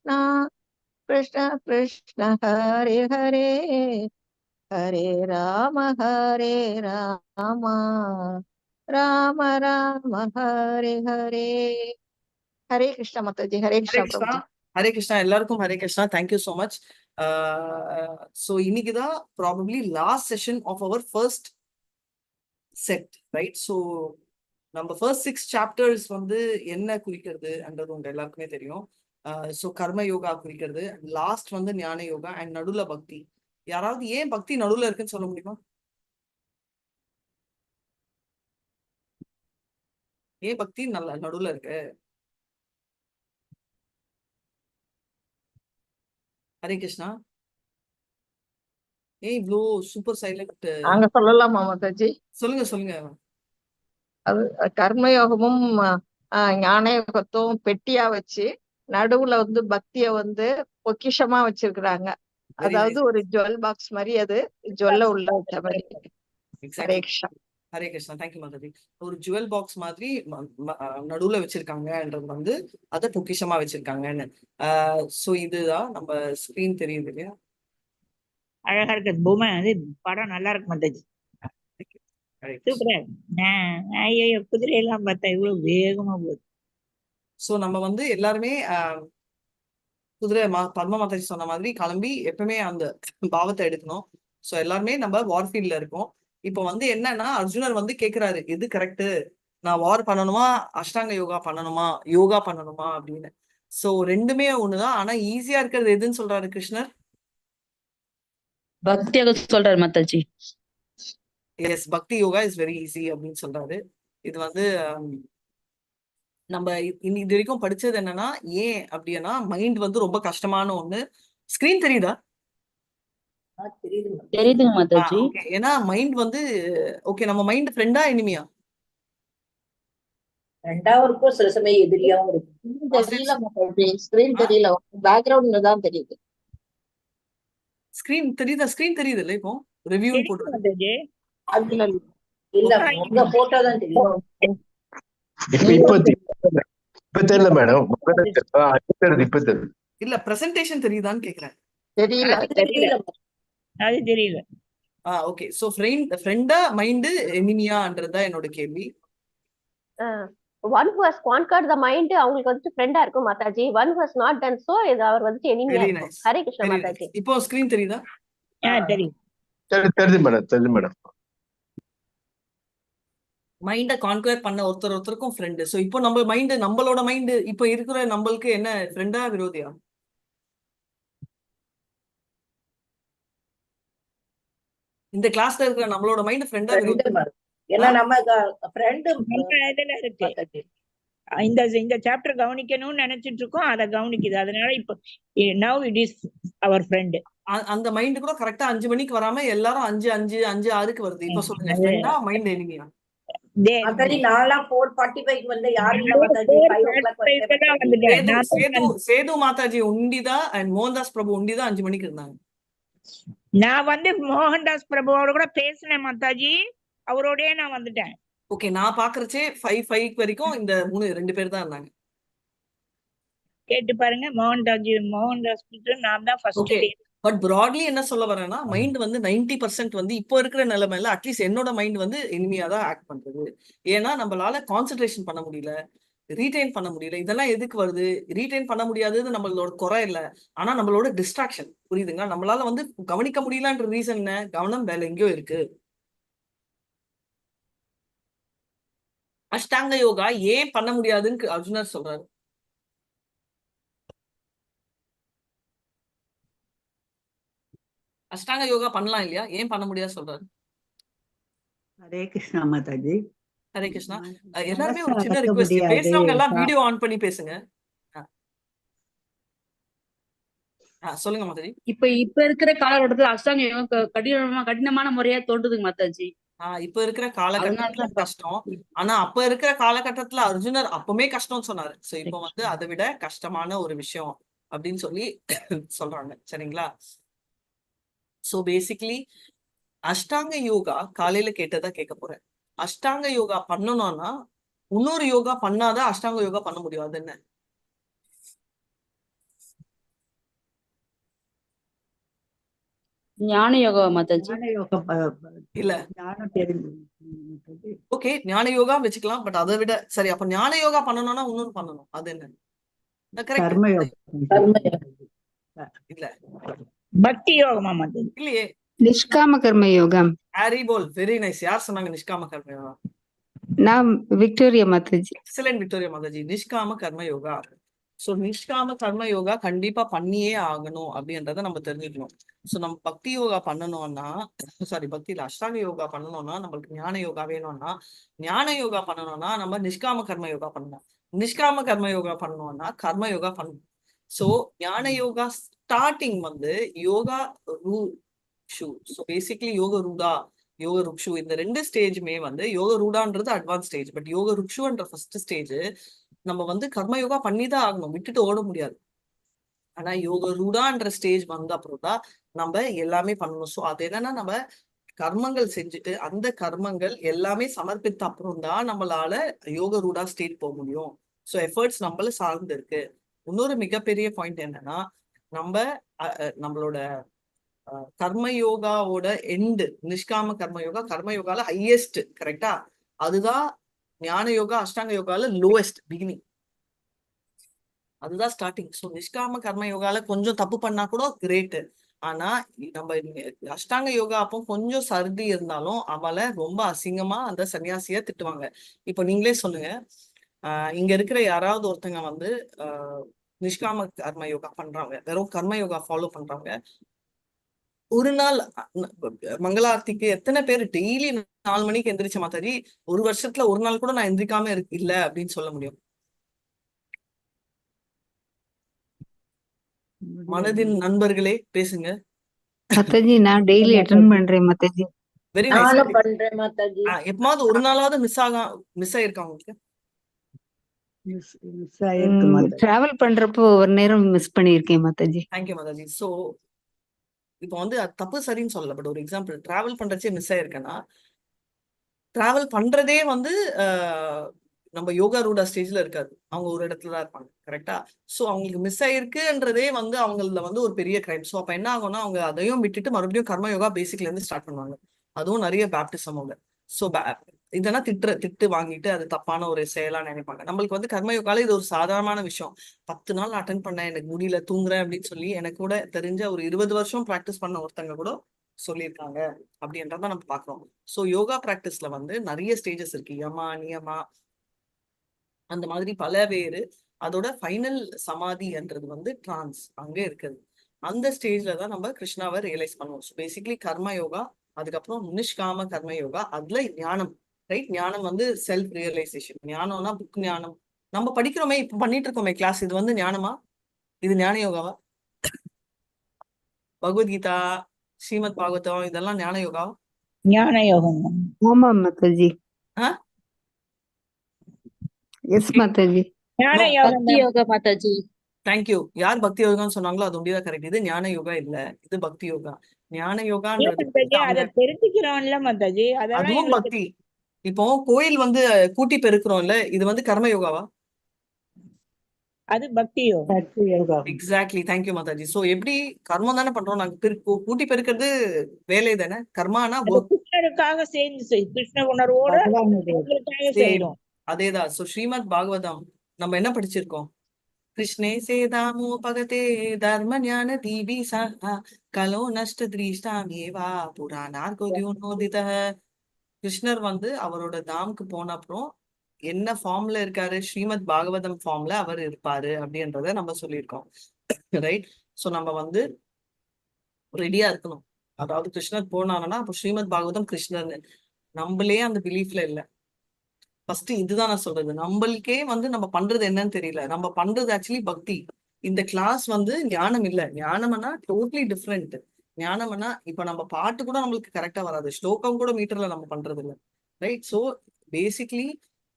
கிருஷ்ண கிருஷ்ண ஹரே ஹரே ஹரே ஹரே ராம ராம ராம ஹரே ஹரே. ஹரே கிருஷ்ணா மாதாஜி. ஹரே ஹரே கிருஷ்ணா கிருஷ்ணா. பிரபுஜி. ஹரே கிருஷ்ணா. எல்லாருக்கும் Hare Krishna. Thank you so much. So இன்னைக்குதான் probably last session of our first set, right? So நம்ம first 6 chapters வந்து என்ன குறிக்கிறதுன்றது உங்க எல்லாருக்குமே தெரியும். ஸோ கர்ம யோகா குறிக்கிறது, லாஸ்ட் வந்து ஞான யோகா, அண்ட் நடுவுல பக்தி. யாராவது ஏன் பக்தி நடுவுல இருக்குன்னு சொல்ல முடியுமா? ஏன் பக்தி நடுவுல இருக்கு? ஹரே கிருஷ்ணா. ஏன் இவ்வளோ சூப்பர் சைலண்ட்? நாங்க சொல்லலாமா மாதாஜி? சொல்லுங்க சொல்லுங்க. அது கர்மயோகமும் ஞான யோகத்தும் பெட்டியா வச்சு நடுவுல வந்து பக்திய வந்து பொக்கிஷமா வச்சிருக்கிறாங்க. வெரி அதாவது நைஸ். ஒரு ஜுவல் பாக்ஸ் மாதிரி, அது ஜுவல்ல உள்ள வச்ச மாதிரி. ஹரே எக்ஸாக்ட்லி. கிருஷ்ணா. ஹரே கிருஷ்ணா. தேங்க்யூ மாதாஜி. ஒரு ஜுவல் பாக்ஸ் மாதிரி நடுவுல வச்சிருக்காங்கன்றது வந்து அதை பொக்கிஷமா வச்சிருக்காங்கன்னு. ஸோ இதுதான் நம்ம ஸ்கிரீன் தெரியுது இல்லையா? அழகா இருக்கு பொம்மை. அது படம் நல்லா இருக்கு மாதாஜி. சூப்பரா இருக்கு. ஐயோ குதிரையெல்லாம் பார்த்தா இவ்வளவு வேகமா போகுது. ஸோ நம்ம வந்து எல்லாருமே குதிரை பத்மா மாதாஜி சொன்ன மாதிரி கிளம்பி எப்பவுமே அந்த பாவத்தை எடுக்கணும். ஸோ எல்லாருமே நம்ம வார்ஃபீல்ட்ல இருக்கோம். இப்போ வந்து என்னன்னா, அர்ஜுனர் வந்து கேட்கிறாரு, எது கரெக்ட், நான் வார் பண்ணணுமா அஷ்டாங்க யோகா பண்ணணுமா அப்படின்னு. ஸோ ரெண்டுமே ஒண்ணுதான். ஆனா ஈஸியா இருக்கிறது எதுன்னு சொல்றாரு கிருஷ்ணர்? பக்தியாக சொல்றாரு மாதாஜி. எஸ், பக்தி யோகா இஸ் வெரி ஈஸி அப்படின்னு சொல்றாரு. இது வந்து நம்ம இது வரைக்கும் படிச்சது என்னன்னா, ஏன் அப்படின்னா மைண்ட் வந்து ரொம்ப கஷ்டமான ஒண்ணு. ஸ்கிரீன் தெரியுதா? தெரியுதுங்க மாதாஜி. ஏன்னா மைண்ட் வந்து ஓகே, நம்ம மைண்ட் ஃப்ரெண்டா எனிமியா? ரெண்டாவும் இருக்கும், சில சமயம் எதிரியாவும் இருக்கும். தெரியல மாதாஜி, ஸ்கிரீன் தெரியல, பேக்ரவுண்ட்ல தான் தெரியுது. ஸ்கிரீன் தெரியுதா? ஸ்கிரீன் தெரியுது இல்ல இப்போ ரிவ்யூ போட்டு? இல்ல, உங்க போட்டோ தான் தெரியும். இப்ப தெரியல மேடம். இப்ப தெரியல. இல்ல பிரசன்டேஷன் தெரியுதான்னு கேக்குறேன். தெரியல. அது தெரியல. ஓகே. சோ ஃப்ரெண்டா மைண்ட் எனிமியான்றதா என்னோட கேள்வி. one who has conquered the mind அவங்களுக்கு வந்து ஃப்ரெண்டா இருக்கும் Mataji. one who has not done so இது அவர் வந்து எனிமியா இருக்கும். ஹரே கிருஷ்ணா மாதாஜி. இப்போ ஸ்கிரீன் தெரியுதா? தெரியும். தெரியுது மேடம். தெரியுது மேடம். மைண்ட கான்குவர் பண்ண ஒருத்தருக்கும் ஃப்ரெண்டு. சோ இப்போ நம்ம மைண்ட், நம்மளோட மைண்ட் இப்போ இருக்கிற நம்மளுக்கு என்ன, ஃப்ரெண்டா விரோதியா? இந்த கிளாஸ்ல இருக்கிற நம்மளோட மைண்ட் ஃப்ரெண்டா விரோதியா? ஏன்னா நம்ம ஃப்ரெண்ட் இதுல இருக்கு. இந்த சாப்டர் கவனிக்கணும்னு நினைச்சிட்டு இருக்கோம், அதை கவனிக்குது. அதனால இப்போ நவ் இட் இஸ் அவர் ஃப்ரெண்ட். அந்த மைண்ட் கூட கரெக்டா 5 மணிக்கு வராம எல்லாரும் 5:06 வருது. இப்போ சொல்லுங்க, ஃப்ரெண்டா மைண்ட் எனிமியா? நான்லாம் 4:45 வந்து யாரும் இல்ல மாதாஜி. 5 சேது மாதாஜி உண்டிதா அண்ட் மோகன்தாஸ் பிரபு உண்டிதா 5 மணிக்கு இருந்தாங்க. நான் வந்து மோகன்தாஸ் பிரபுவோட கூட பேசினேன் மாதாஜி, அவரோடய நான் வந்துட்டேன். ஓகே, நான் பாக்குறச்சே 5 வரைக்கும் இந்த 2 பேர் தான் இருந்தாங்க. கேட்டு பாருங்க. மோகன்தாஸ் நான் தான் ஃபர்ஸ்ட். பட் ப்ராட்லி என்ன சொல்ல வரேன்னா, மைண்ட் வந்து 90% வந்து இப்போ இருக்கிற நிலைமையில அட்லீஸ்ட் என்னோட மைண்ட் வந்து எனிமியா தான் ஆக்ட் பண்றது. ஏன்னா நம்மளால கான்சென்ட்ரேஷன் பண்ண முடியல, ரீடைன் பண்ண முடியல. இதெல்லாம் எதுக்கு வருது? ரீடைன் பண்ண முடியாதது நம்மளோட குறை இல்லை, ஆனா நம்மளோட டிஸ்ட்ராக்ஷன். புரியுதுங்களா? நம்மளால வந்து கவனிக்க முடியலன்ற ரீசன் என்ன? கவனம் வேற எங்கேயோ இருக்கு. அஷ்டாங்க யோகா ஏன் பண்ண முடியாதுன்னு அர்ஜுனர் சொல்றாரு. அஷ்டாங்க யோகா பண்ணலாம் இல்லையா, ஏன் பண்ண முடியாது சொல்றாரு? ஹரே கிருஷ்ணா மாதாஜி. ஹரே கிருஷ்ணா. எல்லாருமே ஒரு சின்ன ரிக்வெஸ்ட், பேசுறவங்க எல்லாம் வீடியோ ஆன் பண்ணி பேசுங்க. சொல்லுங்க மாதாஜி. இப்ப இருக்கிற காலகட்டத்துல அஷ்டாங்க யோகா கடினமான முறையா தோன்றுதுங்க மாதாஜி. இப்ப இருக்கிற காலகட்டத்துல கஷ்டம். ஆனா அப்ப இருக்கிற காலகட்டத்துல அர்ஜுனர் அப்பவுமே கஷ்டம்னு சொன்னாரு. சோ இப்ப வந்து அதை விட கஷ்டமான ஒரு விஷயம் அப்படின்னு சொல்லி சொல்றாங்க. சரிங்களா? சோ பேசிக்கலி அஷ்டாங்க யோகா காலையில கேட்டதா கேட்க போறேன். அஷ்டாங்க யோகா பண்ணணும்னா இன்னொரு யோகா பண்ணாதான் அஷ்டாங்க யோகா பண்ண முடியும். அது என்ன? ஞான யோகா மாதாஜி. ஞான யோக இல்ல ஞானம் தெரிஞ்சு மாதாஜி. ஓகே ஞான யோகா வச்சுக்கலாம். பட் அதை விட சரி, அப்ப ஞான யோகா பண்ணணும்னா இன்னொன்னு பண்ணணும். அது என்ன? கரெக்ட் கர்ம யோகம் இல்ல பக்தி யோகமா மாதாஜி? இல்லையே. நிஷ்காம கர்ம யோகம். Hari bol, very nice. யார் சொன்னாங்க நிஷ்காம கர்ம யோகா? நான் Victoria Mataji. Excellent Victoria Mataji. Nishkama Karma Yoga. So நிஷ்காம Karma yoga கண்டிப்பா பண்ணியே ஆகணும் அப்படின்றத நம்ம தெரிஞ்சுக்கணும். சோ நம்ம பக்தி யோகா பண்ணணும்னா, சாரி பக்தியில அஷ்டாங்க யோகா பண்ணணும்னா நம்மளுக்கு ஞான யோகா வேணும்னா, ஞான யோகா பண்ணணும்னா நம்ம நிஷ்காம கர்ம யோகா பண்ணணும். நிஷ்காம கர்ம யோகா பண்ணணும்னா கர்ம யோகா பண்ணணும். சோ ஞான யோகா ஸ்டார்டிங் வந்து யோகா ருக்ஷு. சோ பேசிக்கலி யோக ரூடா, யோக ருக்ஷு இந்த ரெண்டு ஸ்டேஜுமே வந்து யோக ரூடான்றது அட்வான்ஸ் ஸ்டேஜ். பட் யோக ருக்ஷுன்ற ஃபர்ஸ்ட் ஸ்டேஜ் நம்ம வந்து கர்ம யோகா பண்ணிதான் ஆகணும், விட்டுட்டு ஓட முடியாது. ஆனா யோக ரூடான்ற ஸ்டேஜ் வந்த அப்புறம் தான் நம்ம எல்லாமே பண்ணணும். சோ அது என்னன்னா நம்ம கர்மங்கள் செஞ்சுட்டு அந்த கர்மங்கள் எல்லாமே சமர்ப்பித்த அப்புறம் தான் நம்மளால யோக ரூடா ஸ்டேட் போக முடியும். சோ எஃபர்ட்ஸ் நம்மள சார்ந்து இருக்கு. இன்னொரு மிகப்பெரிய பாயிண்ட் என்னன்னா, நம்மளோட கர்ம யோகாவோட எண்டு நிஷ்காம கர்ம யோகா, கர்ம யோகால ஹையஸ்ட், கரெக்டா? அதுதான் ஞான யோகா அஷ்டாங்க யோகால லோவஸ்ட் பிகினிங். அதுதான் ஸ்டார்டிங். ஸோ நிஷ்காம கர்ம யோகால கொஞ்சம் தப்பு பண்ணா கூட கிரேட்டு. ஆனா நம்ம அஷ்டாங்க யோகா அப்போ கொஞ்சம் சர்தி இருந்தாலும் அவளை ரொம்ப அசிங்கமா அந்த சன்னியாசிய திட்டுவாங்க. இப்போ நீங்களே சொல்லுங்க, இங்க இருக்கிற யாராவது ஒருத்தங்க வந்து நிஷ்காம கர்ம யோகா பண்றாங்க, வெறும் கர்ம யோகா ஃபாலோ பண்றாங்க, ஒரு நாள் மங்களாரத்திக்கு எத்தனை பேர் டெய்லி 4 மணிக்கு எந்திரிச்ச மாதாஜி ஒரு வருஷத்துல ஒரு நாள் கூட நான் எந்திரிக்காம இல்ல அப்படின்னு சொல்ல முடியும்? மனதின் நண்பர்களே பேசுங்க. மாதாஜி நான் டெய்லி அட்டெண்ட் பண்றேன் மாதாஜி. Very nice. நானும் பண்றேன் மாதாஜி. எப்பமாவது ஒரு நாளாவது மிஸ் ஆயிருக்கா உங்களுக்கு? மிஸ் ஆயிருக்கு மாதாஜி. டிராவல் பண்றப்போ ஒரு நேரம் மிஸ் பண்ணியிருக்கேன் மாதாஜி. தேங்க்யூ மாதாஜி. சோ இப்போ வந்து அது தப்பு சரின்னு சொல்லல, பட் ஒரு எக்ஸாம்பிள், டிராவல் பண்றச்சே மிஸ் ஆயிருக்கேன்னா, டிராவல் பண்றதே வந்து நம்ம யோகா ரூடா ஸ்டேஜ்ல இருக்காது, அவங்க ஒரு இடத்துல தான் இருப்பாங்க, கரெக்டா? சோ அவங்களுக்கு மிஸ் ஆயிருக்குன்றதே வந்து அவங்கள வந்து ஒரு பெரிய கிரைம். சோ அப்ப என்ன ஆகும்னா அவங்க அதையும் விட்டுட்டு மறுபடியும் கர்ம யோகா பேசிக்ல இருந்து ஸ்டார்ட் பண்ணுவாங்க. அதுவும் நிறைய பேப்டிசமோட. சோ இதெல்லாம் திட்டு வாங்கிட்டு அது தப்பான ஒரு செயலா நினைப்பாங்க. நம்மளுக்கு வந்து கர்ம யோகால இது ஒரு சாதாரணமான விஷயம். 10 நாள் அட்டென்ட் பண்ணேன், எனக்கு முடியல, தூங்குறேன் அப்படின்னு சொல்லி எனக்கு கூட தெரிஞ்ச ஒரு 20 வருஷம் பிராக்டிஸ் பண்ண ஒருத்தங்க கூட சொல்லியிருக்காங்க அப்படின்றத நம்ம பாக்குறோம். சோ யோகா பிராக்டிஸ்ல வந்து நிறைய ஸ்டேஜஸ் இருக்கு, யமா நியமா அந்த மாதிரி பல பேரு. அதோட ஃபைனல் சமாதின்றது வந்து டிரான்ஸ் அங்க இருக்குது. அந்த ஸ்டேஜ்ல தான் நம்ம கிருஷ்ணாவை ரியலைஸ் பண்ணுவோம். ஸோ பேசிக்கலி கர்ம யோகா, அதுக்கப்புறம் நிஷ்காம கர்ம யோகா, அதுல ஞானம், ரைட்? ஞானம் வந்து செல்ஃப் ரியலைசேஷன். ஞானம்னா புக் ஞானம் நம்ம படிக்கிறோமே, இப்ப பண்ணிட்டு இருக்கோமே கிளாஸ், இது வந்து ஞானமா? இது ஞான யோகாவா? பகவத்கீதா, ஸ்ரீமத் பாகவதம் இதெல்லாம் ஞான யோகா? ஞான யோகம். ஆமா மாதாஜி. ஆஹ் எஸ் மாதாஜி. ஞான No. யோகம் பக்தி யோகா மாதாஜி. தேங்க்யூ. யார் பக்தி யோகான்னு சொன்னாங்களோ அது ஒண்டிதான் கரெக்ட். இது ஞான யோகா இல்ல, இது பக்தி யோகா. ஞான யோகான்றது அதை தெரிஞ்சுக்கிறோம்ல மாதாஜி, அதெல்லாம் அதுவும் எங்களுக்கு பக்தி. இப்போ கோயில் வந்து கூட்டி பெருக்கிறோம்ல, இது வந்து கர்ம யோகாவா? அது பக்தி யோகம். பக்தி yoga. Exactly, thank you Mataji. So எப்படி கர்மம் தானே பண்றோம் நாங்க, கூட்டி பெருக்கிறது வேலை தானே, கர்மானா அது கிருஷ்ணருக்காக சேர்ந்து கிருஷ்ண உணர்வோட பகவானுடைய உங்களுக்காக சேம் செய்யறோம். அதேதான். சோ ஸ்ரீமத் பாகவதம் நம்ம என்ன படிச்சிருக்கோம்? கிருஷ்ணே சேதாமோ பகதே தர்ம ஞான தீபி சஹா கலோ நஷ்ட திரீஷ்டாமேவா புராணார்கோதியோனோதித. கிருஷ்ணர் வந்து அவரோட தாம்க்கு போன அப்புறம் என்ன ஃபார்ம்ல இருக்காரு? ஸ்ரீமத் பாகவதம் ஃபார்ம்ல அவர் இருப்பாரு அப்படின்றத நம்ம சொல்லியிருக்கோம், ரைட்? சோ நம்ம வந்து ரெடியா இருக்கணும். அதாவது கிருஷ்ணர் போனாங்கன்னா அப்போ ஸ்ரீமத் பாகவதம் கிருஷ்ணர்னு நம்மளே அந்த பிலீஃப்ல இல்ல. ஃபர்ஸ்ட் இதுதான் நான் சொல்றது, நம்மளுக்கே வந்து நம்ம பண்றது என்னன்னு தெரியல. நம்ம பண்றது ஆக்சுவலி பக்தி. இந்த கிளாஸ் வந்து ஞானம் இல்ல. ஞானம்னா டோட்டலி டிஃப்ரெண்ட். ஞானம்னா இப்ப நம்ம பாட்டு கூட நம்மளுக்கு கரெக்டா வராது, ஸ்லோகம் கூட மீட்டர்ல நம்ம பண்றது இல்ல, ரைட்? சோ பேசிக்லி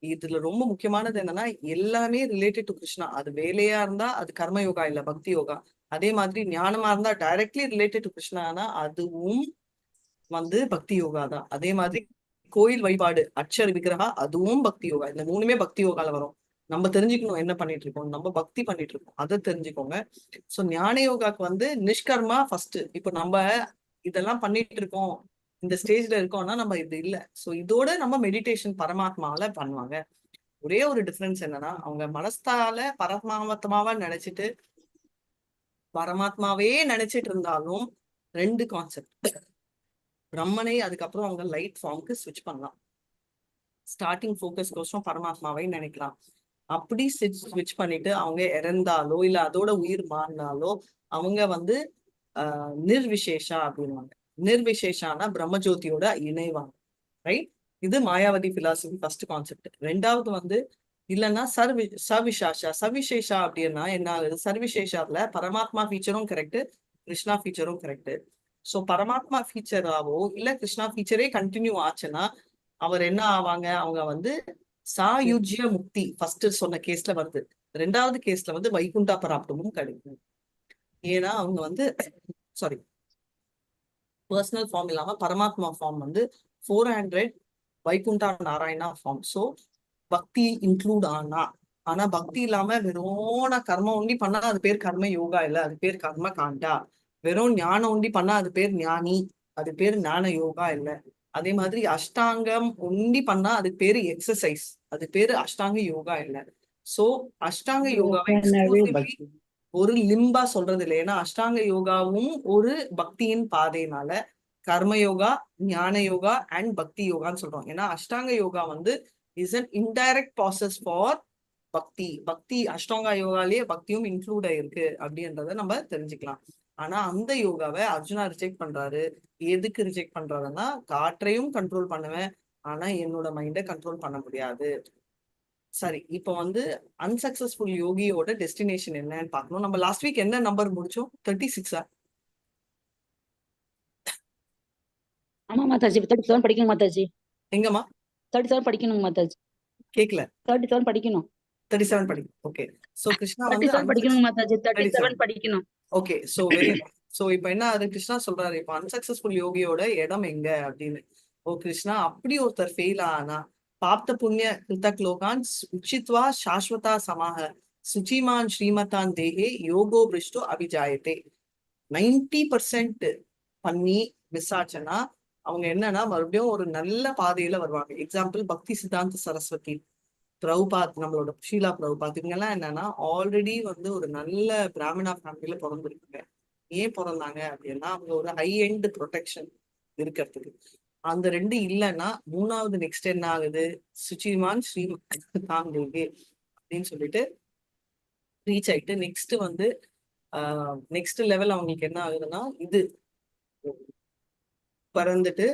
இதுல ரொம்ப முக்கியமானது என்னன்னா எல்லாமே ரிலேட்டட் டு கிருஷ்ணா. அது வேலையா இருந்தா அது கர்ம யோகா இல்ல, பக்தி யோகா. அதே மாதிரி ஞானமா இருந்தா டைரக்ட்லி ரிலேட்டட் டு கிருஷ்ணானா அதுவும் வந்து பக்தி யோகா தான். அதே மாதிரி கோயில் வழிபாடு, அக்ஷர விக்கிரகா, அதுவும் பக்தி யோகா. இந்த மூணுமே பக்தி யோகால வரும். நம்ம தெரிஞ்சுக்கணும் என்ன பண்ணிட்டு இருக்கோம், நம்ம பக்தி பண்ணிட்டு இருக்கோம், அதை தெரிஞ்சுக்கோங்க. சோ ஞான யோகாக்கு வந்து நிஷ்கர்மா ஃபர்ஸ்ட். இப்போ நம்ம இதெல்லாம் பண்ணிட்டு இருக்கோம், இந்த ஸ்டேஜ்ல இருக்கோம்னா நம்ம இது இல்ல. சோ இதோட நம்ம மெடிடேஷன் பரமாத்மாவில பண்ணுவாங்க. ஒரே ஒரு டிஃபரன்ஸ் என்னன்னா, அவங்க மனசால பரமாத்மாவா நினைச்சிட்டு பரமாத்மாவே நினைச்சிட்டு இருந்தாலும் 2 கான்செப்ட். பிரம்மனை அதுக்கப்புறம் அவங்க லைட் ஃபார்முக்கு ஸ்விட்ச் பண்ணலாம். ஸ்டார்டிங் ஃபோக்கஸ் கோசம் பரமாத்மாவை நினைக்கலாம். அப்படி ஸ்விட்ச் பண்ணிட்டு அவங்க இறந்தாலோ இல்ல அதோட உயிர் மாறினாலோ அவங்க வந்து நிர்விசேஷா அப்படின்வாங்க. நிர்விசேஷானா பிரம்மஜோதியோட இணைவாங்க. ரைட்? இது மாயாவதி பிலாசபி ஃபர்ஸ்ட் கான்செப்ட். ரெண்டாவது வந்து இல்லைன்னா சவிசேஷா அப்படின்னா என்ன ஆகுது? சர்விசேஷால பரமாத்மா ஃபீச்சரும் கரெக்ட், கிருஷ்ணா ஃபீச்சரும் கரெக்ட். சோ பரமாத்மா ஃபீச்சராவோ இல்ல கிருஷ்ணா ஃபீச்சரே கண்டினியூ ஆச்சுன்னா அவர் என்ன ஆவாங்க? அவங்க வந்து சாயுஜ்ய முக்தி ஃபர்ஸ்ட் சொன்ன கேஸ்ல வருது. ரெண்டாவது கேஸ்ல வந்து வைகுண்டா பிராப்தமும் கிடைக்கும். ஏன்னா அவங்க வந்து சாரி பர்சனல் ஃபார்ம் இல்லாம பரமாத்மா ஃபார்ம் வந்து 400 வைகுண்டா நாராயணா ஃபார்ம். சோ பக்தி இன்க்ளூட் ஆனா பக்தி இல்லாம வெறும் கர்மம் ஒண்டி பண்ணா அது பேர் கர்ம யோகா இல்ல, அது பேர் கர்ம காண்டா. வெறும் ஞானம் ஒண்டி பண்ணா அது பேர் ஞானி, அது பேர் ஞான யோகா இல்ல. அதே மாதிரி அஷ்டாங்கம் ஒண்டி பண்ணா அது பேரு எக்ஸசைஸ், அது பேரு அஷ்டாங்க யோகா இல்ல. சோ அஷ்டாங்க யோகாவை ஒரு லிம்பா சொல்றது இல்லை. ஏன்னா அஷ்டாங்க யோகாவும் ஒரு பக்தியின் பாதையினால கர்மயோகா, ஞான யோகா அண்ட் பக்தி யோகான்னு சொல்றோம். ஏன்னா அஷ்டாங்க யோகா வந்து is an indirect process for பக்தி. பக்தி அஷ்டாங்க யோகாலேயே பக்தியும் இன்க்ளூட் ஆயிருக்கு அப்படின்றத நம்ம தெரிஞ்சுக்கலாம். ஆனா அந்த யோகாவை அர்ஜுனா ரிஜெக்ட் பண்றாரு. எதுக்கு ரிஜெக்ட் பண்றாருன்னா, காற்றையும் கண்ட்ரோல் பண்ணுவேன் ஆனா என்னோட மைண்டை கண்ட்ரோல் பண்ண முடியாது. சரி, இப்போ வந்து அன்சக்சஸ்ஃபுல் யோகியோட டெஸ்டினேஷன் என்னன்னு பார்க்கணும். நம்ம லாஸ்ட் வீக் என்ன நம்பர் முடிச்சோம்? 36. ஆமா மாதாஜி 37 படிக்கணும் மாதாஜி. எங்கம்மா? 37 படிக்கணும் மாதாஜி. கேக்கல. 37 படிக்கணும். 37 படிக்கணும். ஓகே. சோ கிருஷ்ணா வந்து 37 படிக்கணும் மாதாஜி. 37 படிக்கணும். ஓகே. சோ வெரி சோ இப்போ என்ன ஆகுது? கிருஷ்ணா சொல்றாரு இப்போ அன்சக்சஸ்ஃபுல் யோகியோட இடம் எங்க அப்படின்னு. ஓ கிருஷ்ணா, அப்படி ஒருத்தர் ஃபெயில் ஆனா பாப்த புண்ணிய கிருதக் லோகான் உச்சித்வா சாஸ்வதா சமாக சுச்சிமான் ஸ்ரீமதான் தேகே யோகோ பிருஷ்டு அபிஜாயத்தே. 90% பண்ணி மிஸ் ஆச்சுன்னா அவங்க என்னன்னா மறுபடியும் ஒரு நல்ல பாதையில வருவாங்க. எக்ஸாம்பிள் பக்தி சித்தாந்த சரஸ்வதி, பிரபுபாத், நம்மளோட ஷீலா பிரபுபாத், இவங்கெல்லாம் என்னன்னா ஆல்ரெடி வந்து ஒரு நல்ல பிராமணா ஃபேமிலியில பிறந்திருக்காங்க. ஏன் பிறந்தாங்க அப்படின்னா அவங்க ஒரு ஹை எண்ட் ப்ரொடெக்ஷன் இருக்கிறதுக்கு. அந்த 2 இல்லைன்னா மூணாவது நெக்ஸ்ட் என்ன ஆகுது? சுச்சிமான் ஸ்ரீமதான் தேகே அப்படின்னு சொல்லிட்டு ரீச் ஆயிட்டு நெக்ஸ்ட் வந்து நெக்ஸ்ட் லெவல் அவங்களுக்கு என்ன ஆகுதுன்னா இது பிறந்துட்டு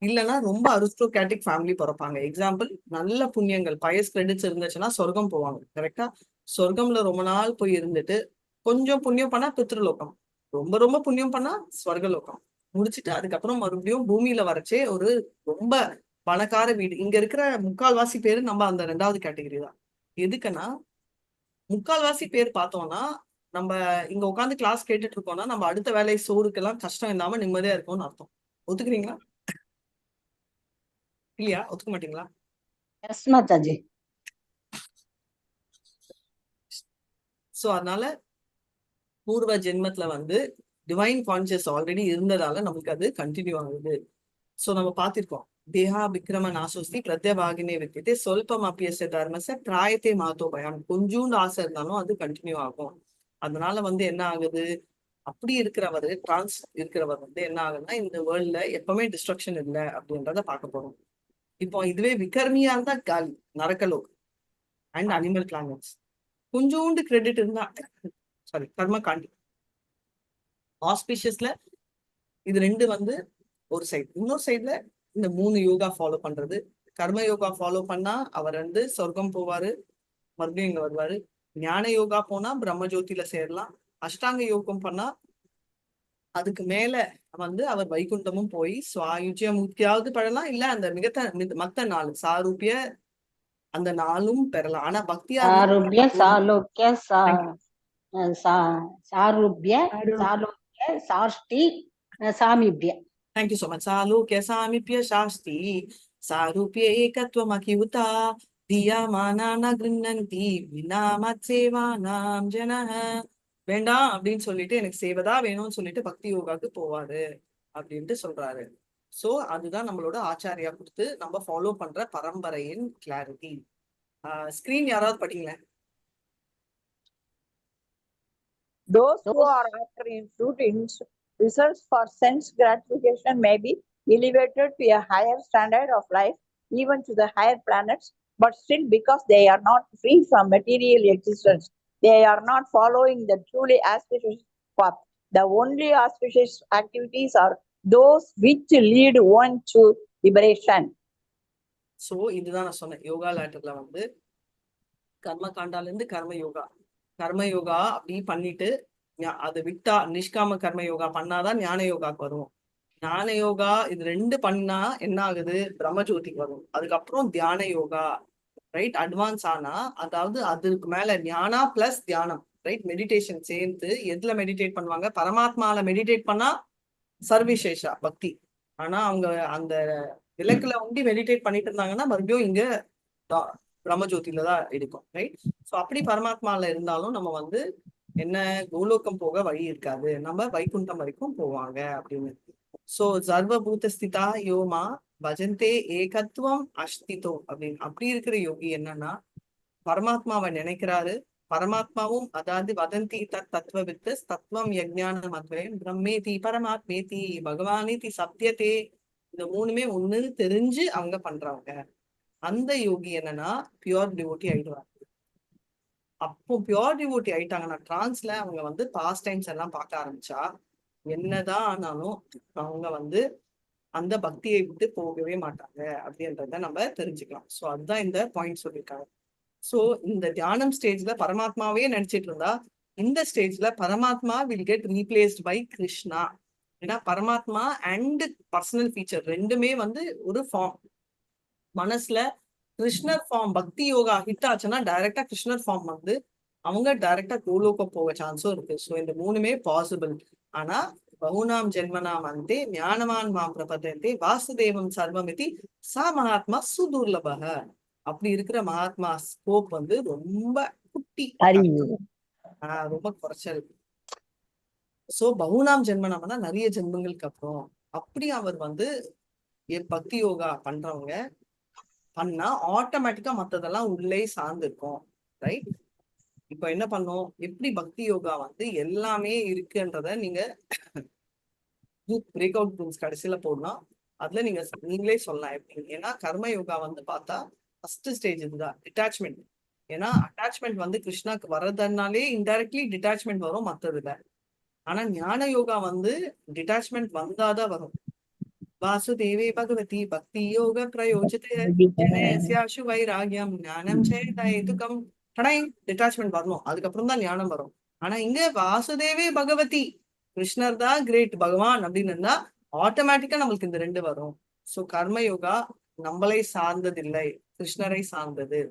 இல்லைன்னா ரொம்ப அரிஸ்டோக்ராட்டிக் ஃபேமிலி பிறப்பாங்க. எக்ஸாம்பிள் நல்ல புண்ணியங்கள் பயஸ் கிரெடிட்ஸ் இருந்துச்சுன்னா சொர்க்கம் போவாங்க. கரெக்டா? சொர்க்கம்ல ரொம்ப நாள் போய் இருந்துட்டு கொஞ்சம் புண்ணியம் பண்ணா பித்ருலோகம், ரொம்ப ரொம்ப புண்ணியம் பண்ணா ஸ்வர்கலோகம் முடிச்சுட்டு அதுக்கப்புறம் மறுபடியும் பூமியில வரைச்சே ஒரு ரொம்ப பணக்கார வீடு. இங்க இருக்கிற முக்கால்வாசி பேரு நம்ம அந்த 2வது கேட்டகரி தான். எதுக்குன்னா முக்கால்வாசி பேர் பார்த்தோம்னா நம்ம இங்க உட்காந்து கிளாஸ் கேட்டுட்டு இருக்கோம்னா நம்ம அடுத்த வேலை சோறுக்கெல்லாம் கஷ்டம் இல்லாம நிம்மதியா இருக்கும்னு அர்த்தம். ஒத்துக்கிறீங்களா இல்லையா? ஒத்துக்க மாட்டீங்களா? எஸ் மாதாஜி. சோ அதனால பூர்வ ஜென்மத்துல வந்து டிவைன் கான்சியஸ் ஆல்ரெடி இருந்ததால நமக்கு அது கண்டினியூ ஆகுது. சோ நம்ம பார்த்திருக்கோம். தேஹா விக்ரம நாசோஸ்தி பிரத்யபாகினே வித்தியதே சொல்பம் அப்பியச தர்மச பிராயத்தே மாத்தோ பயம். கொஞ்சூண்டு ஆசை இருந்தாலும் அது கண்டினியூ ஆகும். அதனால வந்து என்ன ஆகுது? அப்படி இருக்கிறவர் டிரான்ஸ் இருக்கிறவர் வந்து என்ன ஆகுதுன்னா இந்த வேர்ல்ட்ல எப்பவுமே டிஸ்ட்ரக்ஷன் இல்லை அப்படின்றத பார்க்க போறோம். இப்போ இதுவே விகர்மியா இருந்தா காலி நரக்கலோக் அண்ட் அனிமல் பிளானட்ஸ். கொஞ்சோண்டு கிரெடிட் இருந்தா சாரி கர்ம காண்டி ஆஸ்பிஷியஸ்ல இது 2 வந்து ஒரு சைடு. இன்னொரு சைட்ல இந்த 3 யோகா ஃபாலோ பண்றது. கர்ம யோகா ஃபாலோ பண்ணா அவர் வந்து சொர்க்கம் போவாரு, மறுபடியும் இங்க வருவாரு. ஞான யோகா போனா பிரம்ம ஜோதியில சேரலாம். அஷ்டாங்க யோகம் பண்ணா அதுக்கு மேல வந்து அவர் வைகுண்டமும் போய் சுவாயுஜ்ய முக்தியாவது பெறலாம், இல்ல அந்த மத்த 4 சாரூபிய அந்த 4ம் பெறலாம். ஆனா பக்தியா சாருப்ய சாலோக்கிய சாருப்ய சாலோக்கிய சாஷ்டி சாமிப்ய. Thank you so much. சாலோக்கிய சாமிப்ய சாஸ்தி சாரூபிய ஏகத்வம் அகியுதா தியா மானான கிருண்ணந்தி வினா மத்சேவானாம் ஜனஹ. வேண்டாம் அப்படின்னு சொல்லிட்டு எனக்கு சேவதா வேணும்னு சொல்லிட்டு பக்தி யோகாக்கு போவாரு. அப்படின்ட்டு சொல்றாரு. சோ அதுதான் நம்மளோட ஆச்சாரியா கொடுத்து நம்ம ஃபாலோ பண்ற பரம்பரையின் கிளாரிட்டி. ஸ்கிரீன் யாராவது படிங்களேன். Those who are after results for sense gratification may be elevated to a higher standard of life, even to the higher planets, but still, because they are not free from material existence, they are not following the truly auspicious path. The only auspicious activities are those which lead one to liberation. So இதுதான் நான் சொன்னேன். யோகா லேட்டர்ல வந்து கர்ம காண்டால இருந்து கர்ம யோகா அப்படி பண்ணிட்டு அதை விட்டா நிஷ்காம கர்ம யோகா பண்ணாதான் ஞான யோகாக்கு வருவோம். ஞான யோகா இது 2 பண்ணா என்ன ஆகுது, பிரம்மஜோதிக்கு வரும். அதுக்கப்புறம் தியான யோகா, ரைட், அட்வான்ஸ் ஆனா, அதாவது அதுக்கு மேல ஞானா பிளஸ் தியானம், ரைட், மெடிடேஷன் சேர்ந்து எதுல மெடிடேட் பண்ணுவாங்க, பரமாத்மால மெடிடேட் பண்ணா சர்வவிசேஷா பக்தி. ஆனா அவங்க அந்த விளக்குல வந்து மெடிடேட் பண்ணிட்டு இருந்தாங்கன்னா மறுபடியும் இங்க பிரம்மஜோதியில தான் இருக்கும், ரைட். சோ அப்படி பரமாத்மால இருந்தாலும் நம்ம வந்து என்ன கோலோகம் போக வழி இருக்காது, நம்ம வைகுண்டம் வரைக்கும் போவாங்க அப்படின்னு. சோ சர்வபூத ஸ்திதா யோமா பஜந்தே ஏகத்துவம் அஸ்திதோ அப்படின்னு அப்படி இருக்கிற யோகி என்னன்னா பரமாத்மாவை நினைக்கிறாரு, பரமாத்மாவும் அதாவது வதந்தி தத்துவவித்து தத்துவம் யஜ்ஞானம் அத்வயம் பிரம்மேதி பரமாத்மேதி பகவானேதி சத்தியத்தே, இந்த 3மே ஒண்ணு தெரிஞ்சு அவங்க பண்றாங்க. அந்த யோகி என்னன்னா பியூர் டிவோட்டி ஆயிடுவாங்க. அப்போ பியூர் டிவோட்டி ஆயிட்டாங்கன்னா டிரான்ஸ்ல அவங்க வந்து பாஸ்ட் டைம்ஸ் எல்லாம் பார்க்க ஆரம்பிச்சா என்னதான் ஆனாலும் அவங்க வந்து அந்த பக்தியை விட்டு போகவே மாட்டாங்க அப்படின்றத நம்ம தெரிஞ்சுக்கலாம். சோ அதுதான் இந்த பாயிண்ட் சொல்லியிருக்காங்க. சோ இந்த தியானம் ஸ்டேஜ்ல பரமாத்மாவே நினைச்சிட்டு இருந்தா இந்த ஸ்டேஜ்ல Paramatma will get replaced by Krishna. ஏன்னா பரமாத்மா அண்ட் பர்சனல் ஃபீச்சர் 2மே வந்து ஒரு ஃபார்ம். மனசுல கிருஷ்ணர் ஃபார்ம் பக்தி யோகா ஹிட் ஆச்சுன்னா டைரக்டா கிருஷ்ணர் ஃபார்ம் வந்து அவங்க டைரக்டா கோலோகம் போக சான்ஸும் இருக்கு. ஸோ இந்த 3மே பாசிபிள். ஆனா பகுனாம் ஜென்மனாம் அந்தே ஞானவான் மாம் பிரபதந்தே வாசுதேவம் சர்வமிதி சா மகாத்மா சுதுர்லபக. அப்படி இருக்கிற மகாத்மா ஸ்கோப் வந்து ரொம்ப குட்டி, ரொம்ப குறைச்சல். சோ பகுனாம் ஜென்மனாம்னா நிறைய ஜென்மங்களுக்கு அப்புறம் அப்படி அவர் வந்து பக்தி யோகா பண்றவங்க பண்ணா ஆட்டோமேட்டிக்கா மத்ததெல்லாம் உள்ளே சார்ந்து இருக்கும், ரைட். இப்ப என்ன பண்ணோம், எப்படி பக்தி யோகா வந்து எல்லாமே இருக்குன்றத நீங்க பிரேக் அவுட் ரூம்ஸ் கடைசியில போடலாம். அதுல நீங்களே சொல்லலாம் எப்படி. ஏன்னா கர்ம யோகா வந்து பார்த்தா ஃபர்ஸ்ட் ஸ்டேஜ் இதுதான், டிட்டாச்மெண்ட். ஏன்னா அட்டாச்மெண்ட் வந்து கிருஷ்ணாக்கு வர்றதுனாலே இன்டைரக்ட்லி டிட்டாச்மெண்ட் வரும் மத்ததுல. ஆனா ஞான யோகா வந்து டிட்டாச்மெண்ட் வந்தாதான் வரும். வாசுதேவே பகவதி பக்தி யோக பிரயோஜிதேஷு வைராகியம் ஞானம் சேதுகம் டிட்டாச்மெண்ட் வரணும், அதுக்கப்புறம் தான் ஞானம் வரும். ஆனா இங்க வாசுதேவே பகவதி கிருஷ்ணர் தான் கிரேட் பகவான் அப்படின்னு இருந்தா ஆட்டோமேட்டிக்கா நம்மளுக்கு இந்த 2 வரும். சோ கர்ம யோகா நம்மளை சார்ந்தது இல்லை, கிருஷ்ணரை சார்ந்தது.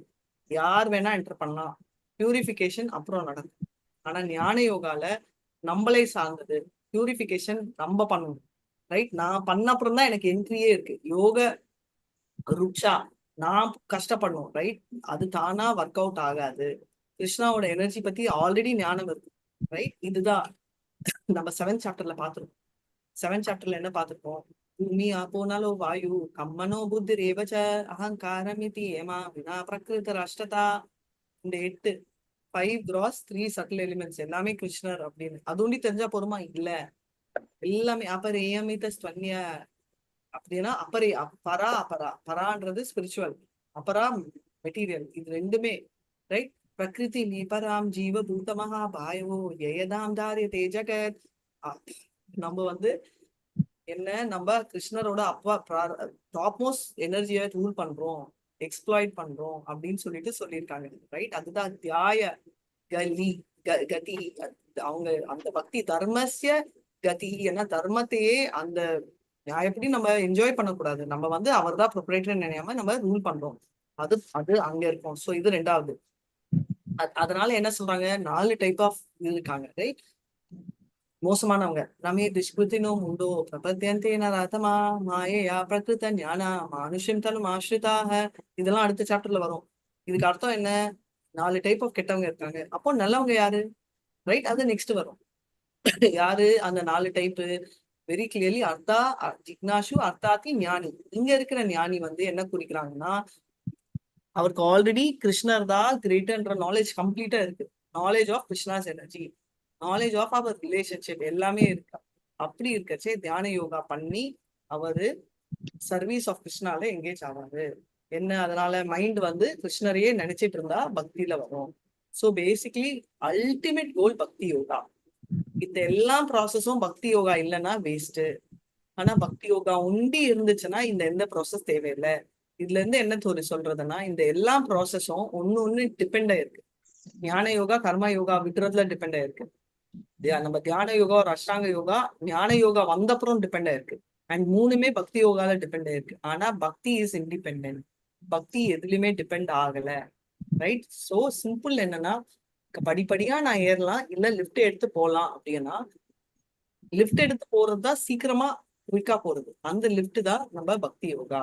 யார் வேணா என்டர் பண்ணலாம், பியூரிஃபிகேஷன் அப்புறம் நடக்கும். ஆனா ஞான யோகால நம்மளை சார்ந்தது, பியூரிஃபிகேஷன் நம்ம பண்ணணும், ரைட். நான் பண்ண அப்புறம் தான் எனக்கு என்ட்ரியே இருக்கு. யோக ருக்ஷா நான் கஷ்டப்படணும், ரைட். அது தானா ஒர்க் அவுட் ஆகாது. கிருஷ்ணாவோட எனர்ஜி பத்தி ஆல்ரெடி ஞானம் இருக்கு, ரைட். இதுதான் நம்ம 7th சாப்டர்ல பாத்துருக்கோம். 7th சாப்டர்ல என்ன பார்த்திருக்கோம், பூமி ஆப்போனாலோ வாயு கம்மனோ புத்தி ரேவச்ச அகங்காரமிதி ஏமா வினா பிரகிருத ராஷ்டதா. இந்த 8 5 கிராஸ் 3 சட்டில் எலிமெண்ட்ஸ் எல்லாமே கிருஷ்ணர் அப்படின்னு அது ஒண்டி தெரிஞ்சா போருமா, இல்ல. எல்லாமே அபரேயமித ஸ்வன்ய அப்படின்னா பரா அபரா. பரான்றது ஸ்பிரிச்சுவல், அபரா மெட்டீரியல். இது 2மே ரைட். பிரகிருதி நிபராம் ஜீவ பூதமஹா பாயவோ ஏயதாம் தாரியதே ஜகத். நம்ம வந்து என்ன, நம்ம கிருஷ்ணரோட டாப் மோஸ்ட் எனர்ஜியை ரூல் பண்றோம், எக்ஸ்ப்ளாய்ட் பண்றோம் அப்படின்னு சொல்லியிருக்காங்க, ரைட். அதுதான் தியாய கதி. அவங்க அந்த பக்தி தர்மஸ்ய கதி. ஏன்னா தர்மத்தையே அந்த எப்படி நம்ம என்ஜாய் பண்ணக்கூடாது, நம்ம வந்து அவர் தான் ப்ரொப்ரைட்டர் நினையாம நம்ம ரூல் பண்றோம், அது அங்க இருக்கும். சோ இது 2வது. அதனால என்ன சொல்றாங்க, 4 டைப் ஆஃப் இருக்காங்க, ரைட். மோசமானவங்க ரமே துஷ்கிருத்தினோ முண்டோ பிரபத்தியந்தேன ராதமா மாயையா பிரகிருத ஞானா மானுஷ்யம் தனும் ஆஸ்ரிதாக. இதெல்லாம் அடுத்த சாப்டர்ல வரும். இதுக்கு அர்த்தம் என்ன, 4 டைப் ஆஃப் கெட்டவங்க இருக்காங்க. அப்போ நல்லவங்க யாரு, ரைட். அது நெக்ஸ்ட் வரும். யாரு அந்த 4 டைப்பு, வெரி கிளியர்லி ஜிக்னாஷு அர்த்தாத்தி ஞானி. இங்க இருக்கிற ஞானி வந்து என்ன குறிக்கிறாங்கன்னா, அவருக்கு ஆல்ரெடி கிருஷ்ணர் தான் கிரேட்டர்ன்ற நாலேஜ் கம்ப்ளீட்டா இருக்கு. Knowledge of Krishna's energy, knowledge of அவர் ரிலேஷன்ஷிப் எல்லாமே இருக்கு. அப்படி இருக்கச்சே தியான யோகா பண்ணி அவரு சர்வீஸ் ஆஃப் கிருஷ்ணால எங்கேஜ் ஆவாரு. என்ன அதனால மைண்ட் வந்து கிருஷ்ணரையே நினைச்சிட்டு இருந்தா பக்தியில வரும். ஸோ பேசிக்லி அல்டிமேட் கோல் பக்தி யோகா. இந்த எல்லா ப்ராசஸும் பக்தி யோகா இல்லைன்னா வேஸ்ட். ஆனா பக்தி யோகா உண்டி இருந்துச்சுன்னா இந்த எந்த ப்ராசஸ் தேவையில்லை. இதுல இருந்து என்ன சொல்றதுன்னா, இந்த எல்லா ப்ராசஸும் ஒன்னு டிபெண்ட் ஆயிருக்கு. ஞான யோகா கர்ம யோகா விடுறதுல டிபெண்ட் ஆயிருக்கு. நம்ம தியான யோகா ஒரு அஷ்டாங்க யோகா ஞான யோகா வந்தப்புறம் டிபெண்ட் ஆயிருக்கு. அண்ட் மூணுமே பக்தி யோகால டிபெண்ட் ஆயிருக்கு. ஆனா பக்தி இஸ் இண்டிபெண்ட். பக்தி எதுலயுமே டிபெண்ட் ஆகல. ரைட்? சோ சிம்பிள் என்னன்னா, படிப்படியா நான் ஏறலாம், இல்ல லிஃப்ட் எடுத்து போலாம் அப்படின்னா, லிஃப்ட் எடுத்து போறதுதான் சீக்கிரமா குயிக்கா போறது. அந்த லிஃப்ட் தான் நம்ம பக்தி யோகா.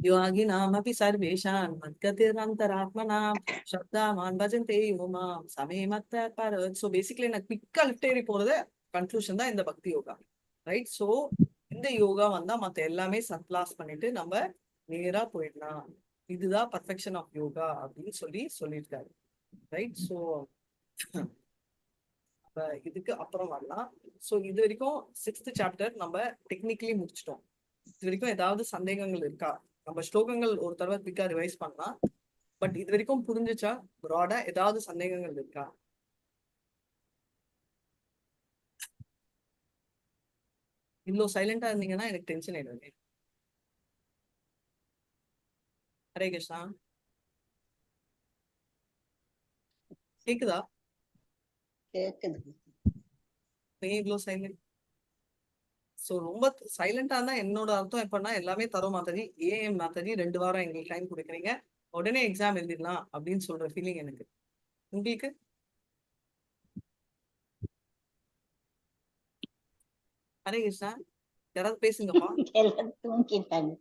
யோகினாமபி சர்வேஷான் மத்கதிரந்தராத்மனாம் சப்தாமான் பஜந்தே யோமாம் சமே மத்த பரத். ஸோ பேசிக்கலி எனக்கு குயிக்கா லிஃப்ட் ஏறி போறது கன்க்ளூஷன் தான் இந்த பக்தி யோகா. ரைட்? ஸோ இந்த யோகா வந்தா மத்த எல்லாமே சப்ளாஸ் பண்ணிட்டு நம்ம நேரா போயிடலாம். இதுதான் பர்ஃபெக்ஷன் ஆஃப் யோகா அப்படின்னு சொல்லியிருக்காரு. ரைட்? ஸோ இதுக்கு அப்புறம் வரலாம். ஸோ இது வரைக்கும் 6th சாப்டர் நம்ம டெக்னிக்கலி முடிச்சிட்டோம். இது வரைக்கும் ஏதாவது சந்தேகங்கள் இருக்கா? நம்ம ஸ்லோகங்கள் ஒரு தடவை குயிக்கா ரிவைஸ் பண்ணலாம். பட் இது வரைக்கும் புரிஞ்சுச்சா? ப்ராடா ஏதாவது சந்தேகங்கள் இருக்கா? இவ்வளோ சைலண்டா இருந்தீங்கன்னா எனக்கு டென்ஷன் ஆயிடுது. ஹரே கிருஷ்ணா, கேக்குதா? கேக்குது. ஏன் இவ்வளோ சைலண்ட்? ஸோ ரொம்ப சைலண்டா இருந்தா என்னோட அர்த்தம் எப்படின்னா, எல்லாமே தரோம் மாதாஜி, ஏன் மாதாஜி 2 வாரம் எங்களுக்கு டைம் கொடுக்குறீங்க, உடனே எக்ஸாம் எழுதிடலாம் அப்படின்னு சொல்ற ஃபீலிங் எனக்கு. உங்களுக்கு? ஹரே கிருஷ்ணா, யாராவது பேசுங்கப்பா. எல்லாம் தூங்கிட்டாங்க.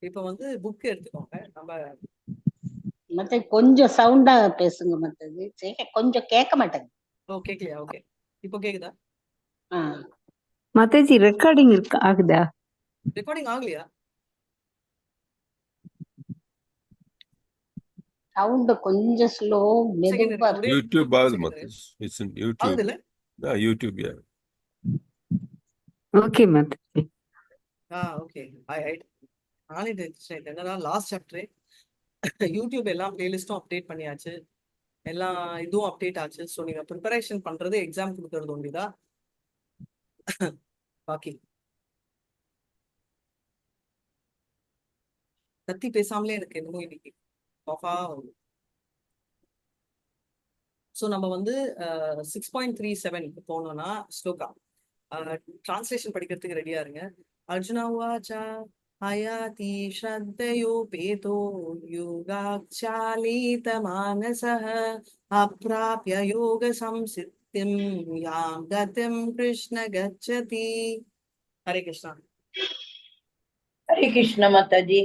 இப்ப வந்து புக் எடுத்துக்கோங்க. நம்ம மத்த கொஞ்சம் சவுண்டா பேசுங்க. மத்தது கொஞ்சம் கேட்க மாட்டேங்குது. ஓ கேட்கலையா? ஓகே, இப்போ கேக்குதா? மாதாஜி ரெக்கார்டிங் ஆகுதா? ரெக்கார்டிங் ஆகலையா? சவுண்ட் கொஞ்சம் ஸ்லோ மெதுவா. YouTube ஆகுது Mataji. It's in YouTube. ஆகுதுல? YouTube. Okay Mataji. Okay. நானே என்னன்னா லாஸ்ட் சாப்டர் யூடியூப் எல்லா பிளேலிஸ்டும் அப்டேட் பண்ணியாச்சு, எல்லா இதுவும் அப்டேட் ஆச்சு. ஸோ நீங்க ப்ரிப்பரேஷன் பண்றது எக்ஸாம் கொடுக்கறது ஒண்டிதா பாக்கி கத்தி பேசாமலே எனக்கு என்னமோ இன்னைக்கு ஆஃபா வருது. ஸோ நம்ம வந்து 6.37 போனோம்னா ஸ்லோகா டிரான்ஸ்லேஷன் படிக்கிறதுக்கு ரெடியா இருங்க. அர்ஜுனா வாச்சா ஹயாதி ஸ்ரத்தயோபேதோ யோகாச்சாலித மானசஹ அப்ராப்ய யோக சம்சித்திம் யாம் கதிம் கிருஷ்ண கச்சதி. ஹரே கிருஷ்ணா. ஹரே கிருஷ்ண மாதாஜி.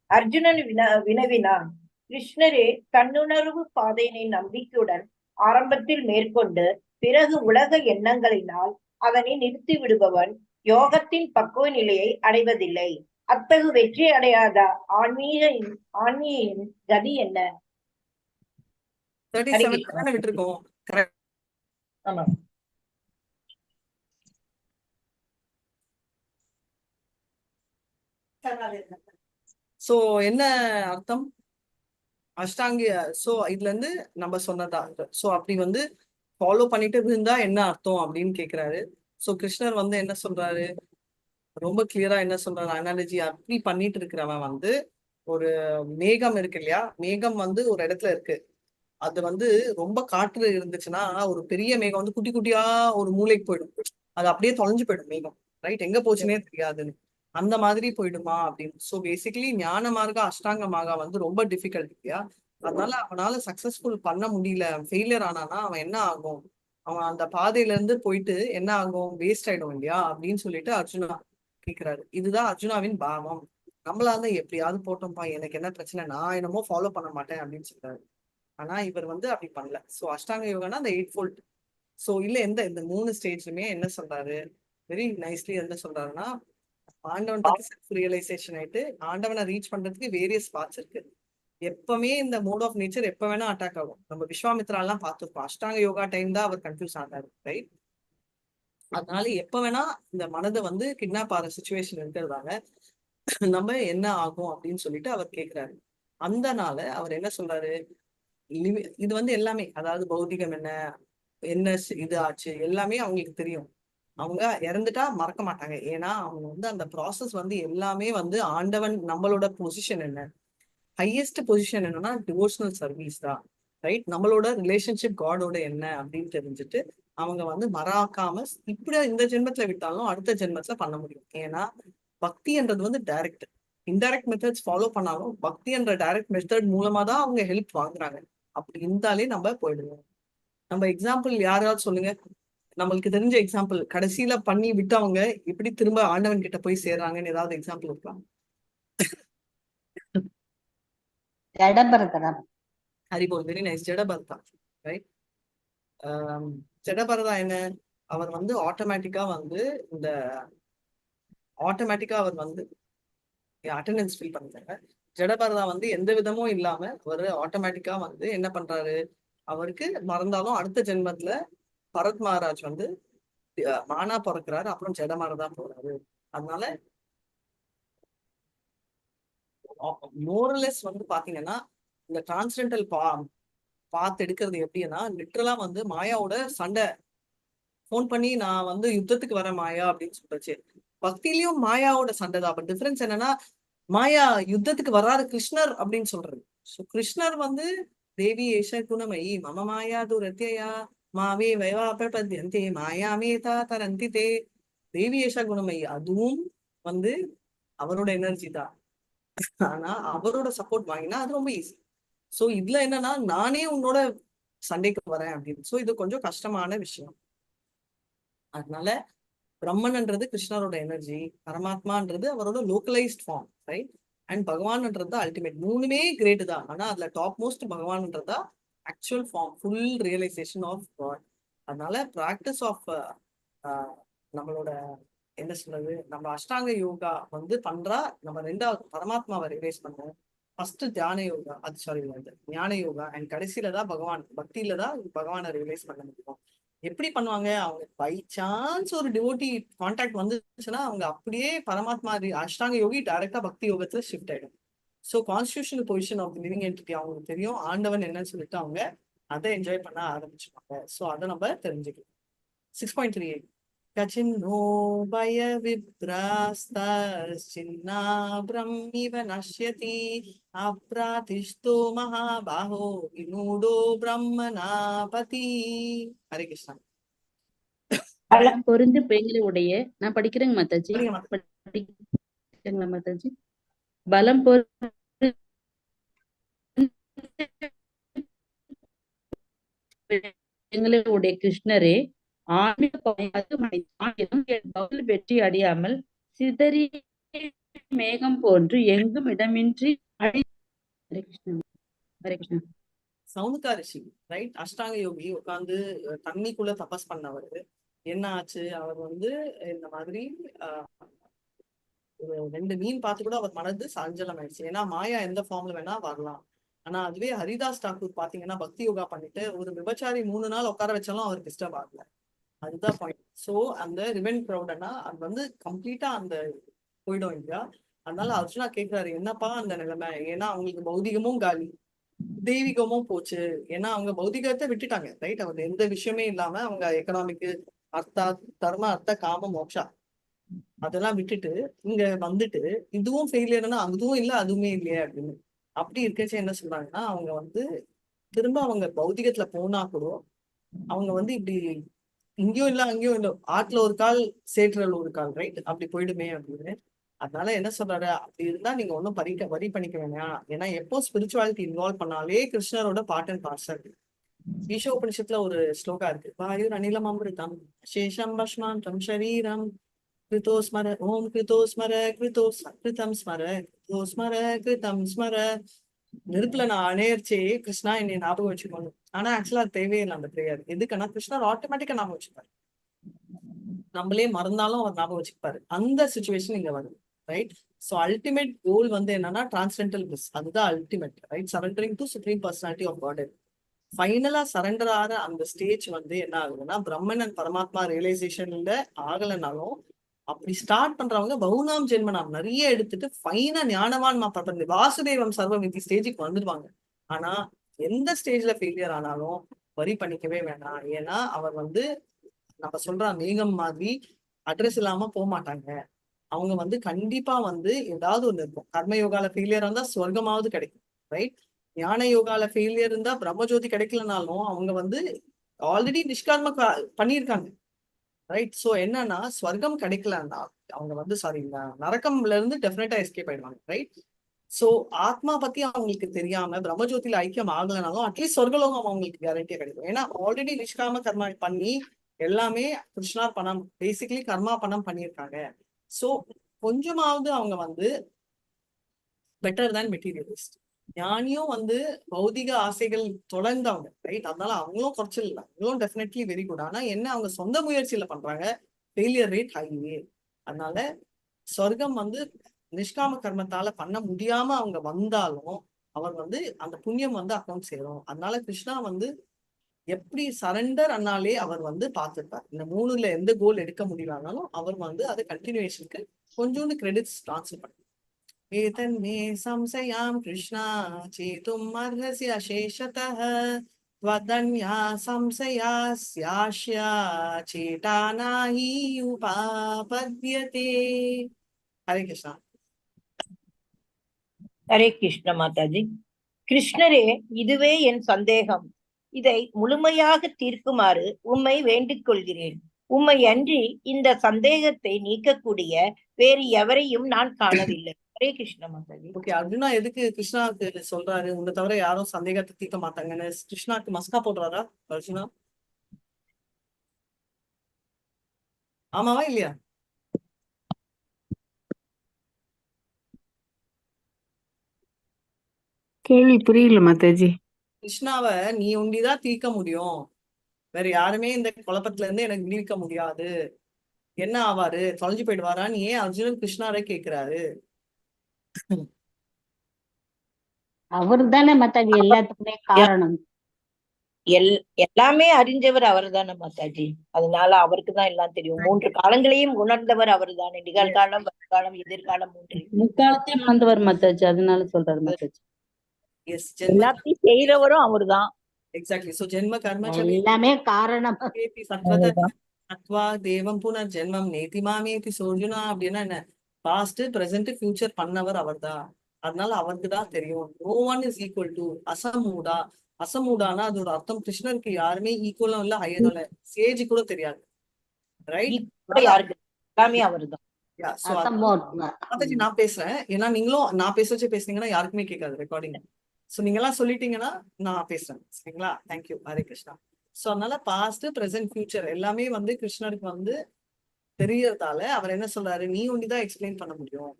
அர்ஜுனன் வினவினான், கிருஷ்ணரே தன்னுணர்வு பாதையினை நம்பிக்கையுடன் ஆரம்பத்தில் மேற்கொண்டு பிறகு உலக எண்ணங்களினால் அவனை நிறுத்தி விடுபவன் யோகத்தின் பக்குவ நிலையை அடைவதில்லை. அத்தகு வெற்றி அடையாத ஆன்மீகின் கதி என்ன? 37 விட்டுருக்கோம். ஆமா. சோ என்ன அர்த்தம்? அஷ்டாங்க சோ இதுல இருந்து நம்ம சொன்னதா. சோ அப்படி வந்து ஃபாலோ பண்ணிட்டு இருந்தா என்ன அர்த்தம் அப்படின்னு கேக்குறாரு. சோ கிருஷ்ணர் வந்து என்ன சொல்றாரு, ரொம்ப கிளியரா என்ன சொல்றாரு, அனாலஜி அப்படி பண்ணிட்டு இருக்கிறவன் வந்து ஒரு மேகம் இருக்கு இல்லையா, மேகம் வந்து ஒரு இடத்துல இருக்கு, அது வந்து ரொம்ப காற்று இருந்துச்சுன்னா ஒரு பெரிய மேகம் வந்து குட்டி குட்டியா ஒரு மூளைக்கு போயிடும், அது அப்படியே தொலைஞ்சு போயிடும் மேகம். ரைட்? எங்க போச்சுன்னே தெரியாதுன்னு. அந்த மாதிரி போயிடுமா அப்படின்னு. சோ பேசிக்கலி ஞான மார்க்க அஷ்டாங்க மார்க்கா வந்து ரொம்ப டிஃபிகல்ட் இல்லையா, அதனால அவனால சக்சஸ்ஃபுல் பண்ண முடியல, ஃபெயிலியர் ஆனானா அவன் என்ன ஆகும், அவன் அந்த பாதையில இருந்து போயிட்டு என்ன ஆகும், வேஸ்ட் ஆயிடும் இல்லையா அப்படின்னு சொல்லிட்டு அர்ஜுனா கேக்குறாரு. இதுதான் அர்ஜுனாவின் பாவம். நம்மளால எப்படியாவது போட்டோம்ப்பா, எனக்கு என்ன பிரச்சனை, நான் என்னமோ ஃபாலோ பண்ண மாட்டேன் அப்படின்னு சொல்றாரு. ஆனா இவர் வந்து அப்படி பண்ணல. சோ அஷ்டாங்க யோகானா அந்த 8 சோ இல்ல இந்த 3 ஸ்டேஜ்லயுமே என்ன சொல்றாரு, வெரி நைஸ்லி என்ன சொல்றாருன்னா, ஆண்டவன் பத்தி செல்ஃப் ரியலைசேஷன் ஆயிட்டு ஆண்டவனை ரீச் பண்றதுக்கு வேரியஸ் பார்ட்ஸ் இருக்கு. எப்பவுமே இந்த மோட் ஆஃப் நேச்சர் எப்ப வேணா அட்டாக் ஆகும். நம்ம விஸ்வாமித்ரா எல்லாம் பார்த்திருப்போம். அஷ்டாங்க யோகா டைம் தான் அவர் கன்ஃபியூஸ் ஆனாரு, ரைட்? அதனால எப்ப வேணா இந்த மனதை வந்து கிட்னாப் ஆகிற சுச்சுவேஷன் இருக்கிறதால நம்ம என்ன ஆகும் அப்படின்னு சொல்லிட்டு அவர் கேட்கிறாரு. அந்த நாள அவர் என்ன சொல்றாரு, இது வந்து எல்லாமே, அதாவது பௌதிகம் என்ன என்ன இது ஆச்சு எல்லாமே அவங்களுக்கு தெரியும். அவங்க இறந்துட்டா மறக்க மாட்டாங்க. ஏன்னா அவங்க வந்து அந்த ப்ராசஸ் வந்து எல்லாமே வந்து ஆண்டவன் நம்மளோட பொசிஷன் என்ன, ஹையஸ்ட் பொசிஷன் என்னன்னா டிவோஷனல் சர்வீஸ் தான், ரைட்? நம்மளோட ரிலேஷன்ஷிப் காடோட என்ன அப்படின்னு தெரிஞ்சுட்டு அவங்க வந்து மறக்காம இப்படி இந்த ஜென்மத்துல விட்டாலும் அடுத்த ஜென்மத்துல பண்ண முடியும். ஏன்னா பக்தின்றது வந்து டைரக்ட், இன்டைரக்ட் மெத்தட்ஸ் ஃபாலோ பண்ணாலும் பக்தி என்ற டைரக்ட் மெத்தட் மூலமா தான் அவங்க ஹெல்ப் வாங்குறாங்க. அப்படி இருந்தாலே நம்ம போயிடுவோம். நம்ம எக்ஸாம்பிள் யாராவது சொல்லுங்க, நம்மளுக்கு தெரிஞ்ச எக்ஸாம்பிள் கடைசியில பண்ணி விட்டவங்க எப்படி திரும்ப ஆண்டவன் கிட்ட போய் சேர்றாங்கன்னு ஏதாவது எக்ஸாம்பிள் இருக்கலாம்? ஜடபரதரா. Haribol, very nice. ஜடபரதா, ரைட்? ஜடபரதா என்ன, அவர் வந்து ஆட்டோமேட்டிக்கா வந்து இந்த அவர் வந்து அட்டெண்டன்ஸ் ஃபில் பண்றாங்க. ஜடபரதா வந்து எந்த விதமும் இல்லாம அவர் ஆட்டோமேட்டிக்கா வந்து என்ன பண்றாரு, அவருக்கு மறந்தாலும் அடுத்த ஜென்மத்துல பரத் மகாராஜ் வந்து மானா பிறக்கிறாரு, அப்புறம் ஜடமரதா போறாரு. அதனால மோரலஸ் வந்து பாத்தீங்கன்னா இந்த டிரான்ஸ்டென்டல் பாத் எடுக்கிறது எப்படின்னா, லிட்டரலா வந்து மாயாவோட சண்டை போன் பண்ணி நான் வந்து யுத்தத்துக்கு வர மாயா அப்படின்னு சொல்றச்சு. பக்தியிலயும் மாயாவோட சண்டை தான். பட் டிஃபரன்ஸ் என்னன்னா, மாயா யுத்தத்துக்கு வர்றாரு கிருஷ்ணர் அப்படின்னு சொல்றது. ஸோ கிருஷ்ணர் வந்து தேவி ஏஷ குணமயி மம மாயா துரத்தியா மாவே வைவாபத்யந்தே மாயாமே தரந்தி தே. தேவி ஏஷா குணமயி அதுவும் வந்து அவரோட எனர்ஜி தான். ஆனா அவரோட சப்போர்ட் வாங்கினா அது ரொம்ப ஈஸி. சோ இதுல என்னன்னா, நானே உன்னோட சண்டைக்கு வரேன் அப்படின்னு. சோ இது கொஞ்சம் கஷ்டமான விஷயம். அதனால பிரம்மன்ன்றது கிருஷ்ணரோட எனர்ஜி, பரமாத்மான்றது அவரோட லோக்கலைஸ்ட் ஃபார்ம், ரைட்? அண்ட் பகவான்ன்றது அல்டிமேட். மூணுமே கிரேட் தான். ஆனா அதுல டாப் மோஸ்ட் பகவான்ன்றதா actual form, full realisation of God. அதனால பிராக்டிஸ் ஆஃப் நம்மளோட என்ன சொல்றது, நம்ம அஷ்டாங்க யோகா வந்து பண்றா நம்ம ரெண்டாவது பரமாத்மாவை ரியலைஸ் பண்ணுவோம். ஃபர்ஸ்ட் தியான யோகா, அது சாரி ஞான யோகா, அண்ட் கடைசியில தான் பகவான், பக்தியில தான் பகவானை ரியலைஸ் பண்ண முடியும். எப்படி பண்ணுவாங்க, அவங்க பை சான்ஸ் ஒரு டிவோட்டி கான்டாக்ட் வந்துச்சுன்னா அவங்க அப்படியே பரமாத்மா அஷ்டாங்க யோகி டைரக்டா பக்தி யோகத்துல ஷிஃப்ட் ஆயிடும். So constitutional position of living entity அவங்களுக்கு தெரியும், ஆண்டவன் என்னன்னு சொல்லிட்டு அவங்க அதை என்ஜாய் பண்ண ஆரம்பிச்சுப்பாங்க. ஸோ அதை நம்ம தெரிஞ்சுக்கலாம். 6.38 கச்சின்னோ பய விப்ராஸ்தச்சின்னா பிரம்மிவ நஷ்யதி அப்ராதிஷ்டோ மகாபாஹோ வினூடோ பிரம்மனாபதி. ஹரே கிருஷ்ணா. பலம் பொருந்து பெண்களை உடைய, நான் படிக்கிறேங்க மாதாஜி, படிக்கிறேங்களா மாதாஜி? பலம் பொருந்து பெண்களை உடைய கிருஷ்ணரே, பதில் வெற்றி அடையாமல் சிதறி மேகம் போன்று எங்கும் இடமின்றி ஹரே கிருஷ்ணா. ஹரே கிருஷ்ணா. சவுனுகா ரிஷி, ரைட்? அஷ்டாங்க யோகி உட்காந்து தண்ணிக்குள்ள தபஸ் பண்ணவர். என்ன ஆச்சு, அவர் வந்து இந்த மாதிரி ஒரு 2 மீன் பார்த்து கூட அவர் மனது சஞ்சலம் ஆயிடுச்சு. ஏன்னா மாயா எந்த ஃபார்ம்ல வேணா வரலாம். ஆனா அதுவே ஹரிதாஸ் தாக்கூர் பாத்தீங்கன்னா பக்தி யோகா பண்ணிட்டு ஒரு விபச்சாரி 3 நாள் உட்கார வச்சாலும் அவர் டிஸ்டர்ப் ஆகல. அதுதான் பாயிண்ட். சோ அந்த ரிவென்ட் க்ரௌட்னா அது வந்து கம்ப்ளீட்டா அந்த போயிடும் இல்லையா? அதனால அர்ஜுனா கேட்கிறாரு, என்னப்பா அந்த நிலைமை? ஏன்னா அவங்களுக்கு பௌதிகமும் காலி, தெய்வீகமும் போச்சு. ஏன்னா அவங்க பௌதிகத்தை விட்டுட்டாங்க, ரைட்? அவங்க எந்த விஷயமே இல்லாம அவங்க எக்கனாமிக்கு அர்த்தா தர்ம அர்த்த காம மோக்ஷா அதெல்லாம் விட்டுட்டு இங்க வந்துட்டு இதுவும் ஃபெயிலியர்னா அதுவும் இல்லை அதுவுமே இல்லையே அப்படின்னு. அப்படி இருக்கச்சு என்ன சொல்றாங்கன்னா, அவங்க வந்து திரும்ப அவங்க பௌதிகத்துல போனா கூட அவங்க வந்து இப்படி இங்கேயும் இல்லை அங்கேயும் இல்லை, ஆட்டுல ஒரு கால் சேற்றுல ஒரு கால், ரைட்? அப்படி போயிடுமே அப்படின்னு. அதனால என்ன சொல்றாரு, அப்படி இருந்தா நீங்க ஒன்னும் வரி பண்ணிக்க வேணாம். ஏன்னா எப்போ ஸ்பிரிச்சுவாலிட்டி இன்வால்வ் பண்ணாலே கிருஷ்ணரோட பார்ட் அண்ட் பார்சல். ஈஷோபனிஷத்துல ஒரு ஸ்லோகா இருக்கு, வாயுர் அனிலம் அமிர்தம் சேஷம் பஷ்மாந்தம் ஷரீரம் கிருதோ ஸ்மர ஓம் கிருதோ ஸ்மர கிருதோ கிருதம் ஸ்மர கிருதோ ஸ்மர கிருதம் ஸ்மர நெருப்புல நான் அணையர்ச்சே கிருஷ்ணா என்னை ஞாபகம் வச்சுக்கணும். ஆனா ஆக்சுவலா அது தேவையில்லை அந்த பிரேயர். எதுக்குன்னா கிருஷ்ணர் ஆட்டோமேட்டிக்கா ஞாபகம் வச்சுப்பாரு. நம்மளே மறந்தாலும் அவர் ஞாபகம் வச்சுப்பாரு. அந்த சுச்சுவேஷன் இங்க வருது, ரைட்? சோ அல்டிமேட் கோல் வந்து என்னன்னா டிரான்ஸ்டென்டல் பிளிஸ். அதுதான் ultimate, right? Surrendering to supreme personality of God. ஃபைனலா சரண்டர் ஆகிற அந்த ஸ்டேஜ் வந்து என்ன ஆகுதுன்னா பிரம்மன் அண்ட் பரமாத்மா ரியலைசேஷன்ல ஆகலைனாலும் அப்படி ஸ்டார்ட் பண்றவங்க பௌனாம் ஜென்மனாம் நிறைய எடுத்துட்டு ஃபைனா ஞானவான் பிரபந்தி வாசுதேவம் சர்வமிதி ஸ்டேஜுக்கு வந்துடுவாங்க. ஆனா எந்த ஸ்டேஜ்ல ஃபெயிலியர் ஆனாலும் வரி பண்ணிக்கவே வேணாம். ஏன்னா அவர் வந்து நம்ம சொல்ற மேகம் மாதிரி அட்ரஸ் இல்லாம போக மாட்டாங்க. அவங்க வந்து கண்டிப்பா வந்து ஏதாவது ஒண்ணு இருக்கும். கர்மயோகால ஃபெயிலியர் இருந்தா சொர்க்கமாவது கிடைக்கும், ரைட்? ஞான யோகால ஃபெயிலியர் இருந்தா பிரம்மஜோதி கிடைக்கலனாலும் அவங்க வந்து ஆல்ரெடி நிஷ்கர்ம பண்ணியிருக்காங்க, ரைட்? சோ என்னன்னா ஸ்வர்க்கம் கிடைக்கலன்னா அவங்க வந்து சாரி நரக்கம்ல இருந்து டெஃபினட்டா எஸ்கேப் ஆயிடுவாங்க, ரைட்? சோ ஆத்மா பத்தி அவங்களுக்கு தெரியாம பிரம்மஜோதியில ஐக்கியம் ஆகலைனாலும் அட்லீஸ்ட் சொர்க்கலோகம் அவங்களுக்கு கேரண்டியா கிடைக்கும். ஏன்னா ஆல்ரெடி நிஷ்காம கர்மா பண்ணி எல்லாமே கிருஷ்ணார் பணம் பேசிக்கலி கர்மா பணம் பண்ணியிருக்காங்க. சோ கொஞ்சமாவது அவங்க வந்து பெட்டர் தேன் மெட்டீரியலிஸ்ட். ஞானியும் வந்து பௌதிக ஆசைகள் தொடர்ந்தவங்க, ரைட்? அதனால அவங்களும் குறைச்சல் இல்லை, அவங்களும் டெஃபினெட்லி வெரி குட். ஆனா என்ன அவங்க சொந்த முயற்சியில பண்றாங்க, ஃபெயிலியர் ரேட் ஹைவே. அதனால சொர்க்கம் வந்து நிஷ்காம கர்மத்தால பண்ண முடியாம அவங்க வந்தாலும் அவர் வந்து அந்த புண்ணியம் வந்து அக்கௌண்ட் சேரும். அதனால கிருஷ்ணா வந்து எப்படி சரண்டர் அண்ணாலே அவர் வந்து பார்த்துருப்பார். இந்த 3ல எந்த கோல் எடுக்க முடியலனாலும் அவர் வந்து அதை கண்டினியூஷனுக்கு கொஞ்சோண்டு கிரெடிட்ஸ் ட்ரான்ஸ்ஃபர் பண்ண. एतन्मे संशयां कृष्णा चेतुम् अर्हसि अशेषतः त्वदन्या संशयास्यास्य चेता नाहि उपापद्यते. हरे कृष्णा. ஹரே கிருஷ்ண மாதாஜி. கிருஷ்ணரே, இதுவே என் சந்தேகம். இதை முழுமையாக தீர்க்குமாறு உம்மை வேண்டிக் கொள்கிறேன். உம்மை அன்றி இந்த சந்தேகத்தை நீக்கக்கூடிய வேறு எவரையும் நான் காணவில்லை. ஹரே கிருஷ்ண மாதாஜி. ஓகே, அர்ஜுனா எதுக்கு கிருஷ்ணாக்கு சொல்றாரு உன்னை தவிர யாரும் சந்தேகத்தை தீர்க்க மாட்டாங்கன்னு? கிருஷ்ணாக்கு மஸ்கா போடுறாரா அர்ஜுனா? ஆமாவா இல்லையா? கேள்வி புரியல மாதாஜி. கிருஷ்ணாவை நீ ஒண்டிதான் தீர்க்க முடியும், வேற யாருமே இந்த குழப்பத்துல இருந்து எனக்கு விடுவிக்க முடியாது, என்ன ஆவாரு, தொலைஞ்சு போயிடுவாரான்னு ஏன் அர்ஜுனன் கிருஷ்ணாரை கேக்குறாரு? அவர் தானே மாதாஜி எல்லாத்துக்குமே காரணம். எல்லாமே அறிஞ்சவர் அவர் தானே மாதாஜி. அதனால அவருக்கு தான் எல்லாம் தெரியும். 3 காலங்களையும் உணர்ந்தவர் அவர் தானே. நிகழ்காலம், வருங்காலம், எதிர்காலம் 3 முக்காலத்தையும் உணர்ந்தவர் மாதாஜி. அதனால சொல்றாரு மாதாஜி. எஸ், எல்லாத்தையும் செய்யறவரும் அவர்தான். எக்ஸாக்ட்லி. சோ ஜென்ம கர்ம எல்லாமே காரணம். சத்வா தேவம் புனர் ஜென்மம் நேதிமாமேதி சோர்ஜுனா. அப்படின்னா என்ன? பாஸ்ட் பிரசன்ட் ஃபியூச்சர் பண்ணவர் அவர் தான். அதனால அவருக்கு தான் தெரியும். No one is equal to அசமூடா. அசமூடானா அதோட அர்த்தம் கிருஷ்ணருக்கு யாருமே ஈக்குவலும் இல்ல, ஹையரும் இல்ல, சேஜ் கூட தெரியாது, ரைட்? யாருக்கு எல்லாமே அவர் தான். மாதாஜி நான் பேசுறேன், ஏன்னா நீங்களும் நான் பேச பேசுனீங்கன்னா யாருக்குமே கேட்காது ரெக்கார்டிங். சோ நீங்க எல்லாம் சொல்லிட்டீங்கன்னா நான் பேசுறேன், சரிங்களா? தேங்க்யூ. ஹரே கிருஷ்ணா. சோ அதனால பாஸ்ட் பிரசன்ட் ஃபியூச்சர் எல்லாமே வந்து கிருஷ்ணருக்கு வந்து தெரியறதால அவர் என்ன சொல்றாரு, நீ ஒண்டிதான் எக்ஸ்பிளைன் பண்ண முடியும்.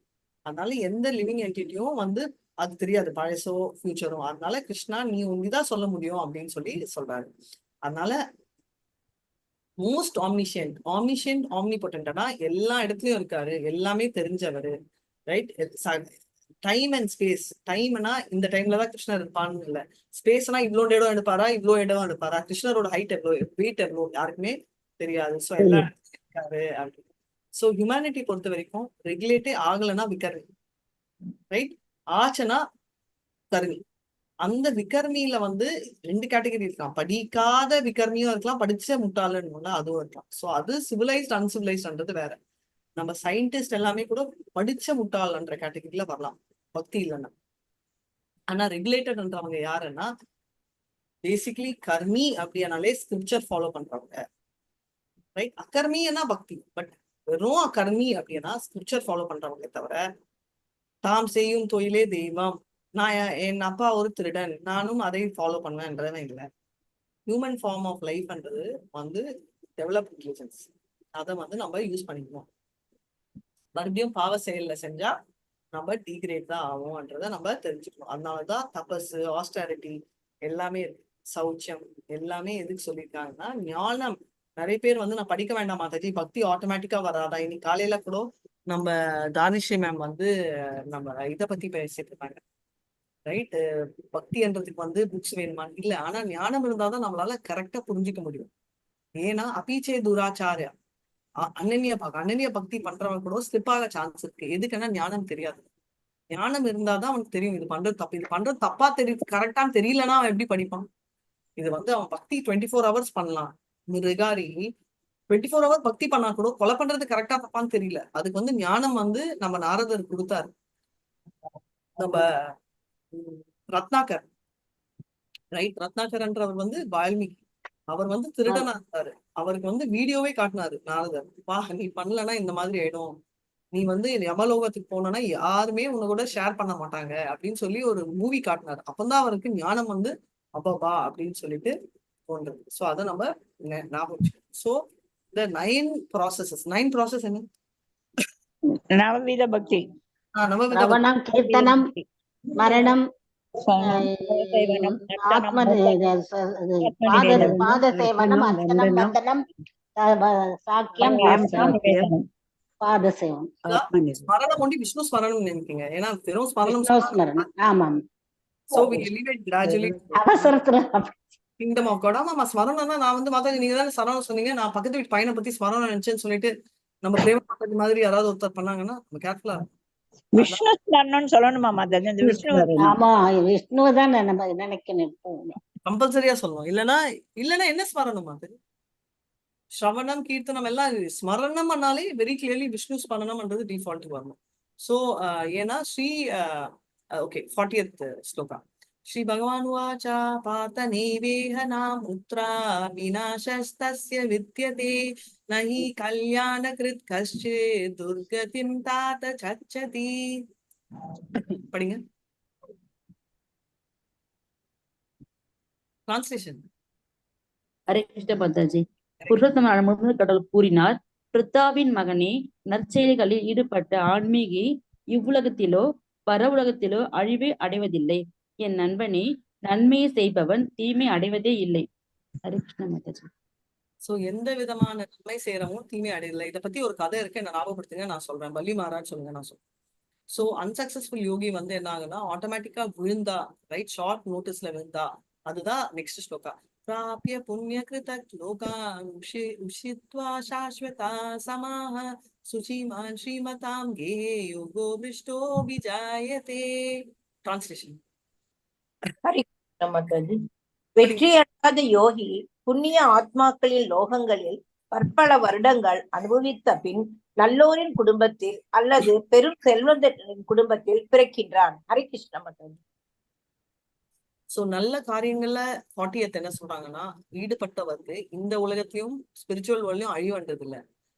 அதனால எந்த லிவிங் என்டிட்டியும் வந்து அது தெரியாது, பழசோ ஃபியூச்சரும். அதனால கிருஷ்ணா நீ ஒண்டிதான் சொல்ல முடியும் அப்படின்னு சொல்லி சொல்றாரு. அதனால மோஸ்ட் ஆம்னிஷியன்ட், ஆம்னிபொட்டன்ட்னா எல்லா இடத்துலயும் இருக்காரு, எல்லாமே தெரிஞ்சவரு, ரைட்? Time and space. டைம்னா இந்த டைம்ல தான் கிருஷ்ணர் இருப்பான்னு இல்ல, ஸ்பேஸ்னா இவ்வளோ இடம் எடுப்பாரா, இவ்வளோ இடம் எடுப்பாரா, கிருஷ்ணரோட ஹைட் எவ்வளோ, வெயிட் எவ்வளோ யாருக்குமே தெரியாது. ஸோ எல்லா இடத்துலயும் இருக்காரு அப்படின்னு. ஸோ ஹியூமனிட்டி பொறுத்த வரைக்கும் ரெகுலேட்டே ஆகலைன்னா விக்கர்மி, ரைட்? ஆச்சுன்னா கர்மி. அந்த விகர்மியில வந்து 2 கேட்டகரி இருக்கலாம். படிக்காத விகர்மியும் இருக்கலாம், படிச்ச முட்டாளன்னு அதுவும் இருக்கலாம். சோ அது சிவிலைஸ்ட் அன்சிவிலைஸ்ட்ன்றது வேற. நம்ம சயின்டிஸ்ட் எல்லாமே கூட படிச்ச முட்டாளன்ற கேட்டகரியில வரலாம், பக்தி இல்லைன்னா. ஆனா ரெகுலேட்டட்ன்றவங்க யாருன்னா பேசிக்கலி கர்மி அப்படின்னாலே ஸ்கிரிப்சர் ஃபாலோ பண்றவங்க, ரைட்? அகர்மின்னா பக்தி, பட் வெறும் அகர்மி அப்படின்னா ஸ்கிரிப்சர் ஃபாலோ பண்றவங்க தவிர தாம் செய்யும் தொழிலே தெய்வம், நான் என் அப்பா ஒரு திருடன் நானும் அதை ஃபாலோ பண்ணுவேன்றதுன்னு இல்லை. ஹியூமன் ஃபார்ம் ஆஃப் லைஃப்ன்றது வந்து டெவலப் இன்டெலிஜென்ஸ், அதை வந்து நம்ம யூஸ் பண்ணிக்கணும். மறுபடியும் பாவ செயல்ல செஞ்சா நம்ம டீக்ரேட் தான் ஆகும்ன்றத நம்ம தெரிஞ்சுக்கணும். அதனாலதான் தபஸ், ஆஸ்டாரிட்டி எல்லாமே இருக்கு, சௌச்சம் எல்லாமே எதுக்கு சொல்லியிருக்காங்கன்னா ஞானம். நிறைய பேர் வந்து நான் படிக்க வேண்டாம் மாதாஜி, பக்தி ஆட்டோமேட்டிக்கா வராதா? இன்னைக்கு காலையில கூட நம்ம தானிஷி மேம் வந்து நம்ம இதை பத்தி பேசிட்டு இருக்காங்க, ரைட்? பக்தின்றதுக்கு வந்து புக்ஸ் வேணுமா? இல்ல, ஆனா ஞானம் இருந்தாதான் நம்மளால கரெக்டா புரிஞ்சுக்க முடியும். ஏன்னா அபீச்சே துராச்சாரியா, அனன்ய பக்தி பண்றவன் கூட ஸ்லிப் ஆக சான்ஸ் இருக்கு. எதுக்குன்னா ஞானம் தெரியாது. ஞானம் இருந்தாதான் அவனுக்கு தெரியும் இது பண்றது தப்பு, இது பண்றது தப்பா தெரியுது, கரெக்டான்னு தெரியலன்னா அவன் எப்படி படிப்பான்? இது வந்து அவன் பக்தி 24 hours பண்ணலாம். ரிகாரி 24 hours பக்தி பண்ணா கூட கொலை பண்றது கரெக்டா தப்பான்னு தெரியல. அதுக்கு வந்து ஞானம் வந்து நம்ம நாரதர் கொடுத்தாரு. நம்ம ரத்னாகர், ரைட்? ரத்னாகர்ன்றவர் வந்து வால்மீகி, அவர் வந்து திருடனா இருந்தாரு. அவருக்கு வந்து வீடியோவே காட்டினாரு நாரதர், வா நீ பண்ணலன்னா இந்த மாதிரி ஆயிடும், நீ வந்து யமலோகத்துக்கு போனோம்னா யாருமே உன்னை கூட ஷேர் பண்ண மாட்டாங்க அப்படின்னு சொல்லி ஒரு மூவி காட்டினாரு. அப்பதான் அவருக்கு ஞானம் வந்து அப்பா அப்படின்னு சொல்லிட்டு தோன்றது. சோ அதை நம்ம ஞாபகம் வச்சுக்கணும். சோ இந்த 9 process என்ன? நவவித பக்தி, நவவித ரவணம், கீர்த்தனம், மரணம், சேவனம், ஆத்ம பாத சேவனம், அர்ச்சனம், வந்தனம், சாக்கியம், பாத சேவனம், ஸ்மரணம் ஒண்டி விஷ்ணு ஸ்மரணம் நினைப்பீங்க. ஏன்னா வெறும் ஸ்மரணம் விஷ்ணு ஸ்மரணம். ஆமாம். so we elevate gradually அவசரத்துல கிங்டம் ஆஃப் காட். ஆமா, ஸ்மரணம்னா நான் வந்து மாதாஜி நீங்க தானே சரவணம் சொன்னீங்க, நான் பக்கத்து வீட்டு பையனை பத்தி ஸ்மரணம் நினைச்சேன்னு சொல்லிட்டு நம்ம பிரேம மாதாஜி மாதிரி யாராவது ஒருத்தர் பண்ணாங்கன்னா நம்ம கேர்ஃபுல்லா விஷ்ணு ஸ்மரணம்னு சொல்லணுமா மாதாஜி? அந்த விஷ்ணு ஆமா, விஷ்ணுவை தான் நம்ம நினைக்கணும். கம்பல்சரியா சொல்லணும். இல்லைன்னா என்ன ஸ்மரணம் அது? ஸ்ரவணம், கீர்த்தனம் எல்லாம் ஸ்மரணம் பண்ணாலே வெரி கிளியர்லி விஷ்ணு ஸ்மரணம்ன்றது டிஃபால்ட் வரணும். சோ ஏன்னா ஸ்ரீ ஓகே 40th ஸ்லோகா. ஸ்ரீ பகவான் வாச்சா பார்த்த நைவேஹ நாம் உத்ரா விநாசஸ்தஸ்ய வித்யதே நஹி கல்யாண கிருத் கஷ்சே துர்கதிம் தாத சச்சதி. படிங்க டிரான்ஸ்லேஷன். ஹரே கிருஷ்ண மாதாஜி. புருஷோத்தம முழு கடவுள் கூறினார், பிரித்தாவின் மகனே, நற்செயல்களில் ஈடுபட்ட ஆன்மீகி இவ்வுலகத்திலோ பர உலகத்திலோ அழிவே அடைவதில்லை. என் நண்பனே, நன்மையை செய்பவன் தீமை அடைவதே இல்லை. ஹரே கிருஷ்ண மாதாஜி. சோ எந்த விதமான நன்மை செய்யறவும் தீமை அடையல. இதை பத்தி ஒரு கதை இருக்கு, என்ன ஞாபகப்படுத்துங்க, நான் சொல்றேன். பல்லி மகாராஜ் சொல்லுங்க, நான் சொல்றேன். சோ அன்சக்சஸ்ஃபுல் யோகி வந்து என்ன ஆகுனா ஆட்டோமேட்டிக்கா விழுந்தா, ரைட், ஷார்ட் நோட்டீஸ்ல விழுந்தா, அதுதான் நெக்ஸ்ட் ஸ்லோகா. பிராபிய புண்ணிய கிருத லோகான் உஷித்வா சாஸ்வதா சமாஹ சுச்சிமான் ஸ்ரீமதாம் கே யோகோ பிஷ்டோ விஜாயதே. டிரான்ஸ்லேஷன். ஹரி கிருஷ்ண மாதாஜி. வெற்றி அடையாத யோகி புண்ணிய ஆத்மாக்களின் லோகங்களில் பற்பல வருடங்கள் அனுபவித்த பின் நல்லோரின் குடும்பத்தில் அல்லது பெரும் செல்வந்தரின் குடும்பத்தில் பிறக்கின்றான். ஹரி கிருஷ்ண மாதாஜி. சோ நல்ல காரியங்கள்ல 40th என்ன சொல்றாங்கன்னா, ஈடுபட்டவருக்கு இந்த உலகத்திலயும் ஸ்பிரிச்சுவல் வேர்ல்ட்லயும் அழிவுன்றது இல்ல.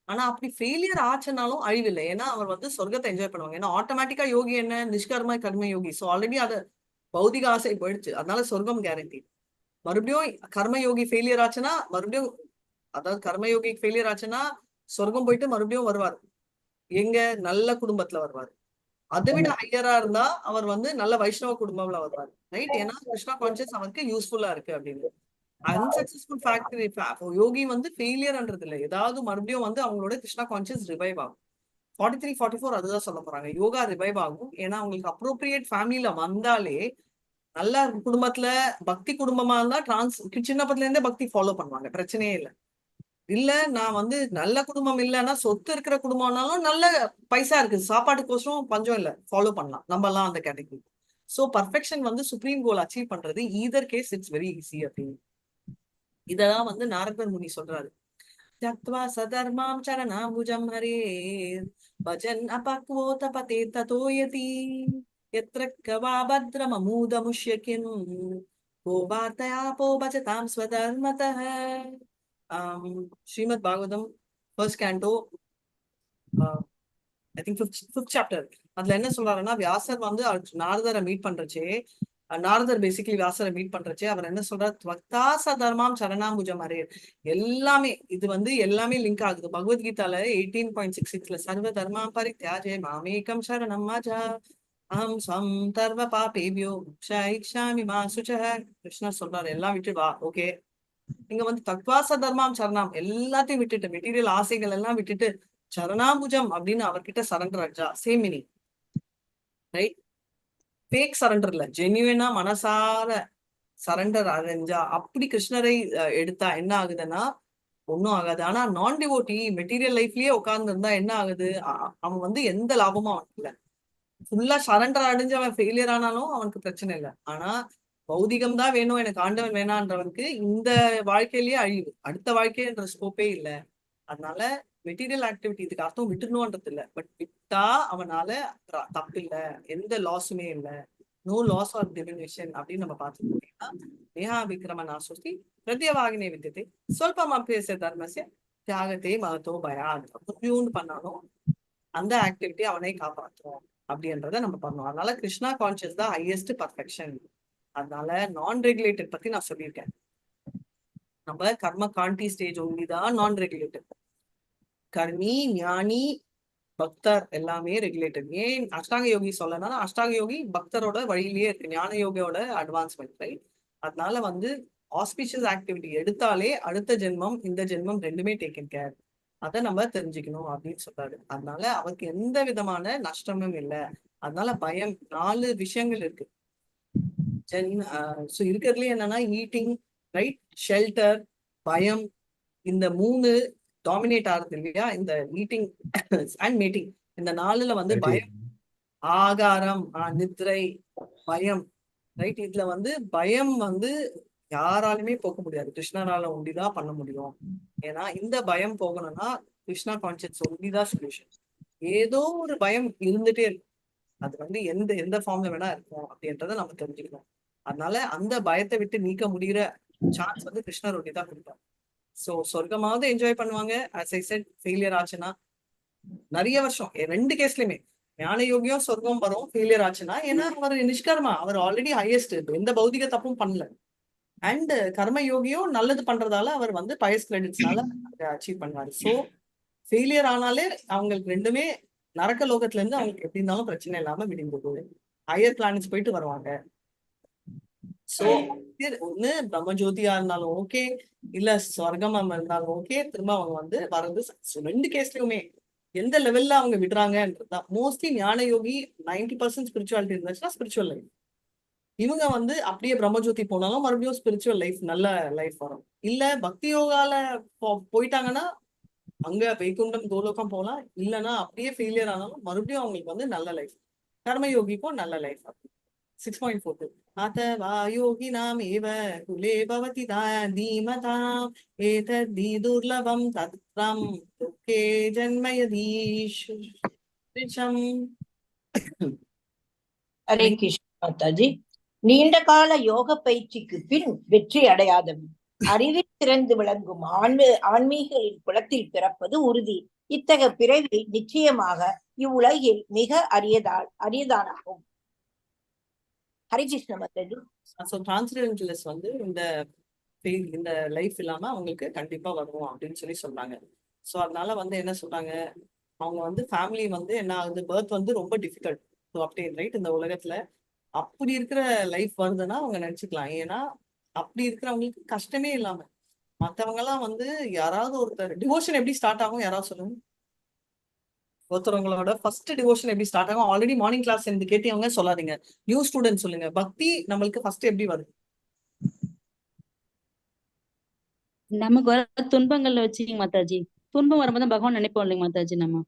ஆனா அப்படி ஃபெயிலியர் ஆச்சுனாலும் அழிவில்லை. ஏன்னா அவர் வந்து சொர்க்கத்தை என்ஜாய் பண்ணுவாங்க. ஏன்னா ஆட்டோமேட்டிக்கா யோகி என்ன நிஷ்கர்ம கர்ம யோகி. சோ ஆல்ரெடி அது பௌதிக ஆசை போயிடுச்சு, அதனால சொர்க்கம் கேரண்டி. மறுபடியும் கர்மயோகி ஃபெயிலியர் ஆச்சுன்னா மறுபடியும், அதாவது கர்மயோகி ஃபெயிலியர் ஆச்சுன்னா சொர்க்கம் போயிட்டு மறுபடியும் வருவார். எங்க நல்ல குடும்பத்துல வருவார். அதை விட ஹையரா இருந்தா அவர் வந்து நல்ல வைஷ்ணவ குடும்பம்ல வருவார், ரைட்? ஏன்னா கிருஷ்ணா கான்சியஸ் அவருக்கு யூஸ்ஃபுல்லா இருக்கு அப்படின்னு. அன்சக்சஸ்ஃபுல் ஃபேக்டரி யோகி வந்து ஃபெயிலியர்ன்றது இல்லை, ஏதாவது மறுபடியும் வந்து அவங்களோட கிருஷ்ணா கான்சியஸ் ரிவைவ் ஆகும். 43, 44 அதுதான் சொல்ல போறாங்க. யோகா ரிவைவ் ஆகும். ஏன்னா அவங்களுக்கு அப்ரோப்ரியேட் ஃபேமிலியில வந்தாலே, நல்ல குடும்பத்துல பக்தி குடும்பமா இருந்தா சின்ன பத்துல இருந்தே பக்தி ஃபாலோ பண்ணுவாங்க, பிரச்சனையே இல்லை. இல்ல நான் வந்து நல்ல குடும்பம் இல்லைன்னா சொத்து இருக்கிற குடும்பம்னாலும் நல்ல பைசா இருக்கு, சாப்பாட்டுக்கோசரம் பஞ்சம் இல்லை, ஃபாலோ பண்ணலாம் நம்ம எல்லாம் அந்த கேட்டகரி. சோ பர்ஃபெக்ஷன் வந்து சுப்ரீம் கோல் அச்சீவ் பண்றது either case it's very easy அப்படின்னு. இதெல்லாம் வந்து நாரதர் முனி சொல்றாரு. त्यक्त्वा सधर्मां चरणाम्बुजं हरेर् भजन् अपक्वोतपते ततो यति यत्र कवा भद्रममूदमुष्य किं को वार्तयापो भजतां स्वधर्मतः. Srimad Bhagavatam first canto I think 5th chapter. அதுல என்ன சொல்றாருன்னா, வியாசர் வந்து நாரதரை மீட் பண்றச்சே நாரதர் பேசிக்கலி வியாசரை மீட் பண்றச்சே அவர் என்ன சொல்றார், துவக்தாச தர்மாம் சரணாம்புஜம் அரே. எல்லாமே இது வந்து எல்லாமே லிங்க் ஆகுது. பகவத்கீதால 18.66ல சர்வ தர்மா பரித்யாஜே மாமேகம் சரணம் மஜா அஹம் ஸ்வம் சர்வ பாபேபியோ மோக்ஷயிஷ்யாமி மா சுசஹ. கிருஷ்ணர் சொல்றாரு எல்லாம் விட்டு வா. ஓகே, நீங்க வந்து தத்வாச தர்மாம் சரணாம் எல்லாத்தையும் விட்டுட்டு, மெட்டீரியல் ஆசைகள் எல்லாம் விட்டுட்டு சரணாபுஜம் அப்படின்னு அவர்கிட்ட சரண்டர் ஆச்சா. Same meaning, right? Fake surrender இல்ல, ஜென்யூனா மனசார சரண்டர் அடைஞ்சா, அப்படி கிருஷ்ணரை எடுத்தா என்ன ஆகுதுன்னா ஒன்னும் ஆகாது. ஆனா நான் டிவோட்டி மெட்டீரியல் லைஃப்லயே உட்கார்ந்து இருந்தா என்ன ஆகுது, அவன் வந்து எந்த லாபமும் அவனுக்கு இல்ல. ஃபுல்லா சரண்டர் அடைஞ்சு அவன் ஃபெயிலியர் ஆனாலும் அவனுக்கு பிரச்சனை இல்லை. ஆனா பௌதிகம் தான் வேணும், எனக்கு ஆண்டவன் வேணான்றவனுக்கு இந்த வாழ்க்கையிலேயே அழிவு, அடுத்த வாழ்க்கைன்ற ஸ்கோப்பே இல்லை. அதனால மெட்டீரியல் ஆக்டிவிட்டி இதுக்கு அர்த்தம் விட்டுணும்ன்றது இல்லை, பட் விட்டா அவனால தப்பு இல்லை, எந்த லாஸுமே இல்லை, நோ லாஸ் ஆர் டிமினிஷன் அப்படின்னு நம்ம பார்த்துக்கிட்டோம்னா நேஹா விக்ரம நாசுஸ்தி பிரத்யவாகினே வித்தியத்தை சொல்பம் அபியச தர்மசிய தியாகத்தை மகத்தோ பயாத். கொஞ்சோண்டு பண்ணாலும் அந்த ஆக்டிவிட்டி அவனை காப்பாற்றும் அப்படின்றத நம்ம பண்ணோம். அதனால கிருஷ்ணா கான்சியஸ் தான் ஹையஸ்ட் பர்ஃபெக்ஷன். அதனால நான் ரெகுலேட்டட் பத்தி நான் சொல்லியிருக்கேன். நம்ம கர்ம காண்டி ஸ்டேஜ் ஒன்லிதான் நான் ரெகுலேட்டட். கர்மி ஞானி பக்தர் எல்லாமே ரெகுலேட்டட். ஏன் அஷ்டாங்க யோகி சொல்லனா, அஷ்டாங்க யோகி பக்தரோட வழியிலேயே இருக்கு, ஞான யோகியோட அட்வான்ஸ்மெண்ட், ரைட்? அதனால வந்து ஆஸ்பிஷியஸ் ஆக்டிவிட்டி எடுத்தாலே அடுத்த ஜென்மம் இந்த ஜென்மம் ரெண்டுமே டேக்கன் கேர், அதை நம்ம தெரிஞ்சுக்கணும் அப்படின்னு சொல்றாரு. அதனால அவருக்கு எந்த விதமான நஷ்டமும் இல்லை. அதனால பயம் 4 விஷயங்கள் இருக்கு. இருக்கிறதுலயே என்னன்னா ஈட்டிங், ரைட், ஷெல்டர், பயம், இந்த 3 டாமினேட் ஆகுது இல்லையா? இந்த ஈட்டிங் அண்ட் மீட்டிங், இந்த 4ல வந்து பயம், ஆகாரம், நித்ரை, பயம், ரைட்? இதுல வந்து பயம் வந்து யாராலுமே போக முடியாது, கிருஷ்ணனால ஒண்டிதான் பண்ண முடியும். ஏன்னா இந்த பயம் போகணும்னா கிருஷ்ணா கான்சியஸ் ஒண்டிதான் சொல்யூஷன். ஏதோ ஒரு பயம் இருந்துட்டே இருக்கும், அது வந்து எந்த ஃபார்ம்ல வேணா இருக்கும் அப்படின்றத நம்ம தெரிஞ்சுக்கணும். அதனால அந்த பயத்தை விட்டு நீக்க முடிகிற சான்ஸ் வந்து கிருஷ்ணர் ஒண்டிதான் கொடுப்பார். சோ சொர்க்கமாவது என்ஜாய் பண்ணுவாங்க. as I said, ஃபெயிலியர் ஆச்சுன்னா நிறைய வருஷம் 2 கேஸ்லயுமே ஞான யோகியும் சொர்க்கம் வரும் ஃபெயிலியர் ஆச்சுன்னா. ஏன்னா அவர் நிஷ்கர்மா, அவர் ஆல்ரெடி ஹையஸ்ட், எந்த பௌதிக தப்பும் பண்ணல. அண்ட் கர்ம யோகியும் நல்லது பண்றதால அவர் வந்து பயஸ் கிரெடிட்ஸ்னால அச்சீவ் பண்ணுவாரு. ஸோ ஃபெயிலியர் ஆனாலே அவங்களுக்கு ரெண்டுமே நரக்க லோகத்துல இருந்து அவங்களுக்கு எப்படி இருந்தாலும் பிரச்சனை இல்லாம விடும்போது ஹையர் பிளானட்ஸ் போயிட்டு வருவாங்க. சோ ஒண்ணு பிரம்மஜோதியா இருந்தாலும் ஓகே, இல்ல ஸ்வர்க்கமா இருந்தாலும் ஓகே, திரும்ப அவங்க வந்து வர்றது 2 கேஸ்லயுமே எந்த லெவல்ல அவங்க விடுறாங்கன்றதுதான். மோஸ்ட்லி ஞான யோகி 90% ஸ்பிரிச்சுவாலிட்டி இருந்துச்சுன்னா ஸ்பிரிச்சுவல் லைஃப். இவங்க வந்து அப்படியே பிரம்மஜோதி போனாலும் மறுபடியும் ஸ்பிரிச்சுவல் லைஃப், நல்ல லைஃப் வரும். இல்ல பக்தி யோகால போயிட்டாங்கன்னா அங்க வைகுண்டம் கோலோகம் போகலாம். இல்லைன்னா அப்படியே ஃபெயிலியர் ஆனாலும் மறுபடியும் அவங்களுக்கு வந்து நல்ல லைஃப். கர்மயோகிக்கும் நல்ல லைஃப். 6.42 அத்தவா யோகினாம் ஏவ குலே பவதி தீமதாம் ஏதத்தி துர்லபம் தத்ரம் துக்கே ஜன்மயதீஷம். ஹரே கிருஷ்ண மாதாஜி. நீண்ட கால யோக பயிற்சிக்கு பின் வெற்றி அடையாதவன் அறிவில் சிறந்து விளங்கும் ஆன்மீகளின் குலத்தில் பிறப்பது உறுதி. இத்தகைய பிறவி நிச்சயமாக இவ்வுலகில் மிக அரியதானாகும். ஹரி கிருஷ்ண மாதாஜி. ஸோ டிரான்ஸ்ஜெண்டர்ஸ் வந்து இந்த லைஃப் இல்லாம அவங்களுக்கு கண்டிப்பா வரும் அப்படின்னு சொல்றாங்க. ஸோ அதனால வந்து என்ன சொல்றாங்க, அவங்க வந்து ஃபேமிலி வந்து என்ன ஆகுது, பர்த் வந்து ரொம்ப டிஃபிகல்ட் ஸோ அப்படின்னு, ரைட்? இந்த உலகத்துல அப்படி இருக்கிற லைஃப் வருதுன்னா அவங்க நினைச்சுக்கலாம். ஏன்னா அப்படி இருக்கிறவங்களுக்கு கஷ்டமே இல்லாம, மத்தவங்க எல்லாம் வந்து யாராவது ஒருத்தர் டிவோஷன் எப்படி ஸ்டார்ட் ஆகும் யாராவது சொல்லுங்க. ஒருத்தவங்களோட ஃபர்ஸ்ட் டிவோஷன் எப்படி ஸ்டார்ட் ஆகும்? ஆல்ரெடி மார்னிங் கிளாஸ் இருந்து கேட்டவங்க சொல்லாதீங்க, நியூ ஸ்டூடெண்ட் சொல்லுங்க. பக்தி நம்மளுக்கு ஃபர்ஸ்ட் எப்படி வருது? நமக்கு வர துன்பங்கள்ல வச்சுங்க மாதாஜி, துன்பம் வரும்போது பகவான் நினைப்போம் இல்லைங்க மாதாஜி. நம்ம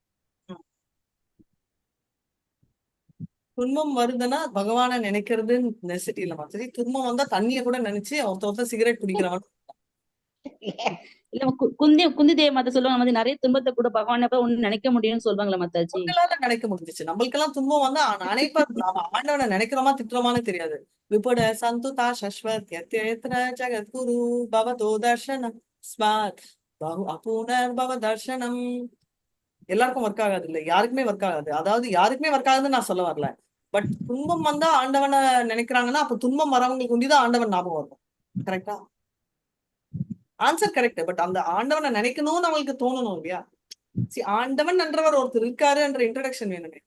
துன்பம் வருதுன்னா பகவான நினைக்கிறது நெசசிட்டி இல்ல மாதாஜி. துன்பம் வந்தா தண்ணிய கூட நினைச்சு ஒருத்தர் சிகரெட் குடிக்கிறவன் இல்ல குந்தி தேவி மாதா சொல்லுவாங்க மாதிரி நிறைய துன்பத்தை கூட பகவான ஒண்ணு நினைக்க முடியும்னு சொல்லுவாங்களா மாதாஜி? உங்களால நினைக்க முடிஞ்சிச்சு. நம்மளுக்கெல்லாம் துன்பம் வந்தா நாம ஆண்டவனை நினைக்கிறோமா திட்டுறோமான்னு தெரியாது. விபட சந்துதா சஸ்வத் யத்யத்ர ஜகத்குரு பவதோ தர்ஷனம் ஸ்மாத் பஹு அபுனர் பவ தர்ஷனம். எல்லாருக்கும் ஒர்க் ஆகாது, இல்ல யாருக்குமே ஒர்க் ஆகாது. அதாவது யாருக்குமே ஒர்க் ஆகுதுன்னு நான் சொல்ல வரல, பட் துன்பம் வந்தா ஆண்டவனை நினைக்கிறாங்கன்னா அப்ப துன்பம் வரவங்களுக்கு ஒண்டிதான் ஆண்டவன் ஞாபகம் வரும். கரெக்டா? Answer correct. பட் அந்த ஆண்டவனை நினைக்கணும்னு அவங்களுக்கு தோணணும் இல்லையா? ஆண்டவன் என்றவர் ஒருத்தர் இருக்காரு என்ற இன்ட்ரடக்ஷன் வேணுமே.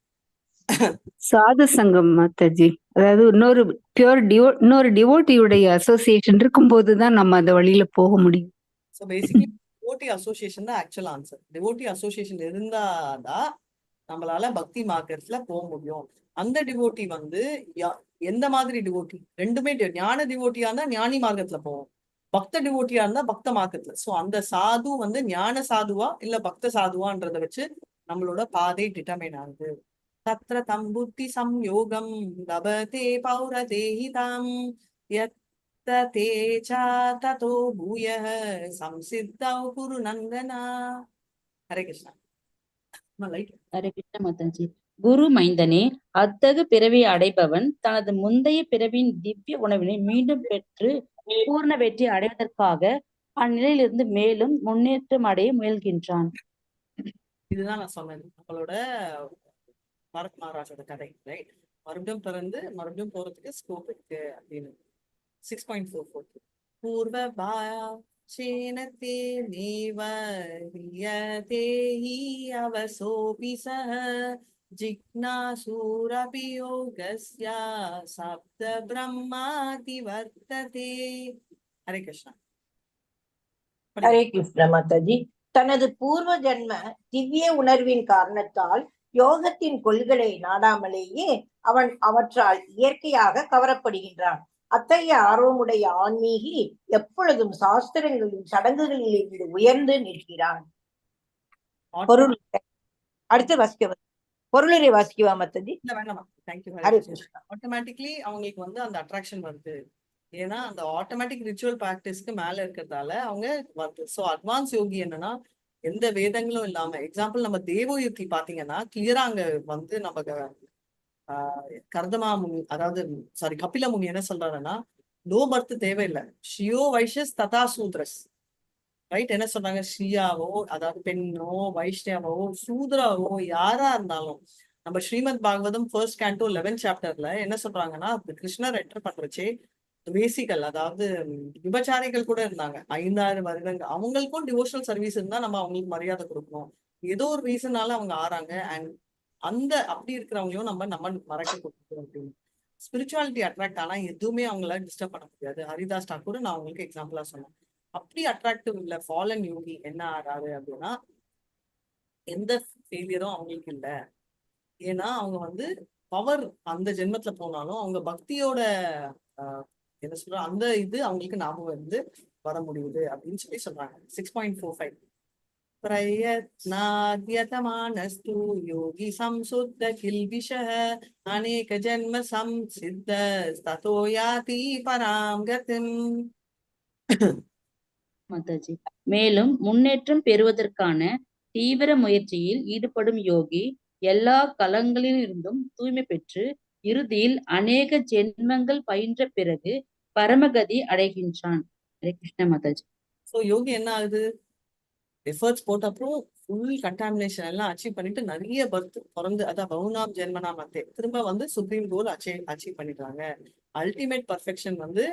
சாது சங்கம் மாதாஜி, அதாவது இன்னொரு டிவோட்டியுடைய அசோசியேஷன் இருக்கும்போதுதான் நம்ம அந்த வழியில போக முடியும். ஸோ பேசிக்கலி டிவோட்டி அசோசியேஷன் தான் ஆக்சுவல் ஆன்சர். டிவோட்டி அசோசியேஷன் இருந்தாதான் நம்மளால பக்தி மார்க்கெட்ல போக முடியும். அந்த டிவோட்டி வந்து எந்த மாதிரி டிவோட்டி? ரெண்டுமே ஞான டிவோட்டியா இருந்தா ஞானி மார்க்கத்துல போவோம், பக்த டிவோட்டியா இருந்தா பக்த மார்க்கத்துல. சோ அந்த சாது வந்து ஞான சாதுவா இல்ல பக்த சாதுவான்றத வச்சு நம்மளோட பாதை டிட்டர்மைன் ஆகுது. தத்ர தம் புத்தி சம்யோகம் லபதே பௌரதேஹிதம் யத்ததே ச ததோ பூயः சம்சித்தௌ குரு நந்தனா. ஹரே கிருஷ்ணா. ஹரே கிருஷ்ண மாதாஜி. குரு மைந்தனே, அத்தகு பிறவியை அடைபவன் தனது முந்தைய பிறவியின் திவ்ய உணவினை மீண்டும் பெற்று பூர்ண வெற்றி அடைவதற்காக அந்நிலையிலிருந்து மேலும் முன்னேற்றம் அடைய முயல்கின்றான். இதுதான் நான் சொன்னது, நம்மளோட பரத் மகாராஜோட கதை. ரைட்? மறுபடியும் பிறந்து மறுபடியும் போறதுக்கு ஸ்கோப் இருக்கு அப்படின்னு. 6.44 பூர்வ பாச்சேனதே நேவரியதே ஹி அவசோபி சஹ ஜிக்னாசூரபி யோகஸ்ய சப்த பிரம்மாதி வர்த்ததே. ஹரே கிருஷ்ணா. ஹரே கிருஷ்ண மாதாஜி. தனது பூர்வ ஜென்ம திவ்ய உணர்வின் காரணத்தால் யோகத்தின் கொள்கைகளை நாடாமலேயே அவன் அவற்றால் இயற்கையாக கவரப்படுகின்றான். அத்தகைய ஆர்வமுடைய ஆன்மீகி எப்பொழுதும் சாஸ்திரங்களின் சடங்குகளில் இருந்து உயர்ந்து நிற்கிறான். பொருள் அடுத்து வாசிக்க பொருளரை வாசிக்கவா மாதாஜி? இல்ல வேண்டாமா, தேங்க்யூ. ஹரே கிருஷ்ணா. ஆட்டோமேட்டிக்லி அவங்களுக்கு வந்து அந்த அட்ராக்ஷன் வருது. ஏன்னா அந்த ஆட்டோமேட்டிக் ரிச்சுவல் பிராக்டிஸ்க்கு மேல இருக்கிறதால அவங்க வருது. ஸோ அட்வான்ஸ் யோகி என்னன்னா எந்த வேதங்களும் இல்லாம, எக்ஸாம்பிள் நம்ம தேவயுகி பாத்தீங்கன்னா கிளியரா அங்க வந்து நம்ம கர்தமா முனி, அதாவது சாரி கபில முனி என்ன சொல்றாருன்னா லோ பர்த் தேவையில்லை, ஷியோ வைஷஸ் ததா சூத்ரஸ். ரைட்? என்ன சொன்னாங்க? ஸ்ரீயாவோ அதாவது பெண்ணோ வைஷ்ணவோ சூத்ராவோ யாரா இருந்தாலும் நம்ம Srimad Bhagavatam first canto 11th சாப்டர்ல என்ன சொல்றாங்கன்னா கிருஷ்ணர் என்டர் பண்றச்சே வேசிகள் அதாவது விபச்சாரிகள் கூட இருந்தாங்க 5000 வருடங்கள். அவங்களுக்கும் டிவோஷனல் சர்வீஸ் இருந்தா நம்ம அவங்களுக்கு மரியாதை கொடுக்கணும். ஏதோ ஒரு ரீசனால அவங்க ஆறாங்க. அண்ட் அந்த அப்படி இருக்கிறவங்களையும் நம்ம மறக்க கொடுக்கணும் அப்படின்னு. ஸ்பிரிச்சுவாலிட்டி அட்ராக்ட் ஆனா எதுவுமே அவங்கள டிஸ்டர்ப் பண்ண முடியாது. ஹரிதாஸ் டாக்கூர் நான் உங்களுக்கு எக்ஸாம்பிளா சொன்னேன். அப்படி அட்ராக்டிவ் இல்ல ஃபாலன் யோகி என்ன ஆறாரு அப்படின்னா எந்த ஃபெயிலியரும் அவங்களுக்கு இல்ல. ஏன்னா அவங்க வந்து பவர் அந்த ஜென்மத்துல போனாலும் அவங்க பக்தியோட என்ன சொல்ற அந்த இது அவங்களுக்கு ஞாபகம் இருந்து வர முடியுது அப்படின்னு சொல்லி சொல்றாங்க. 6.45 பிரயத்னாத்யதமானஸ்து யோகி சம்சுத்த கில்பிஷஹ அநேக ஜன்ம சம்சித்த ததோ யாதி பராம் கதிம். மாதாஜி. மேலும் முன்னேற்றம் பெறுவதற்கான தீவிர முயற்சியில் ஈடுபடும் யோகி எல்லா கலங்களிலிருந்தும் தூய்மை பெற்று இறுதியில் அநேக ஜென்மங்கள் பயின்ற பிறகு பரமகதி அடைகின்றான். ஹரே கிருஷ்ண மாதாஜி. சோ யோகி என்ன ஆகுது? எஃபர்ட்ஸ் போட்ட அப்புறம் ஃபுல் கண்டாமினேஷன் எல்லாம் அச்சீவ் பண்ணிட்டு நிறைய பர்த் பிறந்து அதான் பவுனாம் ஜென்மனா மத்தே திரும்ப வந்து சுப்ரீம் கோல் அச்சீவ் பண்ணிடுறாங்க. அல்டிமேட் பர்ஃபெக்ஷன் வந்து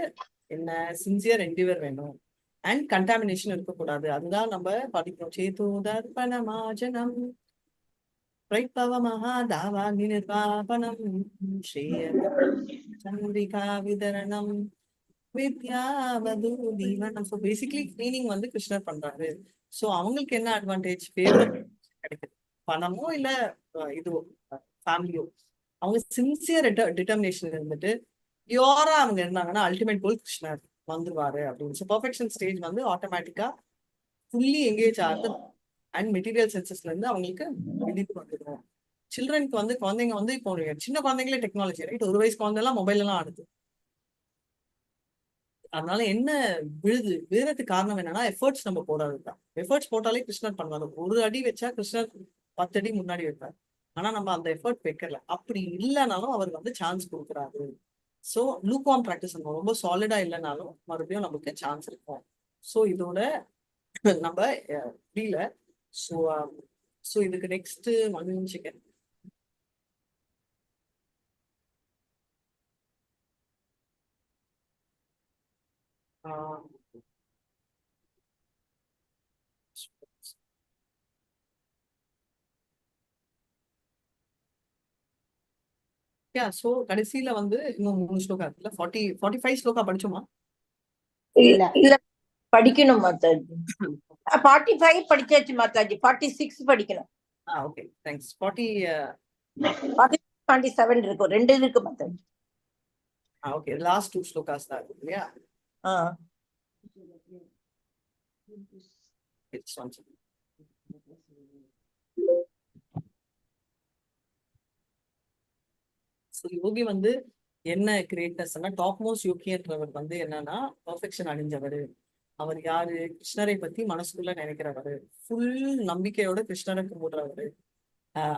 என்ன? சின்சியர் என்டிவர் வேணும் அண்ட் கண்டாமினேஷன் இருக்கக்கூடாது. அதுதான் நம்ம படிக்கிறோம். சேது தர்ப்பணமாஜனம் பிரபவமஹாதாவாக்னி நிர்வாபனம் ஸ்ரேய சந்திரிகா விதரணம் வித்யாவது தீவனம். ஸோ பேசிக்லி கிளீனிங் வந்து கிருஷ்ணர் பண்றாரு. ஸோ அவங்களுக்கு என்ன அட்வான்டேஜ்? ஃபேவர் கிடைக்குது. பணமோ இல்ல இதுவோ ஃபேமிலியோ அவங்க சின்சியர் டிட்டர்மினேஷன் இருந்துட்டு பியூரா அவங்க இருந்தாங்கன்னா அல்டிமேட் கோல் கிருஷ்ணர் வந்துருவாரு அப்படின்னு. ஸோ பர்ஃபெக்ஷன் ஸ்டேஜ் வந்து ஆட்டோமேட்டிக்கா ஃபுல்லி எங்கேஜ் ஆகுது அண்ட் மெட்டீரியல் சென்சஸ்ல இருந்து அவங்களுக்கு விழிப்பு வந்துடும். சில்ட்ரனுக்கு வந்து குழந்தைங்க வந்து இப்போ சின்ன குழந்தைங்களே டெக்னாலஜி ரைட், 1 வயசு குழந்தைலாம் மொபைல் எல்லாம் ஆடுது. அதனால என்ன விழுறதுக்கு காரணம் என்னன்னா எஃபர்ட்ஸ் நம்ம போடாதுதான். எஃபர்ட்ஸ் போட்டாலே கிருஷ்ணர் பண்ணுவாரு. 1 அடி வச்சா கிருஷ்ணர் 10 அடி முன்னாடி வைப்பார். ஆனா நம்ம அந்த எஃபர்ட் வைக்கல. அப்படி இல்லைனாலும் அவர் வந்து சான்ஸ் கொடுக்குறாரு. ஸோ லூக்வார்ம் ப்ராக்டிஸ் நம்ம ரொம்ப சாலிடா இல்லைனாலும் மறுபடியும் நமக்கு சான்ஸ் இருக்கும். ஸோ இதோட நம்ம புரியல. ஸோ இதுக்கு நெக்ஸ்ட் 1 நிமிஷம் சோ கடைசியில வந்து இன்னும் 3 ஸ்லோகா இருக்குல்ல, 45 ஸ்லோகா படிச்சோமா? இல்ல. இல்ல படிக்கணும் மாதாஜி. 45 படிச்சாச்சு மாதாஜி. 46 படிக்கணும். Okay thanks. 47 இருக்கும், 2 இருக்கு மாதாஜி. ஓகே லாஸ்ட் 2 ஸ்லோகாஸ் தான் இருக்கு இல்லையா? It's one second. So, யோகி வந்து என்ன கிரேட்னஸ்னா டாப் மோஸ்ட் யோகின்றவர் வந்து என்னன்னா பர்ஃபெக்ஷன் அடைஞ்சவர். அவர் யாரு? கிருஷ்ணரை பத்தி மனசுக்குள்ள நினைக்கிறவர், ஃபுல் நம்பிக்கையோட கிருஷ்ணரை கும்பிடுறவர்.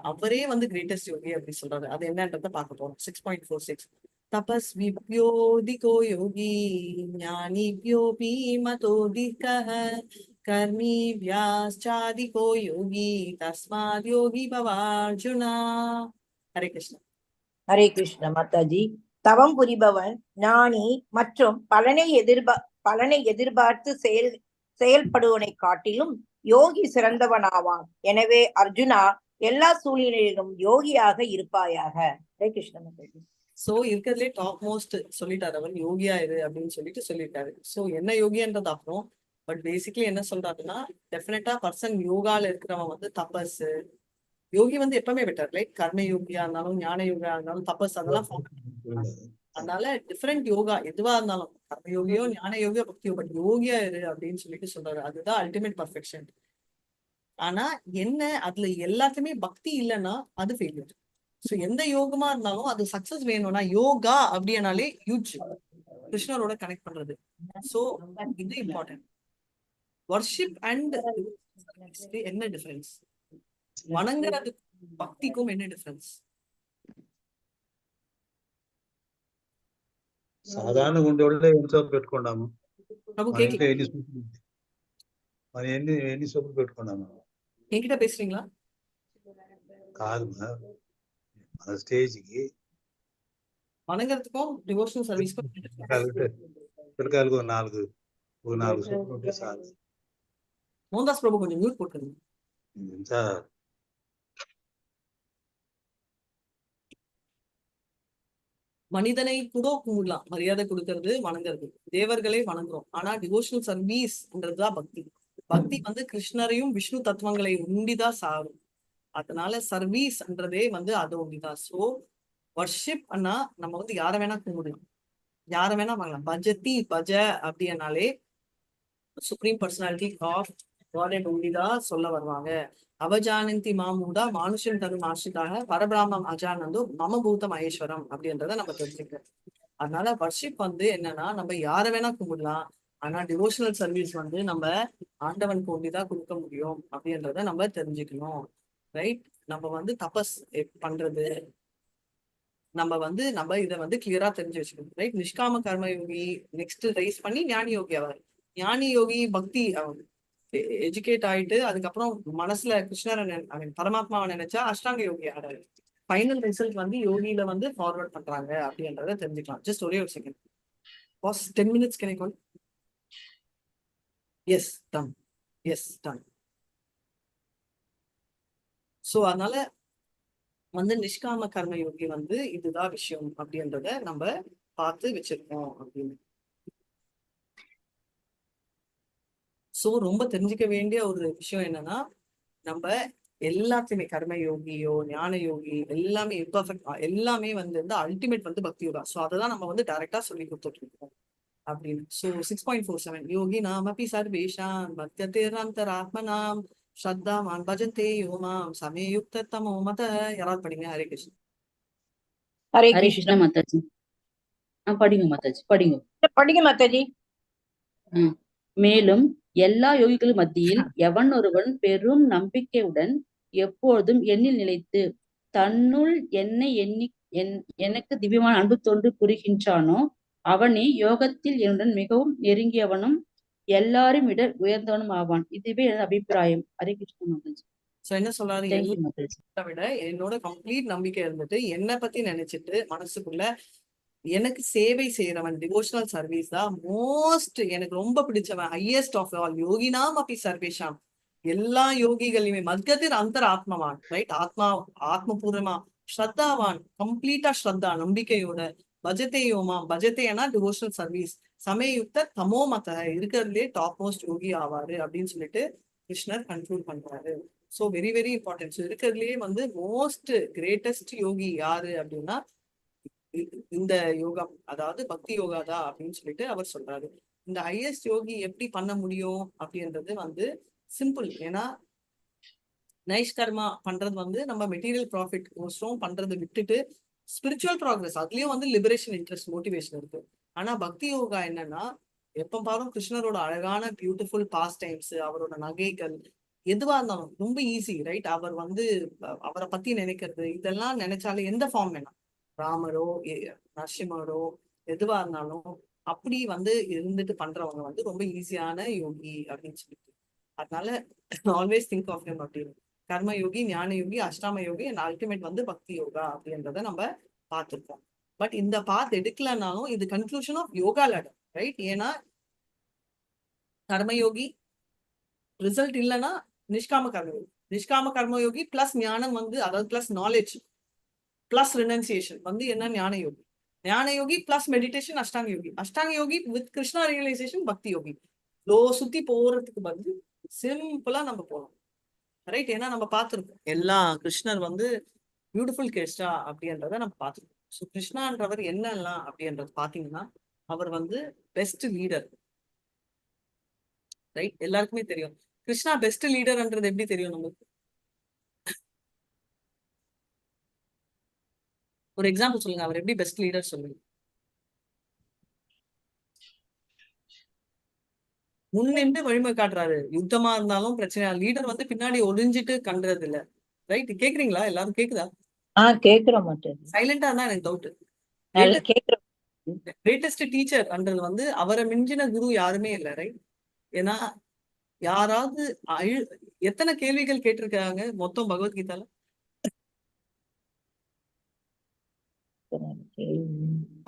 அவரே வந்து கிரேட்டஸ்ட் யோகி அப்படி சொல்றாரு. அது என்னன்றத பார்க்க போறோம். 6.46 தபஸ்விப்யோதிகோ யோகி ஞானிப்யோபி மதோதிகஹ கர்மி வியாஸ்சாதிகோ யோகி தஸ்மாத் யோகி பவார்ஜுனா. ஹரே கிருஷ்ணா. ஹரே கிருஷ்ண மாதாஜி. தவம் புரிபவன் ஞானி மற்றும் பலனை எதிர்பார்த்து செயல்படுவனை காட்டிலும் யோகி சிறந்தவனாவான். எனவே அர்ஜுனா எல்லா சூழ்நிலையிலும் யோகியாக இருப்பாயாக. ஹரே கிருஷ்ண மாதாஜி. சோ இருக்கிறதுலே டாப் மோஸ்ட் சொல்லிட்டாரு அவர், யோகியா இரு அப்படின்னு சொல்லிட்டாரு. சோ என்ன யோகியன்றது அப்புறம், பட் பேசிக்கலி என்ன சொல்றாருன்னா டெஃபினட்டா பர்சன் யோகால இருக்கிறவன் வந்து தபஸ், யோகி வந்து எப்பவுமே பெட்டர், லைக் கர்ம யோகியா இருந்தாலும் ஞான யோகியா இருந்தாலும் தபஸ் அதெல்லாம் அதனால டிஃப்ரெண்ட் யோகா எதுவா இருந்தாலும் கர்ம யோகியோ ஞான யோகியோ பக்தியோ, பட் யோகியா இரு அப்படின்னு சொல்றாரு. அதுதான் அல்டிமேட் பர்ஃபெக்ஷன். ஆனா என்ன அதுல எல்லாத்துலயுமே பக்தி இல்லைன்னா அது ஃபெயிலியர். சோ எந்த யோகமா இருந்தாலும் அது சக்சஸ் வேணும்னா யோகா அப்படின்னாலே ஹியூஜ் கிருஷ்ணரோட கனெக்ட் பண்றது. சோ இது இம்பார்ட்டன்ட். வர்ஷிப் அண்ட் என்ன டிஃபரன்ஸ்? வணங்குறது பக்திக்கும் என்ன டிஃபரன்ஸ்? సాధారణ ఉండేవాళ్ళే ఎన్ని సోపులు పెట్టుకున్నాము, మరి ఎన్ని సోపులు పెట్టుకున్నాము. என்கிட்ட பேசுறீங்களா? కాదు మన స్టేజ్కి வணங்குறதுக்கும் டிவோஷனல் சர்வீஸ்க்கும் పిల్లకాయలకు నాలుగు సోపులు ఉంటే చాలు. மோகன்தாஸ் பிரபு கொஞ்சம் மியூட் போட்டுருங்க. மனிதனை கூட கும்பிடலாம், மரியாதை கொடுக்கறது வணங்குறது, தேவர்களை வணங்குறோம். ஆனா டிவோஷனல் சர்வீஸ்ன்றதுதான் பக்தி. பக்தி வந்து கிருஷ்ணரையும் விஷ்ணு தத்துவங்களை உண்டிதான் சாரும். அதனால சர்வீஸ்ன்றதே வந்து அது ஒண்டிதான். சோ வர்ஷிப் அண்ணா நம்ம வந்து யார வேணா கும்பிடலாம், யார வேணா வாங்கலாம். பஜ அப்படின்னாலே supreme personality of God and ஒண்டிதான் சொல்ல வருவாங்க. அவஜானந்தி மாமூடா மானுஷன் தரு மாஷிதாக பரபிராமம் அஜானந்தோ மமபூத மகேஸ்வரம் அப்படின்றத நம்ம தெரிஞ்சுக்கிறோம். அதனால வர்ஷிப் வந்து என்னன்னா நம்ம யார வேணா கும்பிடலாம், ஆனா டிவோஷனல் சர்வீஸ் வந்து நம்ம ஆண்டவனுக்கு ஒண்டிதான் கொடுக்க முடியும் அப்படின்றத நம்ம தெரிஞ்சுக்கணும். ரைட்? நம்ம வந்து தபஸ் பண்றது நம்ம இதை வந்து கிளியரா தெரிஞ்சு வச்சுக்கணும். ரைட்? நிஷ்காம கர்ம யோகி நெக்ஸ்ட் ரைஸ் பண்ணி ஞானி யோகி ஆவார். ஞானி யோகி பக்தி எஜுகேட் ஆயிட்டு அதுக்கப்புறம் மனசுல கிருஷ்ணரை பரமாத்மாவை நினைச்சா அஷ்டாங்க யோகி ஆறாரு. ஃபைனல் ரிசல்ட் வந்து யோகியில வந்து ஃபார்வர்ட் பண்றாங்க அப்படின்றத தெரிஞ்சுக்கலாம். ஜஸ்ட் ஒரே ஒரு second. Boss 10 minutes can I call? Yes, done. Yes, done. So அதனால வந்து நிஷ்காம கர்ம யோகி வந்து இதுதான் விஷயம் அப்படின்றத நம்ம பார்த்து வச்சிருக்கோம் அப்படின்னு. சோ ரொம்ப தெரிஞ்சுக்க வேண்டிய ஒரு விஷயம் என்னன்னா நம்ம எல்லாத்தையுமே கர்ம யோகியோ ஞான யோகி எல்லாமே இம்பர்ஃபெக்ட் எல்லாமே வந்து அல்டிமேட் வந்து பக்தி யோகா. சோ அதெல்லாம் நம்ம வந்து டைரக்டா சொல்லி கொடுத்துட்டு இருக்கோம் அப்படின்னு. சோ 6.47 யோகி நாமபி சர்வேஷாம் பக்தியந்தராத்மனாம் ஸ்ரத்தாமான் பஜந்தே யோமாம் சமயுக்த தமோ மத. யாராவது படிங்க. ஹரே கிருஷ்ணா. ஹரே ஹரே கிருஷ்ண கிருஷ்ண மாதாஜி. படிங்க மாதாஜி, படிங்க மாதாஜி. மேலும் எல்லா யோகிகள் மத்தியில் எவன் ஒருவன் பெரும் நம்பிக்கையுடன் எப்பொழுதும் எண்ணில் நிலைத்து தன்னுள் என்னை எனக்கு திவ்யமான அன்பு தொண்டு புரிகின்றானோ அவனே யோகத்தில் என்னுடன் மிகவும் நெருங்கியவனும் எல்லாரும் விட உயர்ந்தவனும் ஆவான். இதுவே எனது அபிப்பிராயம். ஹரே கிருஷ்ண மாதாஜி. சோ என்ன சொல்றாரு? தேங்க்யூ மாதாஜி. விட என்னோட கம்ப்ளீட் நம்பிக்கை இருந்துட்டு என்னை பத்தி நினைச்சிட்டு மனசுக்குள்ள எனக்கு சேவை செய்யறவன், டிவோஷனல் சர்வீஸ் தான் மோஸ்ட் எனக்கு ரொம்ப பிடிச்சவன், ஹையஸ்ட் ஆஃப் ஆல். யோகினாம் அப்படி சர்வேஷாம், எல்லா யோகிகளையுமே மத்கதிர் அந்தர் ஆத்மவான், ரைட்? ஆத்மபூர்வமா ஸ்ரத்தாவான், கம்ப்ளீட்டா ஸ்ரத்தா நம்பிக்கையோட, பஜத்தையோமா, பஜத்தைனா டிவோஷனல் சர்வீஸ், சமயயுக்த தமோ மத இருக்கிறதுலே டாப் மோஸ்ட் யோகி ஆவாரு அப்படின்னு சொல்லிட்டு கிருஷ்ணர் கன்க்ளூட் பண்றாரு. So very very important. இருக்கிறதுலயே மோஸ்ட் கிரேட்டஸ்ட் யோகி யாரு அப்படின்னா இந்த யோகா, அதாவது பக்தி யோகா தான் அப்படின்னு சொல்லிட்டு அவர் சொல்றாரு. இந்த ஹையஸ்ட் யோகி எப்படி பண்ண முடியும் அப்படின்றது சிம்பிள். ஏன்னா நைஷ்கர்மா பண்றது நம்ம மெட்டீரியல் ப்ராஃபிட் கோசரம் பண்றதை விட்டுட்டு ஸ்பிரிச்சுவல் ப்ராக்ரஸ், அதுலயும் லிபரேஷன் இன்ட்ரெஸ்ட் மோட்டிவேஷன் இருக்கு. ஆனா பக்தி யோகா என்னன்னா எப்ப பாரும் கிருஷ்ணரோட அழகான பியூட்டிஃபுல் பாஸ்ட் டைம்ஸ், அவரோட நகைகள், எதுவா இருந்தாலும் ரொம்ப ஈஸி, ரைட்? அவர் அவரை பத்தி நினைக்கிறது, இதெல்லாம் நினைச்சாலே எந்த ஃபார்ம் வேணாம், ராமரோ நரசிம்மரோ எதுவா இருந்தாலும் அப்படி இருந்துட்டு பண்றவங்க ரொம்ப ஈஸியான யோகி அப்படின்னு சொல்லிட்டு. அதனால ஆல்வேஸ் திங்க் ஆஃப் ஹிம் அப்படின்னு. கர்ம யோகி, ஞான யோகி, அஷ்டாம யோகி அண்ட் அல்டிமேட் பக்தி யோகா அப்படின்றத நம்ம பார்த்திருக்கோம். பட் இந்த பாத் எடுக்கலனாலும் இது conclusion of yoga ladder, right? ஏன்னா கர்மயோகி ரிசல்ட் இல்லைன்னா நிஷ்காம கர்மயோகி, நிஷ்காம கர்மயோகி பிளஸ் ஞானம் அதாவது பிளஸ் நாலேஜ் பிளஸ் ரினன்சியேஷன் என்ன ஞான யோகி, ஞான யோகி plus meditation Ashtanga Yogi, Ashtanga Yogi with Krishna realisation பக்தி யோகி. லோ சுத்தி போறதுக்கு சிம்பிளா நம்ம போகலாம், ரைட்? ஏன்னா நம்ம பார்த்துருக்கோம் எல்லா கிருஷ்ணர் பியூட்டிஃபுல் கேஸ்டா அப்படின்றத நம்ம பார்த்துருக்கோம். ஸோ கிருஷ்ணான்றவர் என்னெல்லாம் அப்படின்றது பாத்தீங்கன்னா அவர் பெஸ்ட் லீடர், ரைட்? எல்லாருக்குமே தெரியும் கிருஷ்ணா பெஸ்ட் லீடர்ன்றது எப்படி தெரியும் நமக்கு? ஒரு எக்ஸாம்பிள் சொல்லுங்க, அவர் எப்படி பெஸ்ட் லீடர் சொல்லுங்க. முன்னின்று வழிமை காட்டுறாரு, யுத்தமா இருந்தாலும் பிரச்சனை. லீடர் பின்னாடி ஒளிஞ்சிட்டு கண்டுறது இல்ல, ரைட்? கேக்குறீங்களா? எல்லாரும் கேக்குதா? கேக்குற மாட்டேன், சைலண்டா இருந்தா எனக்கு டவுட். கேக்குற. கிரேட்டஸ்ட் டீச்சர்ன்றது அவரை மிஞ்சின குரு யாருமே இல்ல, ரைட்? ஏன்னா யாராவது எத்தனை கேள்விகள் கேட்டிருக்காங்க மொத்தம் பகவத்கீதால?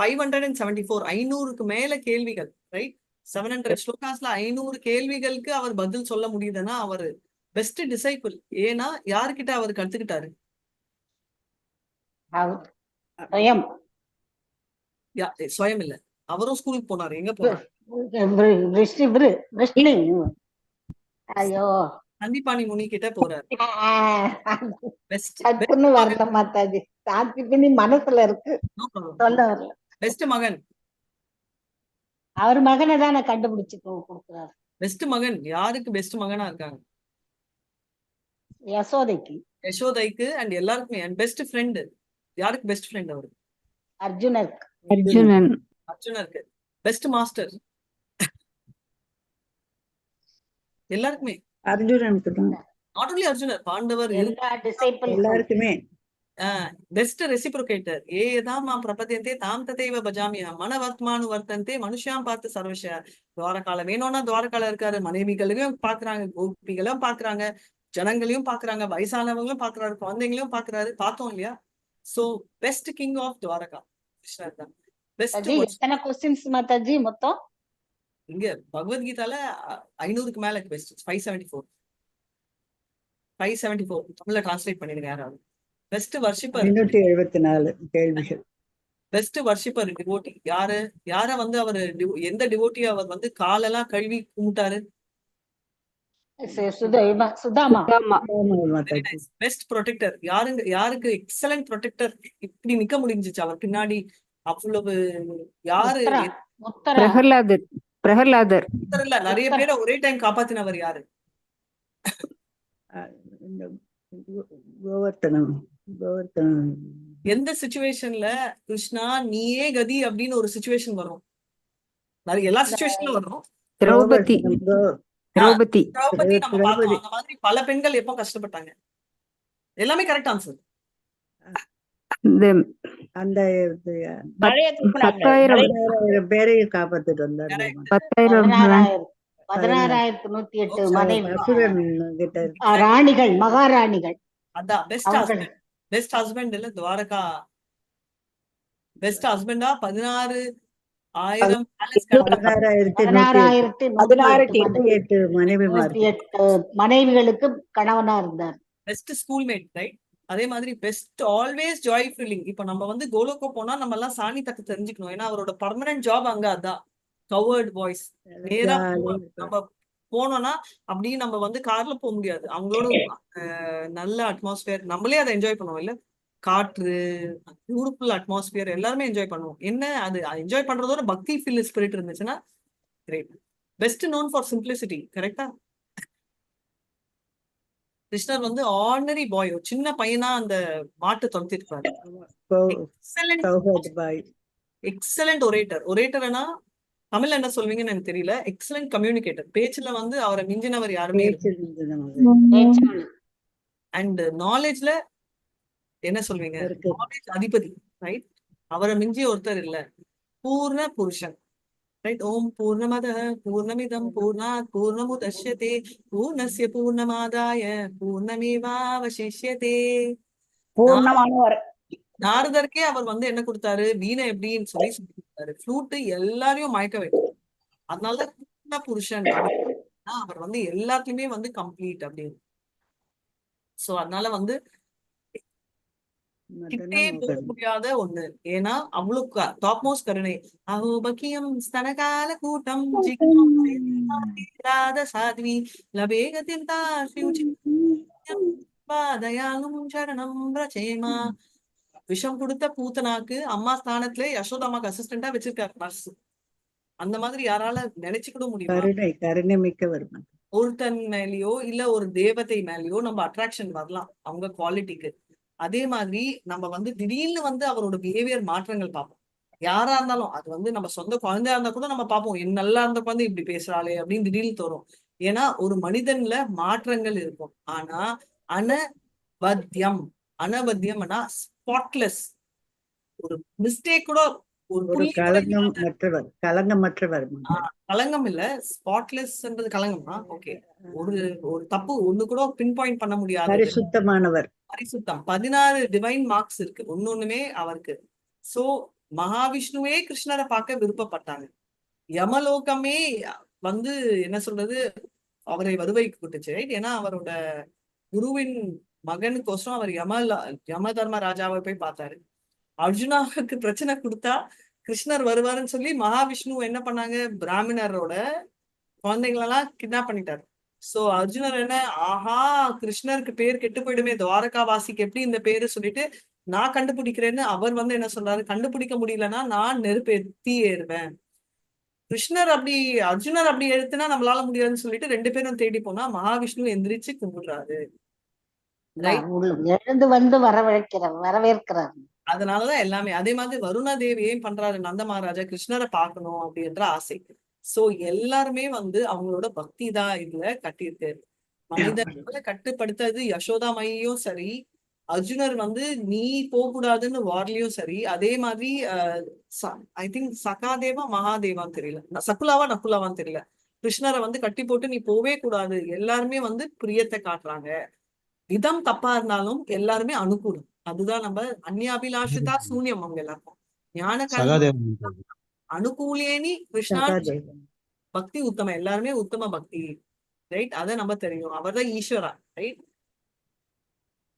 574, 500க்கு மேல கேள்விகள், ரைட்? 700 ஸ்லோகாஸ்ல 500 கேள்விகளுக்கு அவர் பதில் சொல்ல முடியுதுன்னா அவர் பெஸ்ட் டிசைபிள். ஏன்னா யாருக்கிட்ட அவர் கத்துக்கிட்டாரு? ஸ்வயம் இல்ல, அவரும் ஸ்கூலுக்கு போனாரு. எங்க போனாரு? நந்திபாணி முனி கிட்ட போறாரு. வரல மாதாஜி, மனசுல இருக்கு, சொல்ல வரல. பெஸ்ட் மகன், அவர் மகனை தான் கண்டுபிடிச்சு கொடுக்கிறாரு. பெஸ்ட் மகன் யாருக்கு பெஸ்ட் மகனா இருக்காங்க? யசோதைக்கு, யசோதைக்கு அண்ட் எல்லாருக்குமே. அண்ட் பெஸ்ட் ஃப்ரெண்ட் யாருக்கு? பெஸ்ட் ஃப்ரெண்ட் அவரு அர்ஜுனருக்கு, அர்ஜுனருக்கு. பெஸ்ட் மாஸ்டர் எல்லாருக்குமே அர்ஜுனனுக்கு தான். நாட் ஒன்லி அர்ஜுனர், பாண்டவர் எல்லாருக்குமே. பெஸ்ட் ரெசிப்ரோகேட்டர், ஏதாம் பிரபத்தியந்தே தாம் ததைவ பஜாமியா மனவர்த்மானு வர்த்தந்தே மனுஷாம் பார்த்து சர்வஷா. துவாரகால வேணும்னா துவாரகால இருக்காரு, மனைவிகளையும் பாக்குறாங்க, கோபிகளையும் பாக்குறாங்க, ஜனங்களையும் பாக்குறாங்க, வயசானவங்களும் பாக்குறாரு, குழந்தைங்களையும் பாக்குறாரு. பார்த்தோம் இல்லையா? So best king of Dwarka Krishnar தான். பெஸ்ட் எத்தனை क्वेश्चंस மாதாஜி மொத்தம்? இங்க பகவத்கீதால 500க்கு மேல பெஸ்ட். 574 தமிழ்ல டிரான்ஸ்லேட் பண்ணிடுங்க யாராவது. பெஸ்ட் வர்ஷிப்பர் 574 கேள்விகள். பெஸ்ட் வர்ஷிப்பர் டிவோட்டி யாரு? யார அவரு எந்த டிவோட்டியை அவர் காலெல்லாம் கழுவி கும்பிட்டாரு? சுதாமா. பெஸ்ட் ப்ரொடெக்டர் யாருக்கு எக்ஸலன்ட் ப்ரொடெக்டர் இப்படி நிக்க முடிஞ்சிச்சு அவர் பின்னாடி? அவ்வளவு யாரு? பிரகலாதர் இல்ல, நிறைய பேரை ஒரே டைம் காப்பாத்தினவர் யாரு? கோவர்த்தனம். எந்த சிச்சுவேஷன்ல கிருஷ்ணா நீயே கதி அப்படின்னு ஒரு சிச்சுவேஷன் வரும்? நிறைய எல்லா சிச்சுவேஷன்ல வரும். திரௌபதி நம்ம பார்த்தோம். அந்த மாதிரி பல பெண்கள் எப்போ கஷ்டப்பட்டாங்க? எல்லாமே கரெக்ட் ஆன்சர். அந்த 10,000 பேரையும் காப்பாத்திட்டு வந்தாரு. 16,108 மனைவி ராணிகள், மகாராணிகள். அதான் பெஸ்ட் ஹஸ்பண்ட். பெஸ்ட் ஹஸ்பண்ட் இல்ல துவாரகா பெஸ்ட் ஹஸ்பண்டா 16,000 palace கட்டுறாங்க. 16,108 மனைவிமார்கள் 108 மனைவிகளுக்கு கணவனா இருந்தார். Best schoolmate, right? அதே மாதிரி பெஸ்ட் ஆல்வேஸ் ஜாய் ஃபில்லிங். இப்ப நம்ம வந்து கோலோக்கோ போனா நம்ம எல்லாம் சாணி தட்டு தெரிஞ்சுக்கணும். ஏன்னா அவரோட பர்மனன்ட் ஜாப் அங்க அதான் கவர்ட் பாய்ஸ். நேரா நம்ம போனோம்னா அப்படியே நம்ம வந்து கார்ல போக முடியாது. அவங்களோட நல்ல அட்மாஸ்பியர், நம்மளே அதை என்ஜாய் பண்ணுவோம் இல்ல? காற்று, பியூட்டிஃபுல் அட்மாஸ்பியர், எல்லாருமே என்ஜாய் பண்ணுவோம். என்ன அது என்ஜாய் பண்றதோட பக்தி ஃபீல் ஸ்பிரிட் இருந்துச்சுன்னா great. Best known for simplicity, கரெக்டா? கிருஷ்ணர் வந்து ஆர்டினரி பாய், ஒரு சின்ன பையனா அந்த மாட்டு தொலைத்திருப்பாரு. Excellent orator. ஒரேட்டர்னா தமிழ்ல என்ன சொல்வீங்கன்னு எனக்கு தெரியல. Excellent communicator. பேச்சுல வந்து அவரை மிஞ்சினவர் யாருமே அண்ட் நாலேஜ்ல என்ன சொல்வீங்க? நாலேஜ் அதிபதி, ரைட்? அவரை மிஞ்சி ஒருத்தர் இல்ல. பூர்ண புருஷன், ரைட்? ஓம் பூர்ணமத பூர்ணமிதம் பூர்ணாத் பூர்ணமுதஷ்யதே பூர்ணஸ்ய பூர்ணமாதாய பூர்ணமேவாவசிஷ்யதே. பூர்ணமானவர். நாரதருக்கே அவர் வந்து என்ன கொடுத்தாரு? வீணை எப்படின்னு சொல்லி கொடுத்தாரு. ஃப்ளூட் எல்லாரையும் மயக்க வைக்கும். அதனால பூர்ண புருஷன் அவர் வந்து எல்லாத்துலயுமே வந்து கம்ப்ளீட் அப்படின்னு. சோ அதனால வந்து கிட்டே போக முடியாத ஒண்ணு. ஏன்னா அவ்வளவு டாப் மோஸ்ட் கருணை. அகோபக்கியம் ஸ்தனகால கூட்டம் சாத்வி லபேகத்தின் தயாகும் சரணம் ரச்சேமா. விஷம் கொடுத்த பூத்தனாக்கு அம்மா ஸ்தானத்துல யசோதாமாக்கு அசிஸ்டண்டா வச்சிருக்காரு நர்ஸ். அந்த மாதிரி யாரால நினைச்சுக்கிட முடியுமா? கருணை மிக்கவர். ஒருத்தன் மேலயோ இல்ல ஒரு தேவதை மேலயோ நம்ம அட்ராக்ஷன் வரலாம் அவங்க குவாலிட்டிக்கு. அதே மாதிரி நம்ம வந்து திடீர்னு வந்து அவரோட பிஹேவியர் மாற்றங்கள் பார்ப்போம். யாரா இருந்தாலும் அது வந்து நம்ம சொந்த குழந்தையா இருந்தா கூட நம்ம பார்ப்போம், என் நல்லா இருந்த குழந்தை இப்படி பேசுறாளே அப்படின்னு திடீர்னு தோணும். ஏன்னா ஒரு மனிதன்ல மாற்றங்கள் இருக்கும். ஆனா அனவத்தியம்னா ஸ்பாட்லெஸ். ஒரு மிஸ்டேக் கூட ஒரு களங்கம் இல்ல. ஸ்பாட்லெஸ்ன்றது களங்கமா? ஓகே. ஒரு தப்பு ஒண்ணு கூட பின் பாயிண்ட் பண்ண முடியாது. பரிசுத்தமானவர். பரிசுத்தம். 16 டிவைன் மார்க்ஸ் இருக்கு ஒன்னொண்ணுமே அவருக்கு. சோ மகாவிஷ்ணுவே கிருஷ்ணரை பார்க்க விருப்பப்பட்டாங்க. யமலோகமே வந்து என்ன சொல்றது அவரை வருவைக்கு கூட்டுச்சு, ரைட்? ஏன்னா அவரோட குருவின் மகனுக்கோசரம் அவர் யம தர்ம ராஜாவை போய் பார்த்தாரு. அர்ஜுனாவுக்கு பிரச்சனை கொடுத்தா கிருஷ்ணர் வருவாருன்னு சொல்லி மகாவிஷ்ணு என்ன பண்ணாங்க? பிராமணரோட குழந்தைங்களெல்லாம் கிட்னாப் பண்ணிட்டாரு. சோ அர்ஜுனர் என்ன, ஆஹா கிருஷ்ணருக்கு பேர் கெட்டு போயிடுமே, துவாரகாவாசிக்கு எப்படி இந்த பேரு சொல்லிட்டு நான் கண்டுபிடிக்கிறேன்னு அவர் வந்து என்ன சொல்றாரு? கண்டுபிடிக்க முடியலன்னா நான் நெருப்பு ஏறுவேன். கிருஷ்ணர் அப்படி அர்ஜுனர் அப்படி எழுத்துனா நம்மளால முடியாதுன்னு சொல்லிட்டு 2 பேரும் தேடி போனா மகாவிஷ்ணு எந்திரிச்சு கும்பிடுறாரு. எழுந்து வந்து வரவேற்கிறார். அதனாலதான் எல்லாமே. அதே மாதிரி வருணா தேவி ஏன் பண்றாரு? நந்த மகாராஜா கிருஷ்ணரை பார்க்கணும் அப்படின்ற ஆசை. சோ எல்லாருமே வந்து அவங்களோட பக்தி தான் இதுல கட்டியிருக்கு. மனிதர்களை கட்டுப்படுத்தது யசோதா மையும் சரி, அர்ஜுனர் வந்து நீ போக கூடாதுன்னு வார்லயும் சரி. அதே மாதிரி ஐ திங்க் சகாதேவா மகாதேவான்னு தெரியல, சகுலாவா நகுலாவான்னு தெரியல, கிருஷ்ணரை வந்து கட்டி போட்டு நீ போவே கூடாது. எல்லாருமே வந்து பிரியத்தை காட்டுறாங்க. விதம் தப்பா இருந்தாலும் எல்லாருமே அனுகூலம். அதுதான் நம்ம அந்நியாபிலாஷிதா சூன்யம். அவங்க எல்லாருக்கும் ஞான அனுகூலேனி கிருஷ்ணா பக்தி உத்தம. எல்லாருமே உத்தம பக்தி, ரைட்? அத நம்ம தெரியும். அவர் தான் ஈஸ்வரா, ரைட்?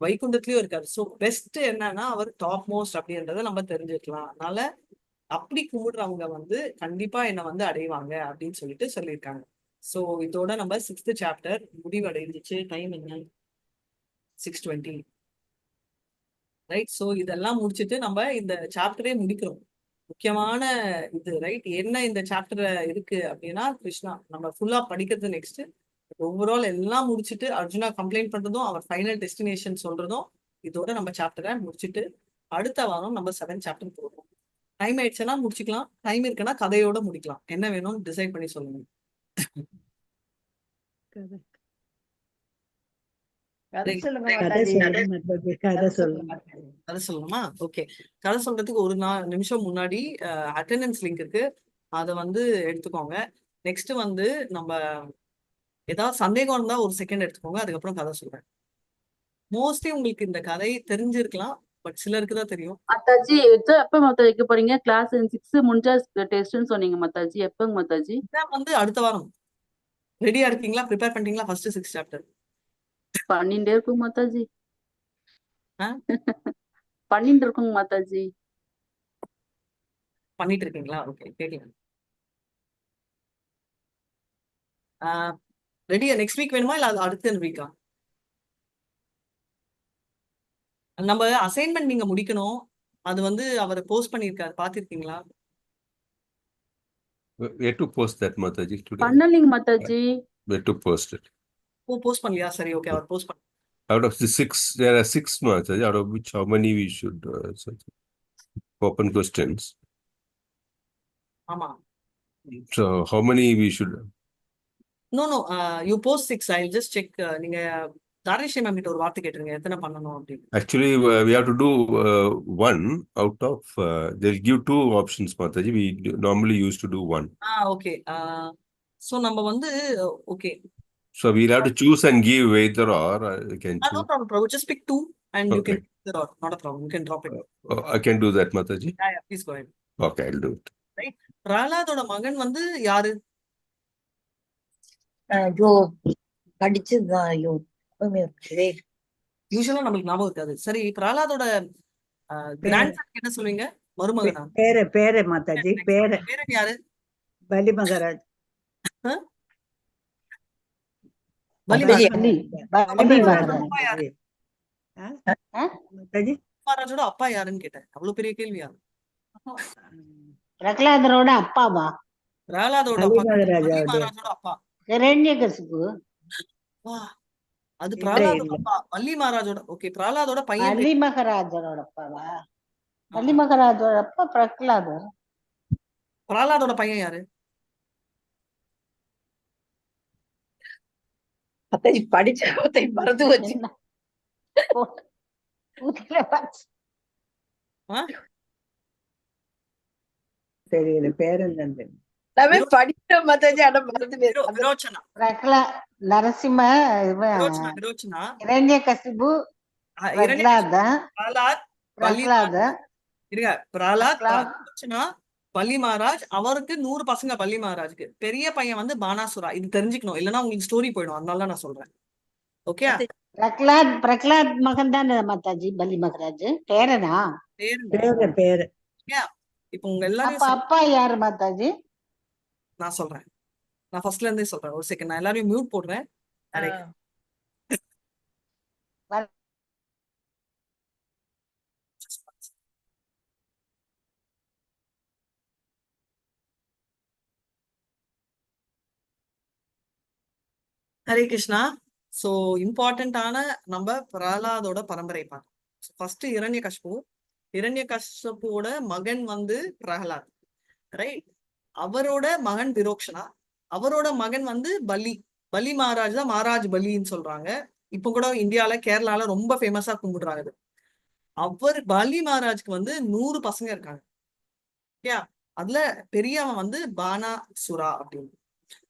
வைகுண்டத்திலயும் இருக்காரு. சோ பெஸ்ட் என்னன்னா அவர் டாப் மோஸ்ட் அப்படின்றத நம்ம தெரிஞ்சுக்கலாம். அதனால அப்படி கும்பிடுறவங்க வந்து கண்டிப்பா என்ன வந்து அடைவாங்க அப்படின்னு சொல்லிட்டு சொல்லியிருக்காங்க. சோ இதோட நம்ம 6th சாப்டர் முடிவடைஞ்சிச்சு. டைம் என்ன? 6:20, ரைட்? சோ இதெல்லாம் முடிச்சுட்டு நம்ம இந்த சாப்டரே முடிக்கிறோம். முக்கியமான இது, ரைட்? என்ன இந்த சாப்டர் இருக்கு அப்படின்னா கிருஷ்ணா நம்ம ஃபுல்லா படிக்கிறது. நெக்ஸ்ட் ஓவரால் எல்லாம் முடிச்சுட்டு அர்ஜுனா கம்ப்ளைண்ட் பண்றதும் அவர் ஃபைனல் டெஸ்டினேஷன் சொல்றதும் இதோட நம்ம சாப்டரை முடிச்சுட்டு அடுத்த வாரம் நம்ம 7th சாப்டர் போடுறோம். டைம் ஆயிடுச்சுன்னா முடிச்சுக்கலாம், டைம் இருக்குன்னா கதையோட முடிக்கலாம். என்ன வேணும்னு டிசைட் பண்ணி சொல்லுங்க. கதை சொல்லணுமா? ஓகே. கதை சொல்றதுக்கு ஒரு நிமிஷம் முன்னாடி அட்டெண்டன்ஸ் லிங்க் இருக்கு, அதை வந்து எடுத்துக்கோங்க. நெக்ஸ்ட் வந்து நம்ம ஏதாவது சந்தேகம் இருந்தா ஒரு செகண்ட் எடுத்துக்கோங்க, அதுக்கப்புறம் கதை சொல்றேன். மோஸ்ட்லி உங்களுக்கு இந்த கதை தெரிஞ்சிருக்கலாம், பட் சிலருக்கு தான் தெரியும். மாதாஜி எப்ப மாதாஜி வைக்க போறீங்க? கிளாஸ் 6 முடிஞ்சா டெஸ்ட்னு சொன்னீங்க மாதாஜி. எப்பங்க மாதாஜி? எக்ஸாம் வந்து அடுத்த வாரம். ரெடியா இருக்கீங்களா? ப்ரிப்பேர் பண்ணிட்டீங்களா? ஃபர்ஸ்ட் 6 சாப்டர் பண்ணிட்டே இருக்கும் மாதாஜி. ஆ? பண்ணிட்டு இருக்குங்க மாதாஜி. பண்ணிட்டு இருக்கீங்களா? ஓகே, கேட்கலாம். ரெடியா? நெக்ஸ்ட் வீக் வேணுமா இல்ல அது அடுத்த வீக்கா? நம்ம அசைன்மெண்ட் நீங்க முடிக்கணும். அது வந்து அவர் போஸ்ட் பண்ணிருக்காரு, பாத்திருக்கீங்களா? Where to post that, Mataji, today? பண்ணலீங்க Mataji. Where to post it? ஓ, போஸ்ட் பண்ணலையா? சரி, ஓகே, அவர் போஸ்ட் பண்ண. Out of the 6, there are 6, Mataji, out of which how many we should open questions? ஆமா. So how many we should? No you post 6. I just check. நீங்க Dharesh ma'am கிட்ட ஒரு வார்த்தை கேட்டுருங்க எத்தனை பண்ணணும் அப்படின்னு. Actually, we have to do one out of, they'll give 2 options, Mataji. We normally used to do 1. Okay. So நம்ம வந்து okay. So we'll have to choose and give either or. I can No choose. problem, bro. Just pick 2 and you can Okay. either or. Not a problem. You can drop it. I can do that, Mataji. Yeah, please go ahead. Okay, I'll do it. Right. பிரஹ்லாதோட மகன் வந்து யாரு? ஐயோ, படிச்சதுதான். ஐயோ, யூசுவலா நம்மளுக்கு ஞாபகம் இருக்காது. சரி, பிரஹ்லாதோட grand Sun என்ன சொல்வீங்க? மருமகனா? பேரு மாதாஜி, பேரு யாரு? பலி மகாராஜ். பலி மகாராஜோட அப்பா யாருன்னு கேட்டேன். அவ்வளவு பெரிய கேள்வியா? பிரகலாதரோட அப்பாவா? பிரஹ்லாதோட அப்பா, பலி மகாராஜோட அப்பா. ஹிரண்யகசிபு. அது பிரஹ்லாதோட அப்பா. பல்லி மகாராஜோட. ஓகே, பிரஹ்லாதோட பையன். பலி மகாராஜரோட அப்பாவா? பலி மகாராஜோட அப்பா பிரகலாதர். பிரஹ்லாதோட பையன் யாரு? படிச்ச மறந்து வச்சு தெரியல பேரு படிச்ச மாதாஜி. ஆனா மறந்து விரோச்சனா. நரசிம்ம விரோச்சனா. ஹிரண்யகசிபு, பிரகலாதன், பிரகலாதன், விரோச்சனா, பல்லி மகாராஜ். அவருக்கு 100 பசங்க. பல்லி மகாராஜுக்கு பெரிய பையன் வந்து பானாசுரா. இது தெரிஞ்சுக்கணும், இல்லன்னா உங்களுக்கு ஸ்டோரி போயிடும். அதனால நான் சொல்றேன். ஓகே. பிரகலாத் மகன் தான் மாதாஜி பலி மகாராஜ். பேரனா? பேரு. இப்ப உங்க எல்லாரும் அப்பா யாரு மாதாஜி? நான் சொல்றேன். நான் ஃபர்ஸ்ட்ல இருந்தே சொல்றேன். ஒரு செகண்ட், நான் எல்லாரையும் மியூட் போடுறேன். ஹரே கிருஷ்ணா. சோ இம்பார்ட்டன்டான நம்ம பிரஹ்லாதோட பரம்பரை பார்க்கலாம். ஃபர்ஸ்ட் இரண்யகசிபுவோட மகன் வந்து பிரஹ்லாத், ரைட்? அவரோட மகன் விரோக்ஷனா. அவரோட மகன் வந்து பலி மகாராஜ் தான் மகாராஜ் பலின்னு சொல்றாங்க. இப்ப கூட இந்தியால, கேரளால ரொம்ப ஃபேமஸா கும்பிடுறாங்க. அவர் பலி மகாராஜ்க்கு வந்து 100 பசங்க இருக்காங்க. அதுல பெரியவன் வந்து பானாசுரா அப்படின்னு.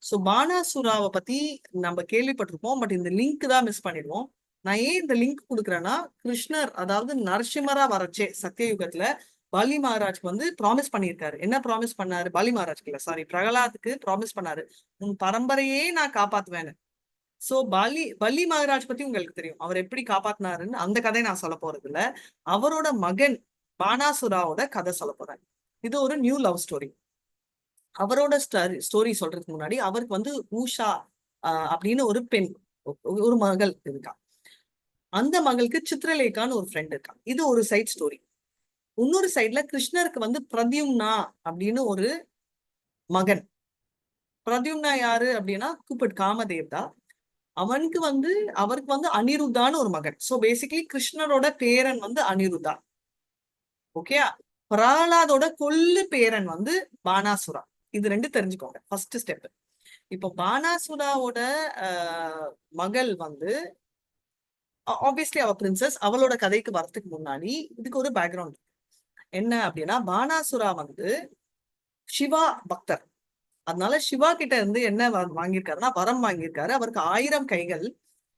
சோ பானாசுராவை பத்தி நம்ம கேள்விப்பட்டிருப்போம், பட் இந்த லிங்க் தான் மிஸ் பண்ணிடுவோம். நான் ஏன் இந்த லிங்க் கொடுக்குறேன்னா, கிருஷ்ணர் அதாவது நரசிம்மரா வரச்சே சத்தியயுகத்துல பலி மகாராஜ்க்கு வந்து ப்ராமிஸ் பண்ணியிருக்காரு. என்ன ப்ராமிஸ் பண்ணாரு? பலி மகாராஜ்க்கு இல்ல, சாரி, பிரகலாதுக்கு ப்ராமிஸ் பண்ணாரு, உன் பரம்பரையே நான் காப்பாத்துவேன்னு. சோ பலி மகாராஜ் பத்தி உங்களுக்கு தெரியும், அவர் எப்படி காப்பாத்தினாருன்னு. அந்த கதையை நான் சொல்ல போறது இல்ல. அவரோட மகன் பானாசுராவோட கதை சொல்ல போறேன். இது ஒரு நியூ லவ் ஸ்டோரி. அவரோட ஸ்டோரி சொல்றதுக்கு முன்னாடி, அவருக்கு வந்து ஊஷா அப்படின்னு ஒரு பெண், ஒரு மகள் இருக்கா. அந்த மகளுக்கு சித்ரலேகான்னு ஒரு ஃப்ரெண்ட் இருக்கா. இது ஒரு சைட் ஸ்டோரி. இன்னொரு சைட்ல கிருஷ்ணருக்கு வந்து பிரத்யும்னா அப்படின்னு ஒரு மகன். பிரத்யும்னா யாரு அப்படின்னா கூப்பிட் காமதேவ்தா. அவருக்கு வந்து அனிருத்தான்னு ஒரு மகன். சோ பேசிக்கலி கிருஷ்ணரோட பேரன் வந்து அனிருத்தா. ஓகே. பிரஹ்லாதோட கொல்லு பேரன் வந்து பானாசுரா. இது 2 தெரிஞ்சுக்கோங்க, ஃபர்ஸ்ட் ஸ்டெப். இப்போ பானாசுராவோட மகள் வந்து ஆப்வியஸ்லி அவ பிரின்சஸ். அவளோட கதைக்கு வரதுக்கு முன்னாடி இதுக்கு ஒரு பேக்ரவுண்ட் என்ன அப்படின்னா, பானாசுரா வந்து சிவா பக்தர். அதனால சிவா கிட்ட இருந்து என்ன வாங்கியிருக்காருன்னா, வரம் வாங்கியிருக்காரு. அவருக்கு 1000 கைகள்,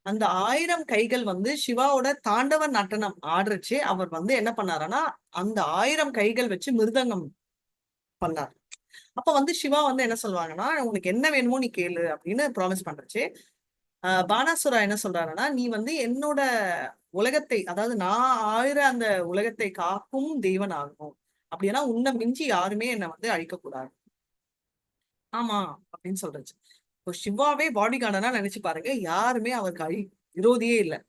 அந்த 1000 கைகள் வந்து சிவாவோட தாண்டவ நடனம் ஆடுறச்சு அவர் வந்து என்ன பண்ணாருன்னா அந்த 1000 கைகள் வச்சு மிருதங்கம் பண்ணார். அப்ப வந்து சிவா வந்து என்ன சொல்லுவாங்கன்னா உனக்கு என்ன வேணுமோ நீ கேளு அப்படின்னு ப்ராமிஸ் பண்றச்சு. பானாசுரா என்ன சொல்றாருன்னா நீ வந்து என்னோட உலகத்தை, அதாவது நான் ஆயிர அந்த உலகத்தை காக்கும் தெய்வன் ஆகணும், அப்படின்னா உன்னை மிஞ்சி யாருமே என்னை வந்து அழிக்கக்கூடாது. ஆமா அப்படின்னு சொல்றச்சு. இப்போ சிவாவே பாடி கார்டனா நினைச்சு பாருங்க, யாருமே அவருக்கு விரோதியே இல்லை.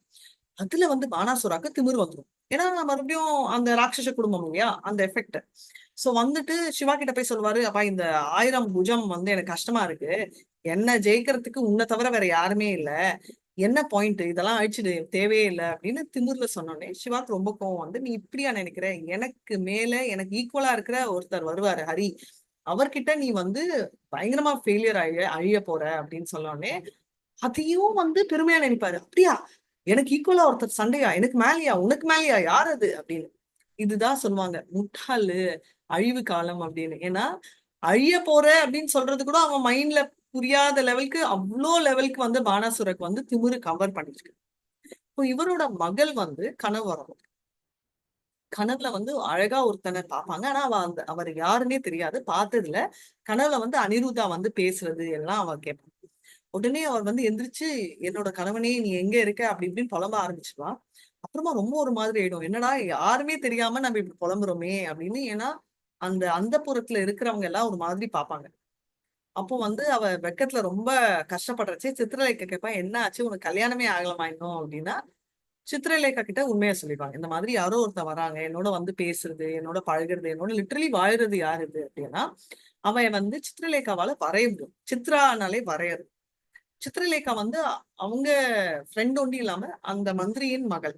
அதுல வந்து பானாசுராக்கு திமிர் வந்துடும். ஏன்னா மறுபடியும் அந்த ராட்சச குடும்பம் இல்லையா, அந்த எஃபெக்ட். சோ வந்துட்டு சிவா கிட்ட போய் சொல்லுவாரு, அப்பா இந்த 1000 புஜம் வந்து எனக்கு கஷ்டமா இருக்கு, என்ன ஜெயிக்கிறதுக்கு உன்னை தவிர வேற யாருமே இல்ல, என்ன பாயிண்ட், இதெல்லாம் அழிச்சிடு, தேவையே இல்லை அப்படின்னு திமிர்ல சொன்னோடனே சிவாக்கு ரொம்ப கோவம் வந்து, நீ இப்படியா நினைக்கிற, எனக்கு மேல எனக்கு ஈக்குவலா இருக்கிற ஒருத்தர் வருவாரு ஹரி, அவர்கிட்ட நீ வந்து பயங்கரமா ஃபெயிலியர் அழிய போற அப்படின்னு சொன்னோடனே அதையும் வந்து பெருமையா நினைப்பாரு. அப்படியா, எனக்கு ஈக்குவலா ஒருத்தர் சண்டையா, எனக்கு மேலையா, உனக்கு மேலையா, யார் அது அப்படின்னு. இதுதான் சொல்லுவாங்க முட்டாளு அழிவு காலம் அப்படின்னு. ஏன்னா அழிய போற அப்படின்னு சொல்றது கூட அவன் மைண்ட்ல புரியாத லெவலுக்கு, அவ்வளோ லெவலுக்கு வந்து பானாசுரக்கு வந்து திமிரு கவர் பண்ணிருக்கு. இப்போ இவரோட மகள் வந்து கனவு வரும். கனவுல வந்து அழகா ஒருத்தனை பார்ப்பாங்க, ஆனா அவர் யாருன்னே தெரியாது, பார்த்ததுல கனவுல வந்து அனிருத்தா வந்து பேசுறது எல்லாம் அவ கேட்பான். உடனே அவர் வந்து எந்திரிச்சு என்னோட கணவனே நீ எங்க இருக்க அப்படி இப்படின்னு புலம்ப ஆரம்பிச்சுடுவான். அப்புறமா ரொம்ப ஒரு மாதிரி ஆயிடும், என்னடா யாருமே தெரியாம நம்ம இப்படி புலம்புறோமே அப்படின்னு. ஏன்னா அந்த புறத்துல இருக்கிறவங்க எல்லாம் ஒரு மாதிரி பார்ப்பாங்க. அப்போ வந்து அவ வெக்கத்துல ரொம்ப கஷ்டப்படுறச்சு சித்திரலேகா கேட்பா, என்ன ஆச்சு, உனக்கு கல்யாணமே ஆகலாமா இன்னும் அப்படின்னா சித்திரலேகா கிட்ட உண்மையா சொல்லிடுவாங்க, இந்த மாதிரி யாரோ ஒருத்தர் வராங்க, என்னோட வந்து பேசுறது, என்னோட பழகுறது, என்னோட லிட்டரலி வாழ்றது யாரு இது அப்படின்னா அவன் வந்து சித்திரலேகாவால வரைய முடியும். சித்ரானாலே வரையறது. சித்திரலேகா வந்து அவங்க ஃப்ரெண்ட் ஒண்டி இல்லாம அந்த மந்திரியின் மகள்.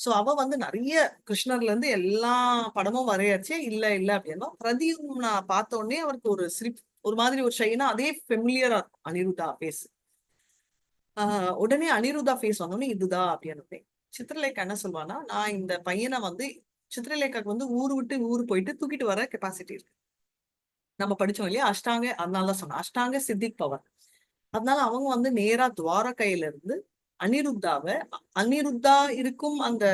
சோ அவ வந்து நிறைய கிருஷ்ணர்ல இருந்து எல்லா படமும் வரையாச்சே, இல்ல இல்ல அப்படின்னா பிரதீப் நான் பார்த்த உடனே அவருக்கு ஒரு சிரிப்பு, ஒரு மாதிரி ஒரு ஷைனா, அதே ஃபெமிலியரா இருக்கும் அனிருத்தா ஃபேஸ். உடனே அனிருத்தா ஃபேஸ் வந்தோடனே இதுதான் அப்படின்னு. சித்திரலேகா என்ன சொல்லுவானா, நான் இந்த பையனை வந்து சித்திரலேகாக்கு வந்து ஊரு விட்டு ஊரு போயிட்டு தூக்கிட்டு வர கெப்பாசிட்டி இருக்கு. நம்ம படிச்சோம் இல்லையா அஷ்டாங்க, அதனாலதான் சொன்னேன் அஷ்டாங்க சித்திக் பவர். அதனால அவங்க வந்து நேரா துவாரகையில இருந்து அனிருத்தா இருக்கும் அந்த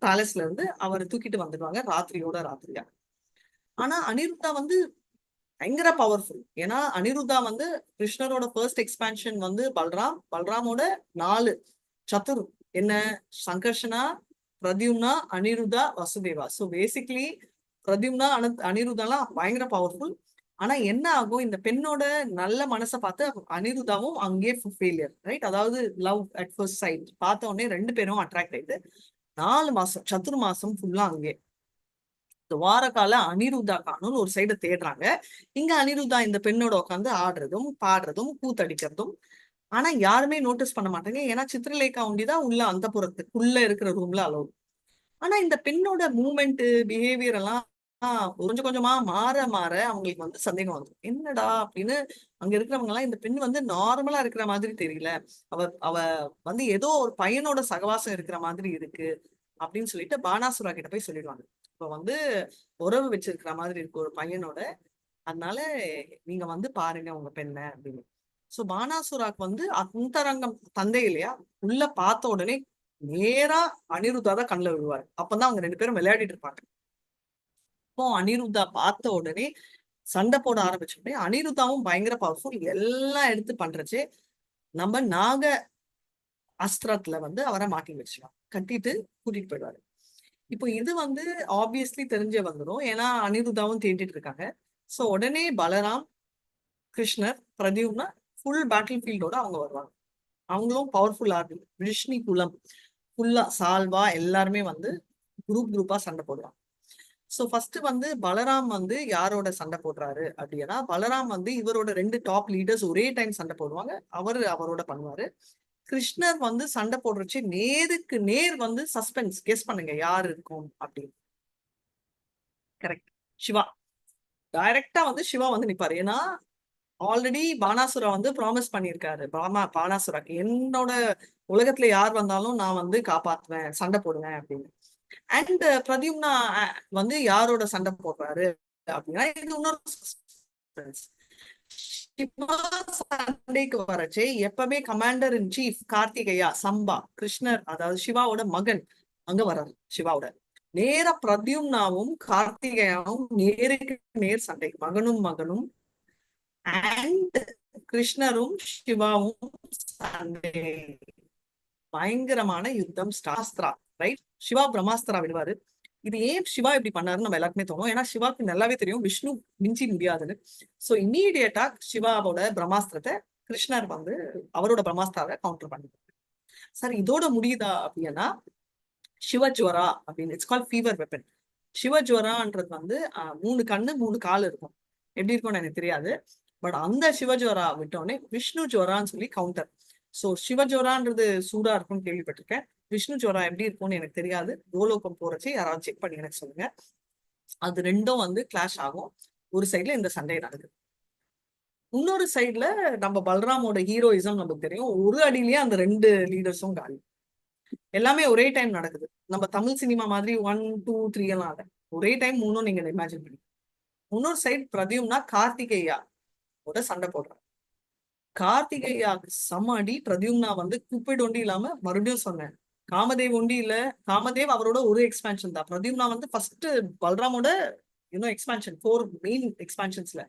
பேலஸ்ல இருந்து அவரை தூக்கிட்டு வந்துடுவாங்க ராத்திரியோட ராத்திரியா. ஆனா அனிருத்தா வந்து பயங்கர பவர்ஃபுல். ஏன்னா அனிருத்தா வந்து கிருஷ்ணரோட ஃபர்ஸ்ட் எக்ஸ்பான்ஷன் வந்து பல்ராமோட 4 சத்துரு என்ன, சங்கர்ஷனா, பிரத்யும்னா, அனிருத்தா, வசுதேவா. சோ பேசிக்கலி பிரத்யும்னா அனிருத்தாலாம் பயங்கர பவர்ஃபுல். ஆனா என்ன ஆகும், இந்த பெண்ணோட நல்ல மனசை பார்த்து அனிருத்தாவும் அங்கேயே ஃபெயிலியர், ரைட்? அதாவது லவ் அட் ஃபர்ஸ்ட் சைட் பார்த்த உடனே 2 பேரும் அட்ராக்ட் ஆயிட்டு 4 மாசம் சத்துரு மாசம் ஃபுல்லா அங்கே துவாரகால அனிருத்தா காணும்னு ஒரு சைட தேடுறாங்க. இங்க அனிருத்தா இந்த பெண்ணோட உட்காந்து ஆடுறதும் பாடுறதும் கூத்தடிக்கிறதும். ஆனா யாருமே நோட்டீஸ் பண்ண மாட்டாங்க, ஏன்னா சித்திரலேகா ஒண்டிதான் உள்ள அந்த புறத்துக்குள்ள இருக்கிற ரூம்ல அலோவ். ஆனா இந்த பெண்ணோட மூமெண்ட் பிஹேவியர் எல்லாம் கொஞ்சம் கொஞ்சமா மாற மாற அவங்களுக்கு வந்து சந்தேகம் வந்து, என்னடா அப்படின்னு அங்க இருக்கிறவங்க எல்லாம், இந்த பெண் வந்து நார்மலா இருக்கிற மாதிரி தெரியல, அவ வந்து ஏதோ ஒரு பையனோட சகவாசம் இருக்கிற மாதிரி இருக்கு அப்படின்னு சொல்லிட்டு பானாசுரா கிட்ட போய் சொல்லிடுவாங்க. இப்ப வந்து உறவு வச்சிருக்கிற மாதிரி இருக்கு ஒரு பையனோட, அதனால நீங்க வந்து பாருங்க உங்க பெண்ணை அப்படின்னு. சோ பானாசுராக்கு வந்து அந்தரங்கம் தந்தை இல்லையா, உள்ள பார்த்த உடனே நேரா அனிருத்தா தான் கண்ணுல விழுவாரு. அப்பதான் அவங்க 2 பேரும் விளையாடிட்டு இருப்பாங்க. இப்போ அனிருத்தா பார்த்த உடனே சண்டை போட ஆரம்பிச்ச உடனே அனிருத்தாவும் பயங்கர பவர்ஃபுல், எல்லாம் எடுத்து பண்றச்சு நம்ம நாக அஸ்திரத்துல வந்து அவரை மாட்டி வச்சிருவாங்க, கட்டிட்டு கூட்டிட்டு போயிடுவாரு. இப்போ இது வந்து ஆப்வியஸ்லி தெரிஞ்சே வந்துடும், ஏன்னா அனிருத்தாவும் தேடிட்டு இருக்காங்க. சோ உடனே பலராம், கிருஷ்ணர், பிரத்யும்னா ஃபுல் பேட்டில் ஃபீல்டோட அவங்க வருவாங்க. அவங்களும் பவர்ஃபுல் ஆர்மி, விஷ்ணி குலம் ஃபுல்லா சால்வா எல்லாருமே வந்து குரூப்பா சண்டை போடுவாங்க. சோ ஃபர்ஸ்ட் வந்து பலராம் வந்து யாரோட சண்டை போடுறாரு அப்படின்னா, பலராம் வந்து இவரோட 2 டாப் லீடர்ஸ் ஒரே டைம் சண்டை போடுவாங்க, அவரோட பண்ணுவாரு. கிருஷ்ணர் வந்து சண்டை போடுறச்சு நேருக்கு நேர் வந்து சஸ்பென்ஸ், கெஸ் பண்ணுங்க யார் இருக்கும் அப்படின்னு. கரெக்ட், சிவா. டைரக்டா வந்து சிவா வந்து நிப்பாரு, ஏன்னா ஆல்ரெடி பானாசுரா வந்து ப்ராமிஸ் பண்ணியிருக்காரு பானாசுராக்கு, என்னோட உலகத்துல யார் வந்தாலும் நான் வந்து காப்பாத்துவேன், சண்டை போடுவேன் அப்படின்னு. அண்ட் பிரத்யும்னா வந்து யாரோட சண்டை போடுறாரு அப்படின்னா இது இன்னொரு சிவா சண்டைக்கு வரச்சே எப்பவுமே கமாண்டர் இன் சீஃப் கார்த்திகேயா சம்பா கிருஷ்ணர் அதாவது சிவாவோட மகன் அங்க வர்றாரு. சிவாவோட நேர பிரத்யும்னாவும் கார்த்திகேயாவும் நேருக்கு நேர் சண்டை, மகனும் அண்ட் கிருஷ்ணரும் சிவாவும் சண்டை. பயங்கரமான யுத்தம் சாஸ்திரா, ரைட்? சிவா பிரம்மாஸ்திரா விடுவாரு. இது ஏன் சிவா இப்படி பண்ணாருன்னு நம்ம எல்லாருக்குமே தோணும். ஏன்னா சிவாக்கு நல்லாவே தெரியும் விஷ்ணு மிஞ்சி முடியாதுன்னு. சோ இம்மீடியட்டா சிவாவோட பிரம்மாஸ்திரத்தை கிருஷ்ணர் வந்து அவரோட பிரம்மாஸ்திராவை கவுண்டர் பண்ணிருக்காரு. சார் இதோட முடியுதா அப்படின்னா சிவஜ்வரா அப்படின்னு, இட்ஸ் கால் ஃபீவர் வெப்பன். சிவஜ்வரான்றது வந்து 3 கண்ணு 3 கால் இருக்கும். எப்படி இருக்கும்னு எனக்கு தெரியாது. பட் அந்த சிவஜ்வரா விட்டோடனே விஷ்ணு ஜுவரான்னு சொல்லி கவுண்டர். சோ சிவஜ்வரான்றது சூடா இருக்கும்னு கேள்விப்பட்டிருக்கேன். விஷ்ணு ஜுவரா எப்படி இருக்கும்னு எனக்கு தெரியாது. கோலோகம் போறச்சு யாராவது செக் பண்ணி எனக்கு சொல்லுங்க. அது ரெண்டும் வந்து கிளாஷ் ஆகும். ஒரு சைட்ல இந்த சண்டை நடக்குது, இன்னொரு சைட்ல நம்ம பல்ராமோட ஹீரோயிசம் நமக்கு தெரியும். ஒரு அடியிலேயே அந்த 2 லீடர்ஸும் காலி. எல்லாமே ஒரே டைம் நடக்குது. நம்ம தமிழ் சினிமா மாதிரி 1, 2, 3 எல்லாம் இல்ல. ஒரே டைம் 3 நீங்க இமேஜின் பண்ணி. இன்னொரு சைட் பிரத்யும்னா கார்த்திகேயா சண்டை போடுறாரு. கார்த்திகேயாவுக்கு செம அடி. பிரத்யும்னா வந்து குப்பைடு ஒண்டி இல்லாம, மறுபடியும் சொன்னேன், காமதேவ் ஒண்டி இல்ல. காமதேவ் அவரோட ஒரு எக்ஸ்பான்ஷன் தான். பிரத்யும்னா வந்து ஃபர்ஸ்ட் பல்ராமோட எக்ஸ்பான்ஷன் 4 மெயின் எக்ஸ்பான்ஷன்ஸ்ல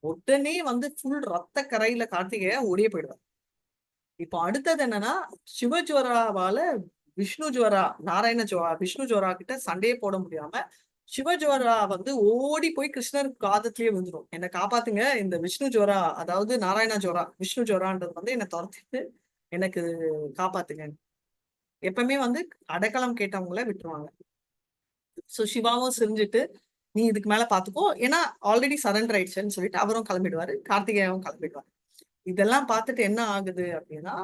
உடனே வந்து ஃபுல் ரத்த கரையில கார்த்திகேயா ஓடியே போயிடுவார். இப்போ அடுத்தது என்னன்னா, சிவஜ்வராவால விஷ்ணு ஜுவரா விஷ்ணு ஜுவரா கிட்ட சண்டையே போட முடியாம சிவஜ்வரா வந்து ஓடி போய் கிருஷ்ணர் காதத்திலேயே விழுந்துரும். என்னை காப்பாத்துங்க, இந்த விஷ்ணு ஜுவரா அதாவது நாராயண ஜுவரா விஷ்ணு ஜுவரான்றது வந்து என்னை துரத்திட்டு எனக்கு காப்பாத்துங்க. எப்பவுமே வந்து அடைக்கலம் கேட்டவங்கள விட்டுருவாங்க. சோ சிவாவும் செஞ்சுட்டு நீ இதுக்கு மேல பாத்துக்கோ, ஏன்னா ஆல்ரெடி சரண்டர் ஆயிடுச்சுன்னு சொல்லிட்டு அவரும் கிளம்பிடுவாரு, கார்த்திகேயாவும் கிளம்பிடுவாரு. இதெல்லாம் பார்த்துட்டு என்ன ஆகுது அப்படின்னா,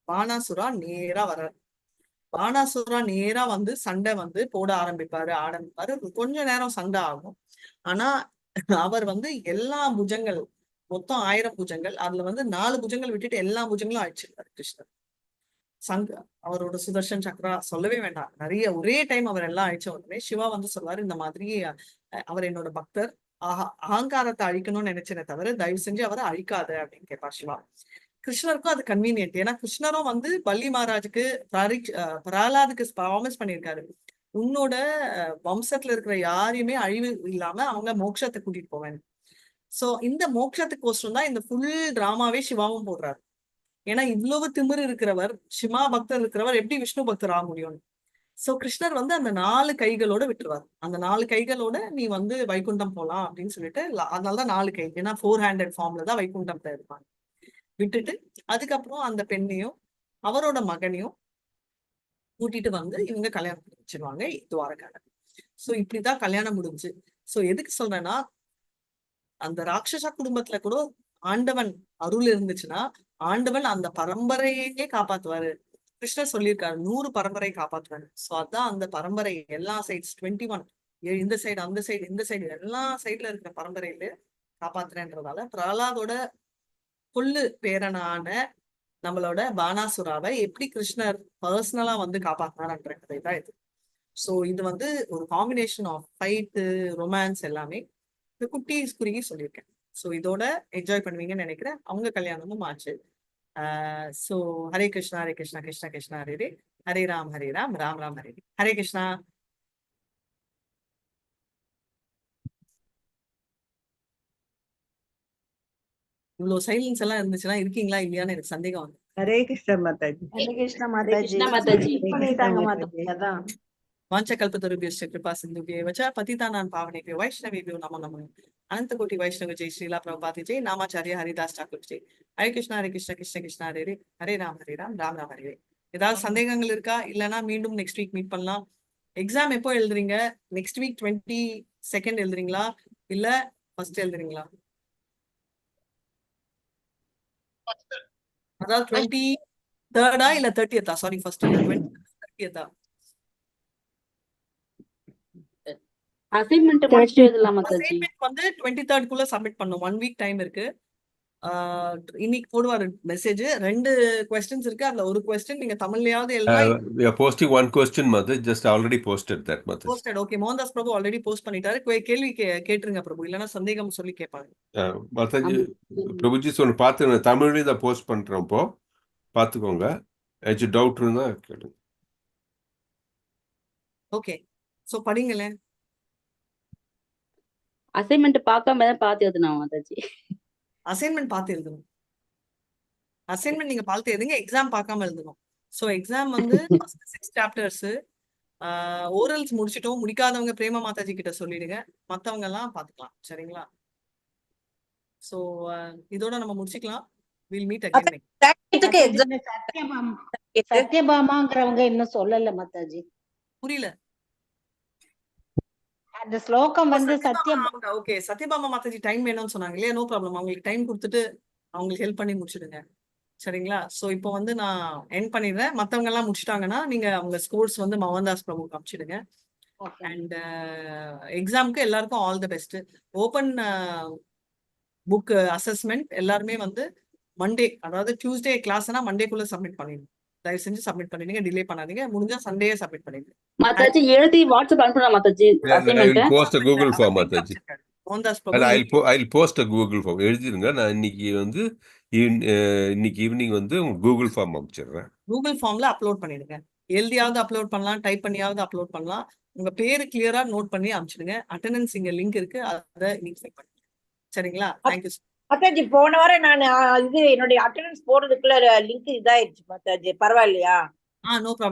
பானாசுரா நேரா வர்றாரு. பானாசுரா நேரா வந்து சண்டை வந்து போட ஆரம்பிப்பாரு. கொஞ்ச நேரம் சண்டை ஆகும். ஆனா அவர் வந்து எல்லா புஜங்கள், மொத்தம் 1000 புஜங்கள், அதுல வந்து 4 புஜங்கள் விட்டுட்டு எல்லா புஜங்களும் அழிச்சிருக்காரு கிருஷ்ணர். அவரோட சுதர்ஷன் சக்ரா சொல்லவே வேண்டாம், நிறைய ஒரே டைம் அவர் எல்லாம் அழிச்ச உடனே சிவா வந்து சொல்வாரு, இந்த மாதிரி அவர் என்னோட பக்தர், அகங்காரத்தை அழிக்கணும்னு நினைச்சேனே தவிர தயவு செஞ்சு அவரை அழிக்காத அப்படின்னு கேட்பார் சிவா. கிருஷ்ணருக்கும் அது கன்வீனியன்ட். ஏன்னா கிருஷ்ணரும் வந்து பல்லி மகாராஜுக்கு பிரகலாதுக்கு ப்ராமிஸ் பண்ணியிருக்காரு, உன்னோட வம்சத்துல இருக்கிற யாரையுமே அழிவு இல்லாம அவங்க மோட்சத்தை கூட்டிட்டு போவேன். சோ இந்த மோட்சத்துக்கோசரம் தான் இந்த ஃபுல் டிராமாவே சிவாவும் போடுறாரு. ஏன்னா இவ்வளவு திமிரு இருக்கிறவர், சிவா பக்தர் இருக்கிறவர் எப்படி விஷ்ணு பக்தர் ஆக முடியும்? சோ கிருஷ்ணர் வந்து அந்த 4 கைகளோட விட்டுருவார். அந்த 4 கைகளோட நீ வந்து வைகுண்டம் போலாம் அப்படின்னு சொல்லிட்டு, அதனாலதான் 4 கை, ஏன்னா 4 ஹேண்டட் ஃபார்ம்ல தான் வைகுண்டத்தை இருப்பாங்க. விட்டுட்டு அதுக்கப்புறம் அந்த பெண்ணையும் அவரோட மகனையும் கூட்டிட்டு வந்து இவங்க கல்யாணம் முடிச்சிருவாங்க துவாரகால. சோ இப்படிதான் கல்யாணம் முடிஞ்சு. சோ எதுக்கு சொல்றேன்னா, அந்த ராட்சச குடும்பத்துல கூட ஆண்டவன் அருள் இருந்துச்சுன்னா ஆண்டவன் அந்த பரம்பரையே காப்பாத்துவாரு. கிருஷ்ணர் சொல்லியிருக்காரு 100 பரம்பரை காப்பாத்துவாரு. சோ அதான் அந்த பரம்பரை எல்லா சைட்ஸ் 21, இந்த சைடு அந்த சைடு இந்த சைடு எல்லா சைட்ல இருக்கிற பரம்பரையில காப்பாத்துறேன்றதால பிரகலாதோட கொள்ளு பேரனான நம்மளோட பானாசுராவை எப்படி கிருஷ்ணர் பர்சனலா வந்து காப்பாத்தினார்ன்ற கதை தான் இது. சோ இது வந்து ஒரு காம்பினேஷன் ஆஃப் ஃபைட்டு, ரொமான்ஸ் எல்லாமே இந்த குட்டி குறுகி சொல்லியிருக்கேன். சோ இதோட என்ஜாய் பண்ணுவீங்கன்னு நினைக்கிறேன். அவங்க கல்யாணமும் ஆச்சு. சோ ஹரே கிருஷ்ணா கிருஷ்ண கிருஷ்ணா ஹரே ஹரே, ஹரே ராம் ராம் ராம் ஹரே ஹரே. ஹரே கிருஷ்ணா. இவ்வளவு சைலன்ஸ் எல்லாம் இருந்துச்சுன்னா இருக்கீங்களா இல்லையான்னு எனக்கு சந்தேகம் வந்து. ஹரே கிருஷ்ண மாதாஜி. ஹரே கிருஷ்ண மாதாஜி. பண்ணிட்டாங்க மாதாஜி. அதான் வாஞ்சகல்பதருभ्यश्च कृपा सिन्धुभ्येव च पतितानां पावनेभ्यो वैष्णवेभ्यो नमो नमः. अनंत कोटि वैष्णव जय श्रीला प्रभुपाद जय, नामाचार्य हरिदास ठाकुर जय. हरे कृष्ण कृष्ण कृष्ण हरे हरे, हरे राम राम राम हरे हरे. ஏதாவது சந்தேகங்கள் இருக்கா? இல்லைன்னா மீண்டும் நெக்ஸ்ட் வீக் மீட் பண்ணலாம். எக்ஸாம் எப்போ எழுதுறீங்க? நெக்ஸ்ட் வீக் 22nd எழுதுறீங்களா இல்ல ஃபர்ஸ்ட் எழுதுறீங்களா? அதாவது 23rd இல்ல 30th? Sorry, first 30th. Assignment முடிச்சு எழுதலாம் மாதாஜி. அசைன்மென்ட் வந்து 23rd குள்ள சப்மிட் பண்ணனும். 1 வீக் டைம் இருக்கு. இன்னைக்கு போடுவாரு மெசேஜ். 2 questions இருக்கு. அதுல ஒரு question நீங்க தமிழ்லயாவது எழுதலாம். We are posting one question, Mataji. Just already posted that, Mataji. Posted. Okay, Mohandas Prabhu already post பண்ணிட்டாரு. கேள்வி கேட்டுருங்க பிரபு, இல்லைன்னா சந்தேகம் சொல்லி கேட்பாங்க. Mataji, Prabhuji ஒன்று பார்த்து நான் தமிழ்லேயும் தான் போஸ்ட் பண்ணுறேன். இப்போ பார்த்துக்கோங்க. ஏதாச்சும் டவுட் இருந்தா கேளுங்க. Okay, so படிங்களேன். அசைன்மெண்ட் பார்க்காம தான் பார்த்து எழுதுனா மாதாஜி. அசைன்மெண்ட் பார்த்து எழுதணும். அசைன்மெண்ட் நீங்க பார்த்து எழுதுங்க, எக்ஸாம் பார்க்காம எழுதணும். ஸோ எக்ஸாம் வந்து ஃபர்ஸ்ட் 6 சாப்டர்ஸ் ஓரல்ஸ் முடிச்சிட்டோம். முடிக்காதவங்க பிரேமா மாதாஜி கிட்ட சொல்லிடுங்க, மற்றவங்க எல்லாம் பார்த்துக்கலாம். சரிங்களா? ஸோ இதோட நம்ம முடிச்சுக்கலாம். Will meet again. சத்யபாமாங்கிறவங்க இன்னும் சொல்லல மாதாஜி. புரியல. அந்த ஸ்லோகம் வந்து ஓகே, சத்யபாமா மாதாஜி டைம் வேணும்னு சொன்னாங்க இல்லையா? நோ ப்ராப்ளம், அவங்களுக்கு டைம் கொடுத்துட்டு அவங்களுக்கு ஹெல்ப் பண்ணி முடிச்சிடுங்க. சரிங்களா? ஸோ இப்போ வந்து நான் எண்ட் பண்ணிடுறேன். மற்றவங்க எல்லாம் முடிச்சிட்டாங்கன்னா நீங்க அவங்க ஸ்கோர்ஸ் வந்து மோகன்தாஸ் பிரபுக்கு அனுப்பிச்சிடுங்க. அண்ட் எக்ஸாமுக்கு எல்லாருக்கும் all the best. Open book assessment எல்லாருமே வந்து மண்டே, அதாவது டியூஸ்டே கிளாஸ்னா மண்டேக்குள்ள சப்மிட் பண்ணிடுங்க. தயவு செஞ்சு சப்மிட் பண்ணிடுங்க, டிலே பண்ணாதீங்க. முடிஞ்சா சண்டே சப்மிட் பண்ணிடுங்க. மாதாஜி எழுதி வாட்ஸ்அப் அனுப்புறேன் Mataji. I will post a Google form, Mataji. Mohandas I'll Prabhu I'll post a Google form. எழுதிருங்க. நான் இன்னைக்கு வந்து இன்னைக்கு ஈவினிங் வந்து கூகுள் ஃபார்ம் அனுப்பிச்சிடுறேன். கூகுள் ஃபார்ம்ல அப்லோட் பண்ணிடுங்க. எழுதியாவது அப்லோட் பண்ணலாம், டைப் பண்ணியாவது அப்லோட் பண்ணலாம். உங்க பேரு கிளியரா நோட் பண்ணி அனுப்பிச்சிடுங்க. அட்டெண்டன்ஸ் இங்க லிங்க் இருக்கு, அதை நீங்க செக் பண்ணுங்க. சரிங்களா? தேங்க்யூ. மாதாஜி போன வாரம் நான் இது என்னுடைய அட்டெண்டன்ஸ் போடுறதுக்குள்ள லிங்க் இதாயிருச்சு மாதாஜி, பரவாயில்லையா? No problem.